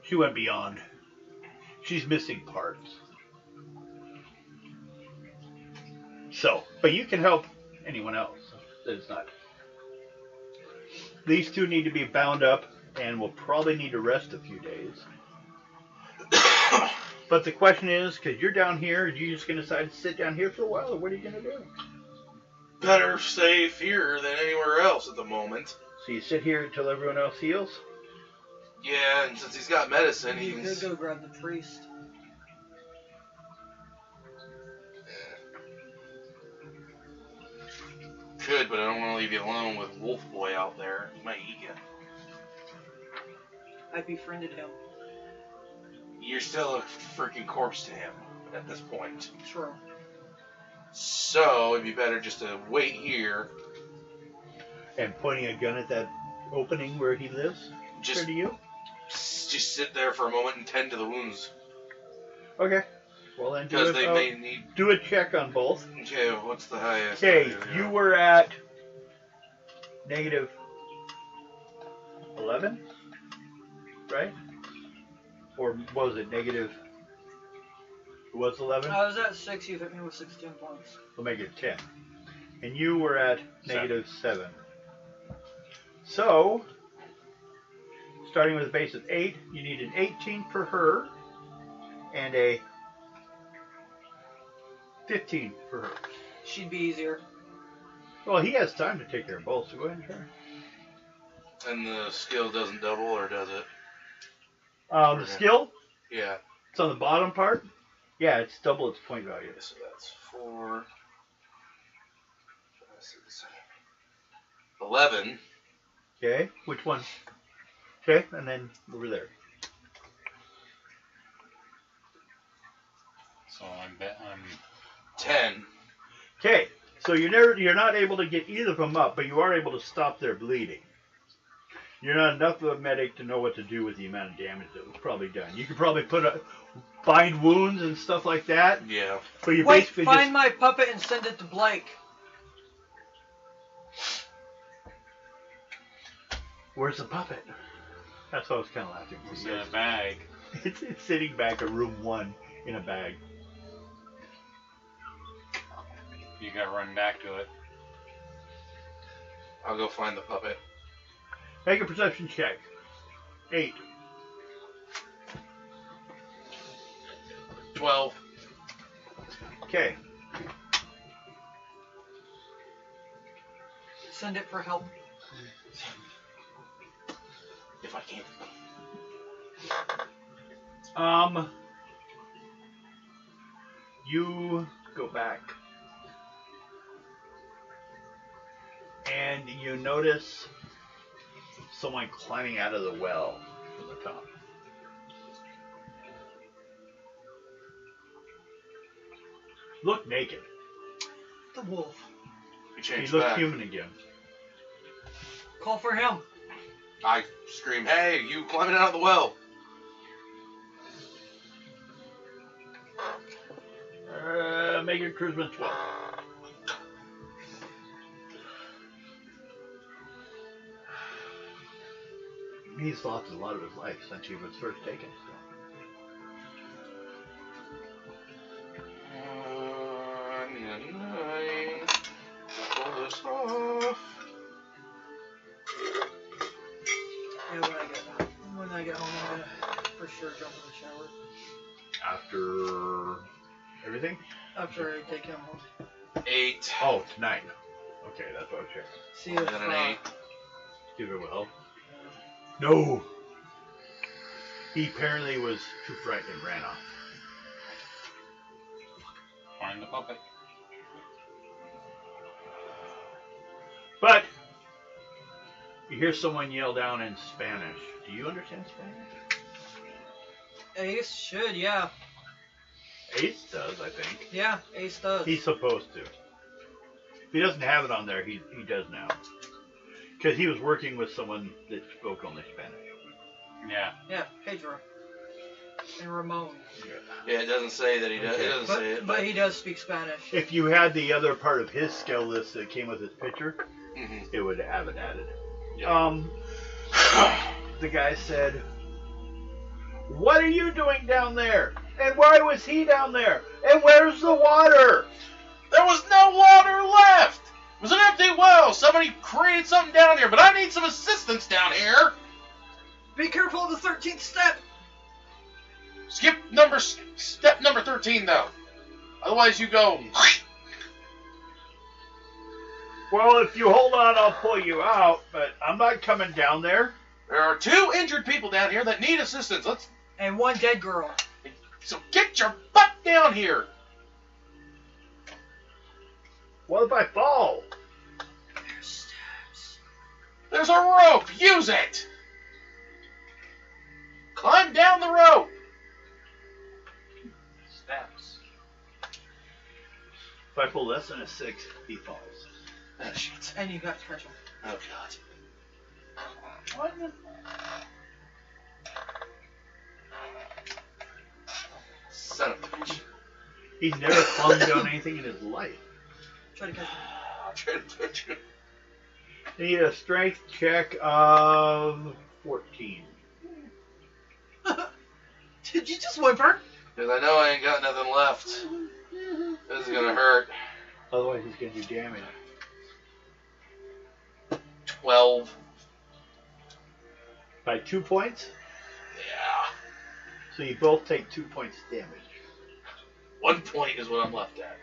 She went beyond. She's missing parts. So, but you can help anyone else that is not. These two need to be bound up and will probably need to rest a few days. But the question is, because you're down here, are you just going to decide to sit down here for a while, or what are you going to do? Better safe here than anywhere else at the moment. So you sit here until everyone else heals? Yeah, and since he's got medicine, You he could can... go grab the priest. Could, but I don't want to leave you alone with Wolf Boy out there. He might eat you. I befriended him. You're still a freaking corpse to him at this point. True. So, it'd be better just to wait here. And pointing a gun at that opening where he lives? Just, to you? just sit there for a moment and tend to the wounds. Okay. Well then, Because they may need... do a check on both. Okay, what's the highest? Okay, you were at negative 11, right? Or was it negative? It was 11? I was at 6, you hit me with 16 points. We'll make it 10. And you were at negative 7. So, starting with a base of 8, you need an 18 for her and a 15 for her. She'd be easier. Well, he has time to take care of both, so go ahead and try. And the skill doesn't double, or does it? The skill, Yeah. it's on the bottom part. Yeah, it's double its point value. So that's 4... 11. Okay, which one? Okay, and then over there. So I'm 10. Okay, so you're not able to get either of them up, but you are able to stop their bleeding. You're not enough of a medic to know what to do with the amount of damage that was probably done. You could probably bind wounds and stuff like that, Yeah. but you Wait, basically find my puppet and send it to Blake. Where's the puppet? That's what I was kind of laughing. it's in a bag. It's sitting back in room 1 in a bag. You gotta run back to it. I'll go find the puppet. Make a perception check. 8. 12. Okay. Send it for help. If I can. You go back. And you notice someone climbing out of the well from the top. Look naked. The wolf. He He changed looks back. human again. Call for him. I scream, hey, you climbing out of the well. Make your charisma 12. He's lost a lot of his life since he was first taken. Pull this off. Yeah, when I get home, I'm gonna for sure jump in the shower. After everything? After I take him home. 8. Oh, it's 9. Okay, that's what I was checking. See if And an 8. Give it well. No! He apparently was too frightened and ran off. Find the puppet. But you hear someone yell down in Spanish. Do you understand Spanish? Ace should, yeah. Ace does, I think. Yeah, Ace does. He's supposed to. If he doesn't have it on there, he does now. Because he was working with someone that spoke only Spanish. Yeah. Yeah, Pedro. And Ramon. Yeah, it doesn't say that he does. Okay. It doesn't say it. But he does speak Spanish. If you had the other part of his skill list that came with his picture, Mhm. it would have it added. Yeah. The guy said, "What are you doing down there? And why was he down there? And where's the water?" There was no water left! It was an empty well. Somebody created something down here, but I need some assistance down here. Be careful of the 13th step. Step number 13, though. Otherwise, you go. Well, if you hold on, I'll pull you out, but I'm not coming down there. There are 2 injured people down here that need assistance. And 1 dead girl. So get your butt down here. What if I fall? There's steps. There's a rope. Use it. Climb down the rope. Steps. If I pull less than a 6, he falls. Oh, shit. And you got to catch him. Oh, God. What? Son of a bitch. He's never fallen down anything in his life. Try to catch him. I'm trying to touch you. You need a strength check of 14. Did you just whimper? Because I know I ain't got nothing left. This is gonna hurt. Otherwise, he's going to do damage. 12. By 2 points? Yeah. So you both take 2 points damage. 1 point is what I'm left at.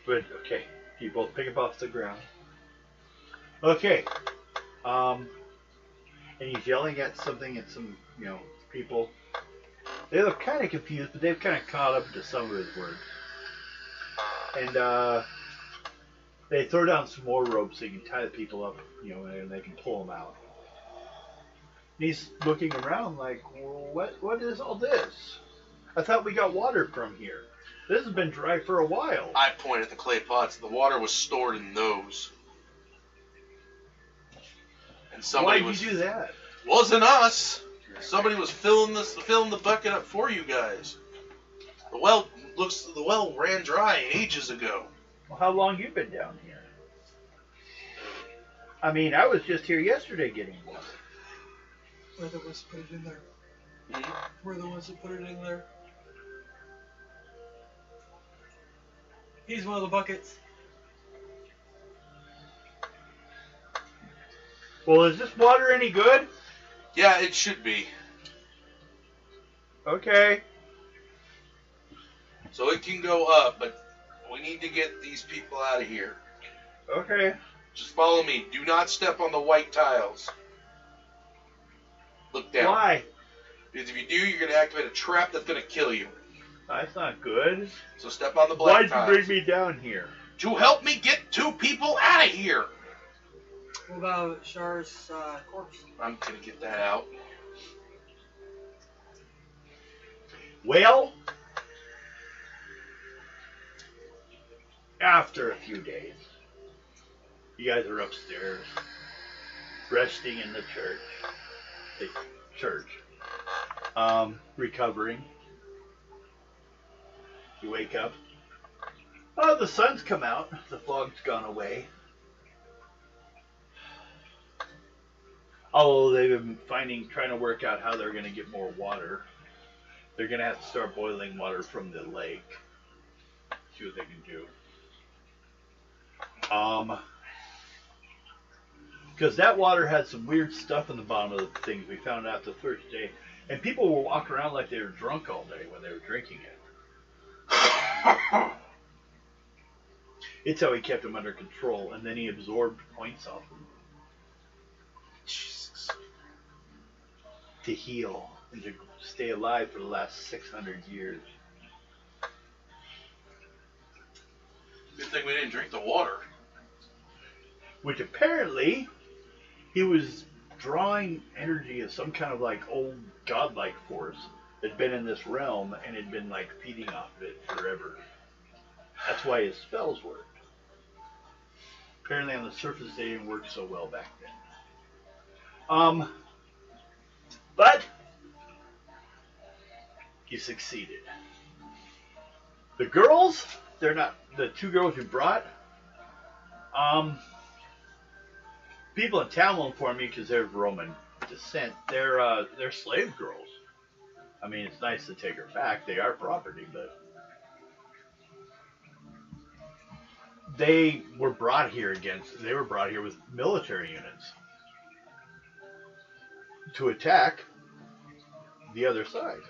Good, okay. You both pick up off the ground. Okay. And he's yelling at something at some, people. They look kind of confused, but they've kind of caught up to some of his words. And they throw down some more ropes so you can tie the people up, and they can pull them out. And he's looking around like, well, what is all this? I thought we got water from here. This has been dry for a while. I point at the clay pots. The water was stored in those. And somebody Why'd you do that? Wasn't us. Somebody was filling the bucket up for you guys. The well ran dry ages ago. Well, how long you been down here? I mean, I was just here yesterday getting water. We're the ones that put it in there. Mhm. We're the ones that put it in there. He's one of the buckets. Well, is this water any good? Yeah, it should be. Okay. So it can go up, but we need to get these people out of here. Okay. Just follow me. Do not step on the white tiles. Look down. Why? Because if you do, you're going to activate a trap that's going to kill you. That's not good. So step on the black Why'd you tiles. bring me down here? To help me get 2 people out of here. What about Char's corpse? I'm going to get that out. Well, after a few days, you guys are upstairs, resting in the church, recovering. You wake up. Oh, the sun's come out. The fog's gone away. Although they've been trying to work out how they're going to get more water. They're going to have to start boiling water from the lake. See what they can do. Because that water had some weird stuff in the bottom of the things we found out the first day. And people will walk around like they were drunk all day when they were drinking it. It's how he kept them under control, and then he absorbed points off them. Jesus. To heal and to stay alive for the last 600 years. Good thing we didn't drink the water. Which apparently he was drawing energy of some kind of like old godlike force that'd been in this realm and had been like feeding off of it forever. That's why his spells worked. Apparently on the surface they didn't work so well back then. But you succeeded. The girls, they're not the 2 girls you brought. People in town won't inform me because they're of Roman descent. They're slave girls. I mean, it's nice to take her back. They are property, but They were brought here with military units to attack the other side.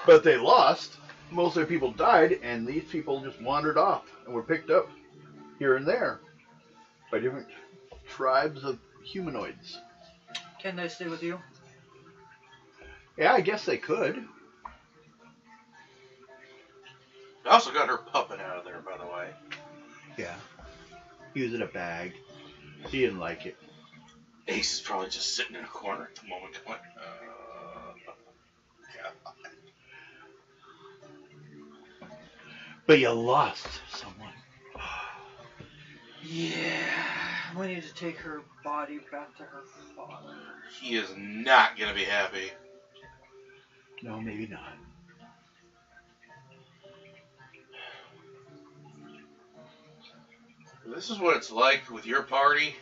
But they lost. Most of their people died, and these people just wandered off and were picked up here and there by different tribes of humanoids. Can they stay with you? Yeah, I guess they could. I also got her puppet out of there, by the way. Yeah. He was in a bag. He didn't like it. Ace is probably just sitting in a corner at the moment going, But you lost someone. Yeah. We need to take her body back to her father. he is not going to be happy. No, maybe not. This is what it's like with your party.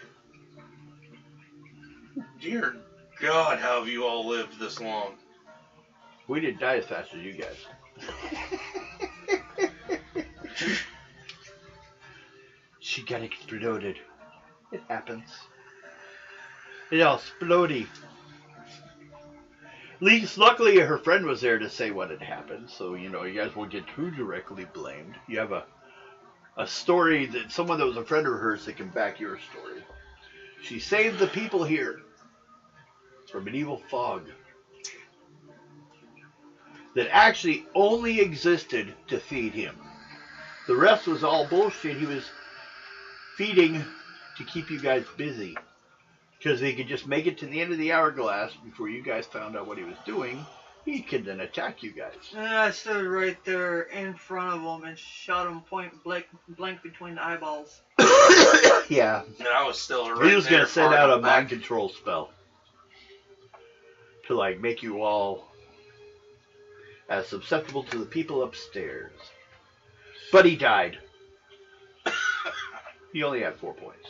Dear God, how have you all lived this long? We didn't die as fast as you guys. She got exploded. It happens. It all exploded. Luckily, her friend was there to say what had happened, so you guys won't get too directly blamed. You have a story that someone that was a friend of hers that can back your story. She saved the people here from an evil fog that actually only existed to feed him. The rest was all bullshit. He was feeding to keep you guys busy, because he could just make it to the end of the hourglass before you guys found out what he was doing. He could then attack you guys. And I stood right there in front of him and shot him point blank between the eyeballs. Yeah. And I was still right He was there going to send far out a enough back. mind control spell to make you all as susceptible to the people upstairs. But he died. He only had 4 points.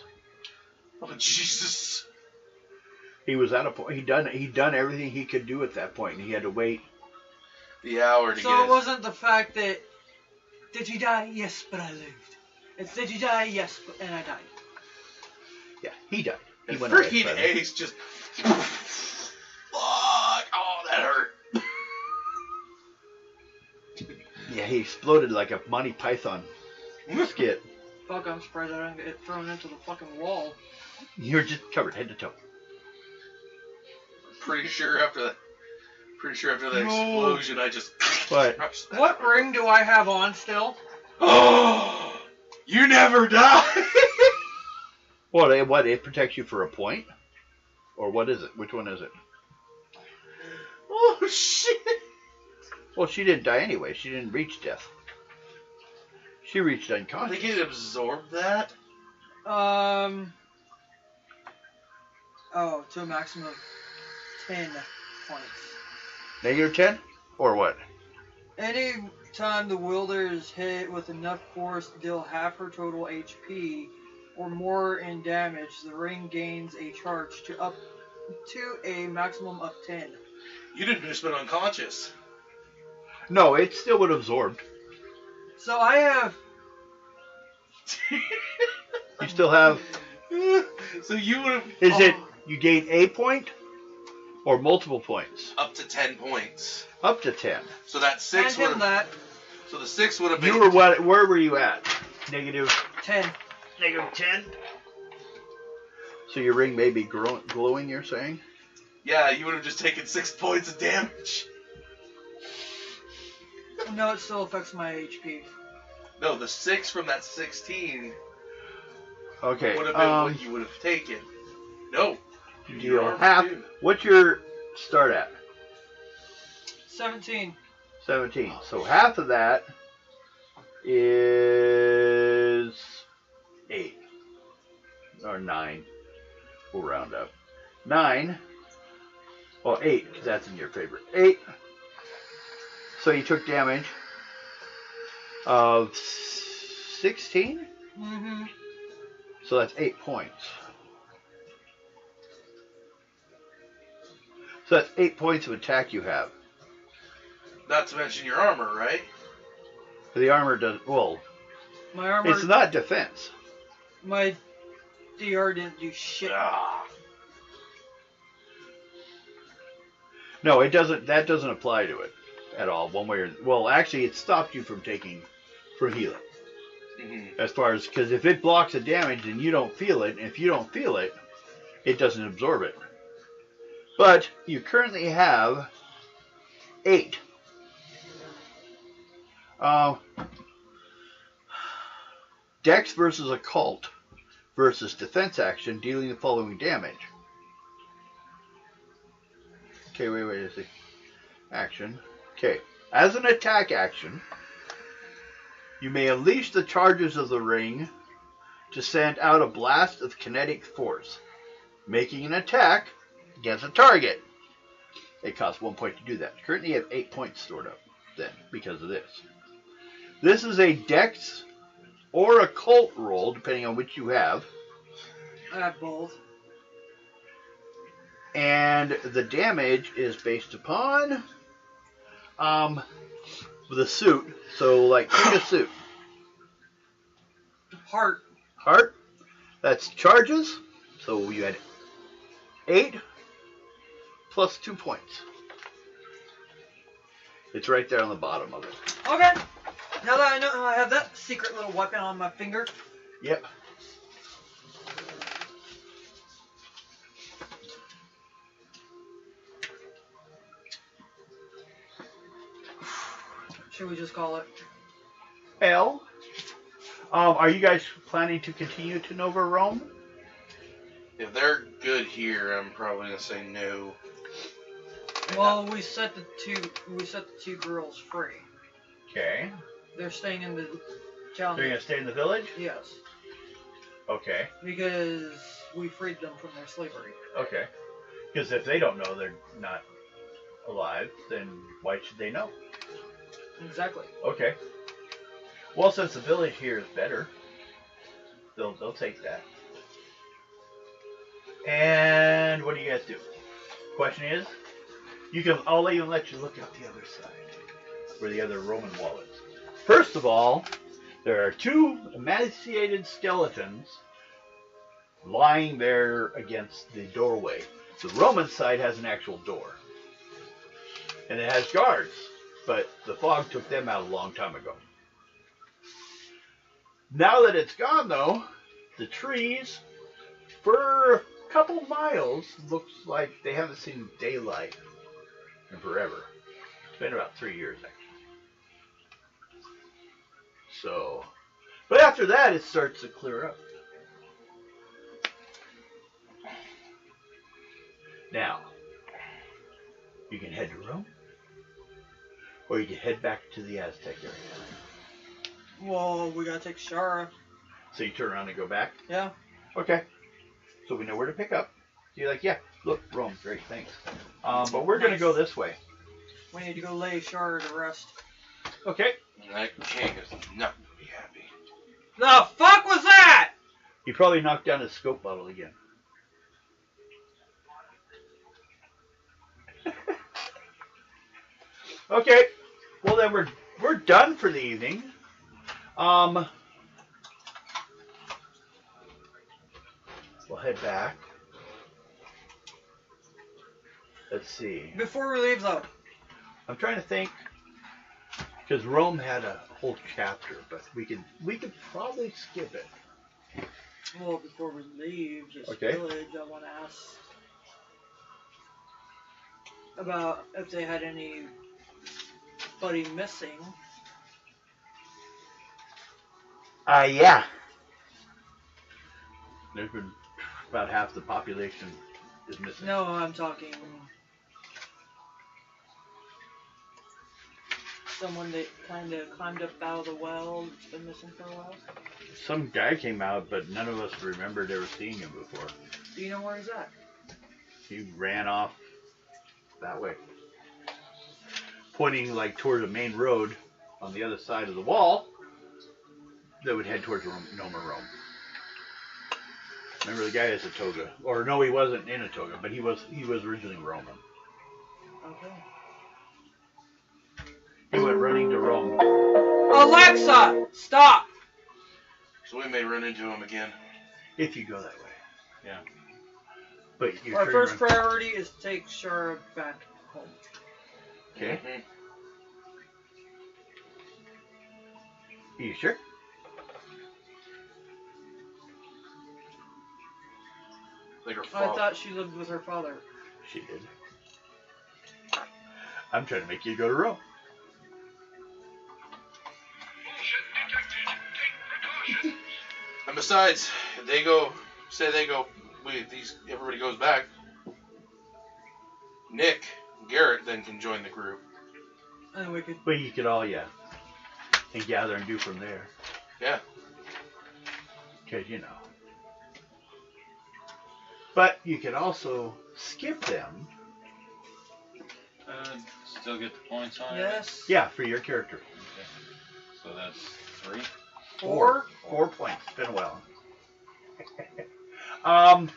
Oh, Jesus. He was at a point. He'd done everything he could do at that point, and he had to wait. The hour to So get it wasn't the fact that, did you die? Yes, but I lived. It's, did you die? Yes, and I died. Yeah, he died. He And went away. freaking But- Ace just... Fuck! Oh, that hurt. Yeah, he exploded like a Monty Python skit. Fuck, I'm surprised I didn't get thrown into the fucking wall. You're just covered head to toe. Pretty sure after that explosion, I just... What? crushed that What part. ring do I have on still? Oh! You never die! What? It protects you for a point? Or what is it? Which one is it? Oh, shit! Well, she didn't die anyway. She didn't reach death. She reached I unconscious. think it absorbed that. Oh, to a maximum of 10 points. Negative 10? Or what? Any time the wielder is hit with enough force to deal half her total HP or more in damage, the ring gains a charge to up to a maximum of 10. You didn't just been unconscious. No, it still would have absorbed. So I have... You still have... So you would have... Is it you gain a point? Or multiple points? Up to 10 points. Up to 10. So that 6 Hand would him have... that. So the 6 would have been... You were what? Where were you at? Negative 10. 10? So your ring may be glowing, you're saying? Yeah, you would have just taken 6 points of damage. No, it still affects my HP. No, the 6 from that 16 Okay. would have been what you would have taken. No. Deal armor half. too. What's your start at? 17. 17. So half of that is 8. Or 9. We'll round up. 9. Well, 8, because that's in your favor. 8. So you took damage of 16? Mm-hmm. So that's 8 points. So that's 8 points of attack you have. Not to mention your armor, right? The armor does, well, My armor, It's not defense. my DR didn't do shit. No, it doesn't. That doesn't apply to it at all. One way or well, actually, it stopped you from healing. Mm-hmm. As far as because if it blocks the damage and you don't feel it, and if you don't feel it, it doesn't absorb it. But you currently have 8. Dex versus occult versus defense action dealing the following damage. Okay, wait, is the action? Okay, as an attack action, you may unleash the charges of the ring to send out a blast of kinetic force, making an attack against a target. It costs 1 point to do that. Currently, you have 8 points stored up then because of this. This is a Dex or occult roll, depending on which you have. I have both. And the damage is based upon the suit. So, like, pick a suit. Heart. Heart. That's charges. So you had 8 plus 2 points. It's right there on the bottom of it. Okay. Now that I know I have that secret little weapon on my finger. Yep. Should we just call it? L. Are you guys planning to continue to Nova Rome? If they're good here, I'm probably gonna say no. Well, we set the two girls free. Okay. They're staying in the town. They're gonna stay in the village? Yes, Okay. because we freed them from their slavery. Okay. Because if they don't know they're not alive, then why should they know? Exactly. Okay. Well, since the village here is better, they'll take that. And what do you guys do? Question is, I'll even let you look at the other side, where the other Roman wall is. First of all, there are 2 emaciated skeletons lying there against the doorway. The Roman side has an actual door, and it has guards, but the fog took them out a long time ago. Now that it's gone, though, the trees, for a couple miles, looks like they haven't seen daylight in forever. It's been about 3 years, actually. So, but after that, it starts to clear up. Now, you can head to Rome, or you can head back to the Aztec area. Well, we gotta take Shara. So you turn around and go back? Yeah. Okay. So we know where to pick up. So you're like, yeah, look, Rome, great, thanks. But we're going to go this way. We need to go lay Shara to rest. Okay. That king is not gonna be happy. The fuck was that? He probably knocked down his scope bottle again. Okay. Well, then we're done for the evening. We'll head back. Let's see. Before we leave, though. I'm trying to think, because Rome had a whole chapter, but we could probably skip it. Well, before we leave this Okay. village, I want to ask about if they had anybody missing. Yeah. There's been about half the population is missing. No, I'm talking someone that kind of climbed up out of the well that's been missing for a while. Some guy came out, but none of us remembered ever seeing him before. Do you know where he's at? He ran off that way, pointing like toward the main road on the other side of the wall that would head towards Noma Rome. Remember, the guy has a toga, or no, he wasn't in a toga, but he was originally Roman. Okay. He went running to Rome. Alexa, stop! So we may run into him again. If you go that way. Yeah. But you're Our sure first you're- priority is to take Shara back home. Okay. Mhm. You sure? Like her I father. thought she lived with her father. She did. I'm trying to make you go to Rome. And besides, they go. Everybody goes back. Nick, Garrett then can join the group. And we could. But you could all, yeah. And gather and do from there. Yeah. Because, you know. But you could also skip them. Still get the points on it? Yes. Yeah, for your character. Okay. So that's 3. 4. 4 points. Been a while. I'm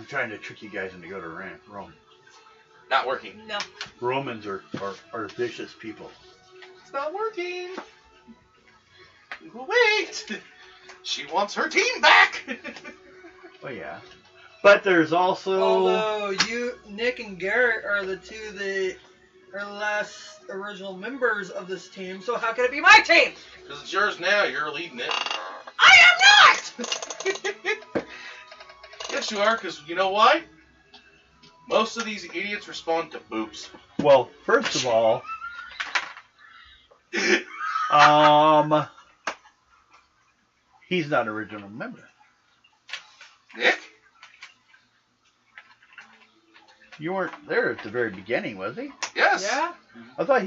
trying to trick you guys into go to Rome. Not working. No. Romans are vicious people. It's not working. Wait. She wants her team back. Oh yeah. But there's also Although Nick and Garrett are the two that are the last original members of this team, so how can it be my team? Because it's yours now. You're leading it. I am not! Yes, you are. Because you know why? Most of these idiots respond to boobs. well, first of all, he's not an original member. Nick? You weren't there at the very beginning, was he? Yes. Yeah? I thought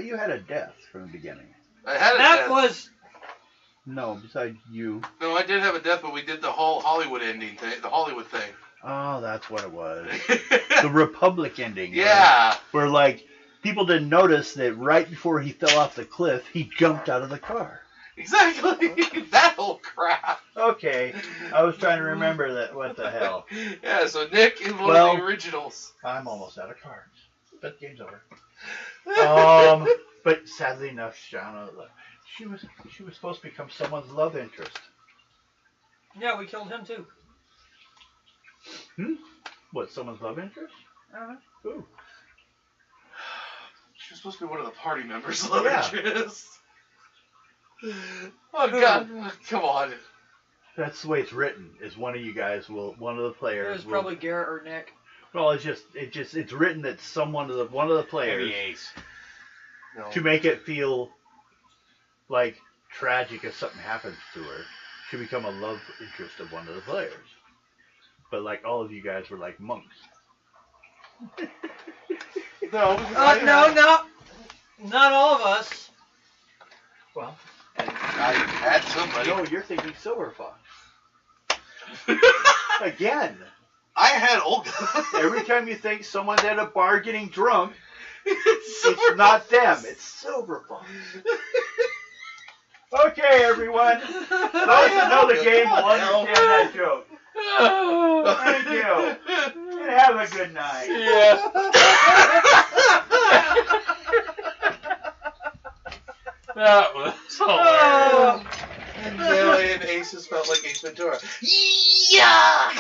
you had a death from the beginning. I had a That death. was. No, besides you. No, I did have a death, but we did the whole Hollywood ending thing. The Hollywood thing. Oh, that's what it was. The Republic ending. Yeah. Where like people didn't notice that right before he fell off the cliff, he jumped out of the car. Exactly. That whole crap. Okay, I was trying to remember that. What the hell? Yeah, so Nick is one Well- of the originals. I'm almost out of cards. But the game's over. But sadly enough, Shauna, she was supposed to become someone's love interest. Yeah, we killed him too. What? Someone's love interest? Ooh. She was supposed to be one of the party members. Love Yeah. interest. Oh God! Come on. That's the way it's written. Is one of the It players was will. probably Garrett or Nick. Well, it's written that one of the players Heavy ace. No. to make it feel like tragic if something happens to her, should become a love interest of one of the players. But like all of you guys were like monks. No. No, not all of us. Well, I had somebody. no, you're thinking Silver Fox again. I had Olga. Every time you think someone's at a bar getting drunk, it's it's not them. It's Silver Fox. Okay, everyone. Those who know the game will understand that joke. Thank you. And have a good night. Yeah. That was hilarious. And Billy and Aces felt like Ace Ventura. Yeah!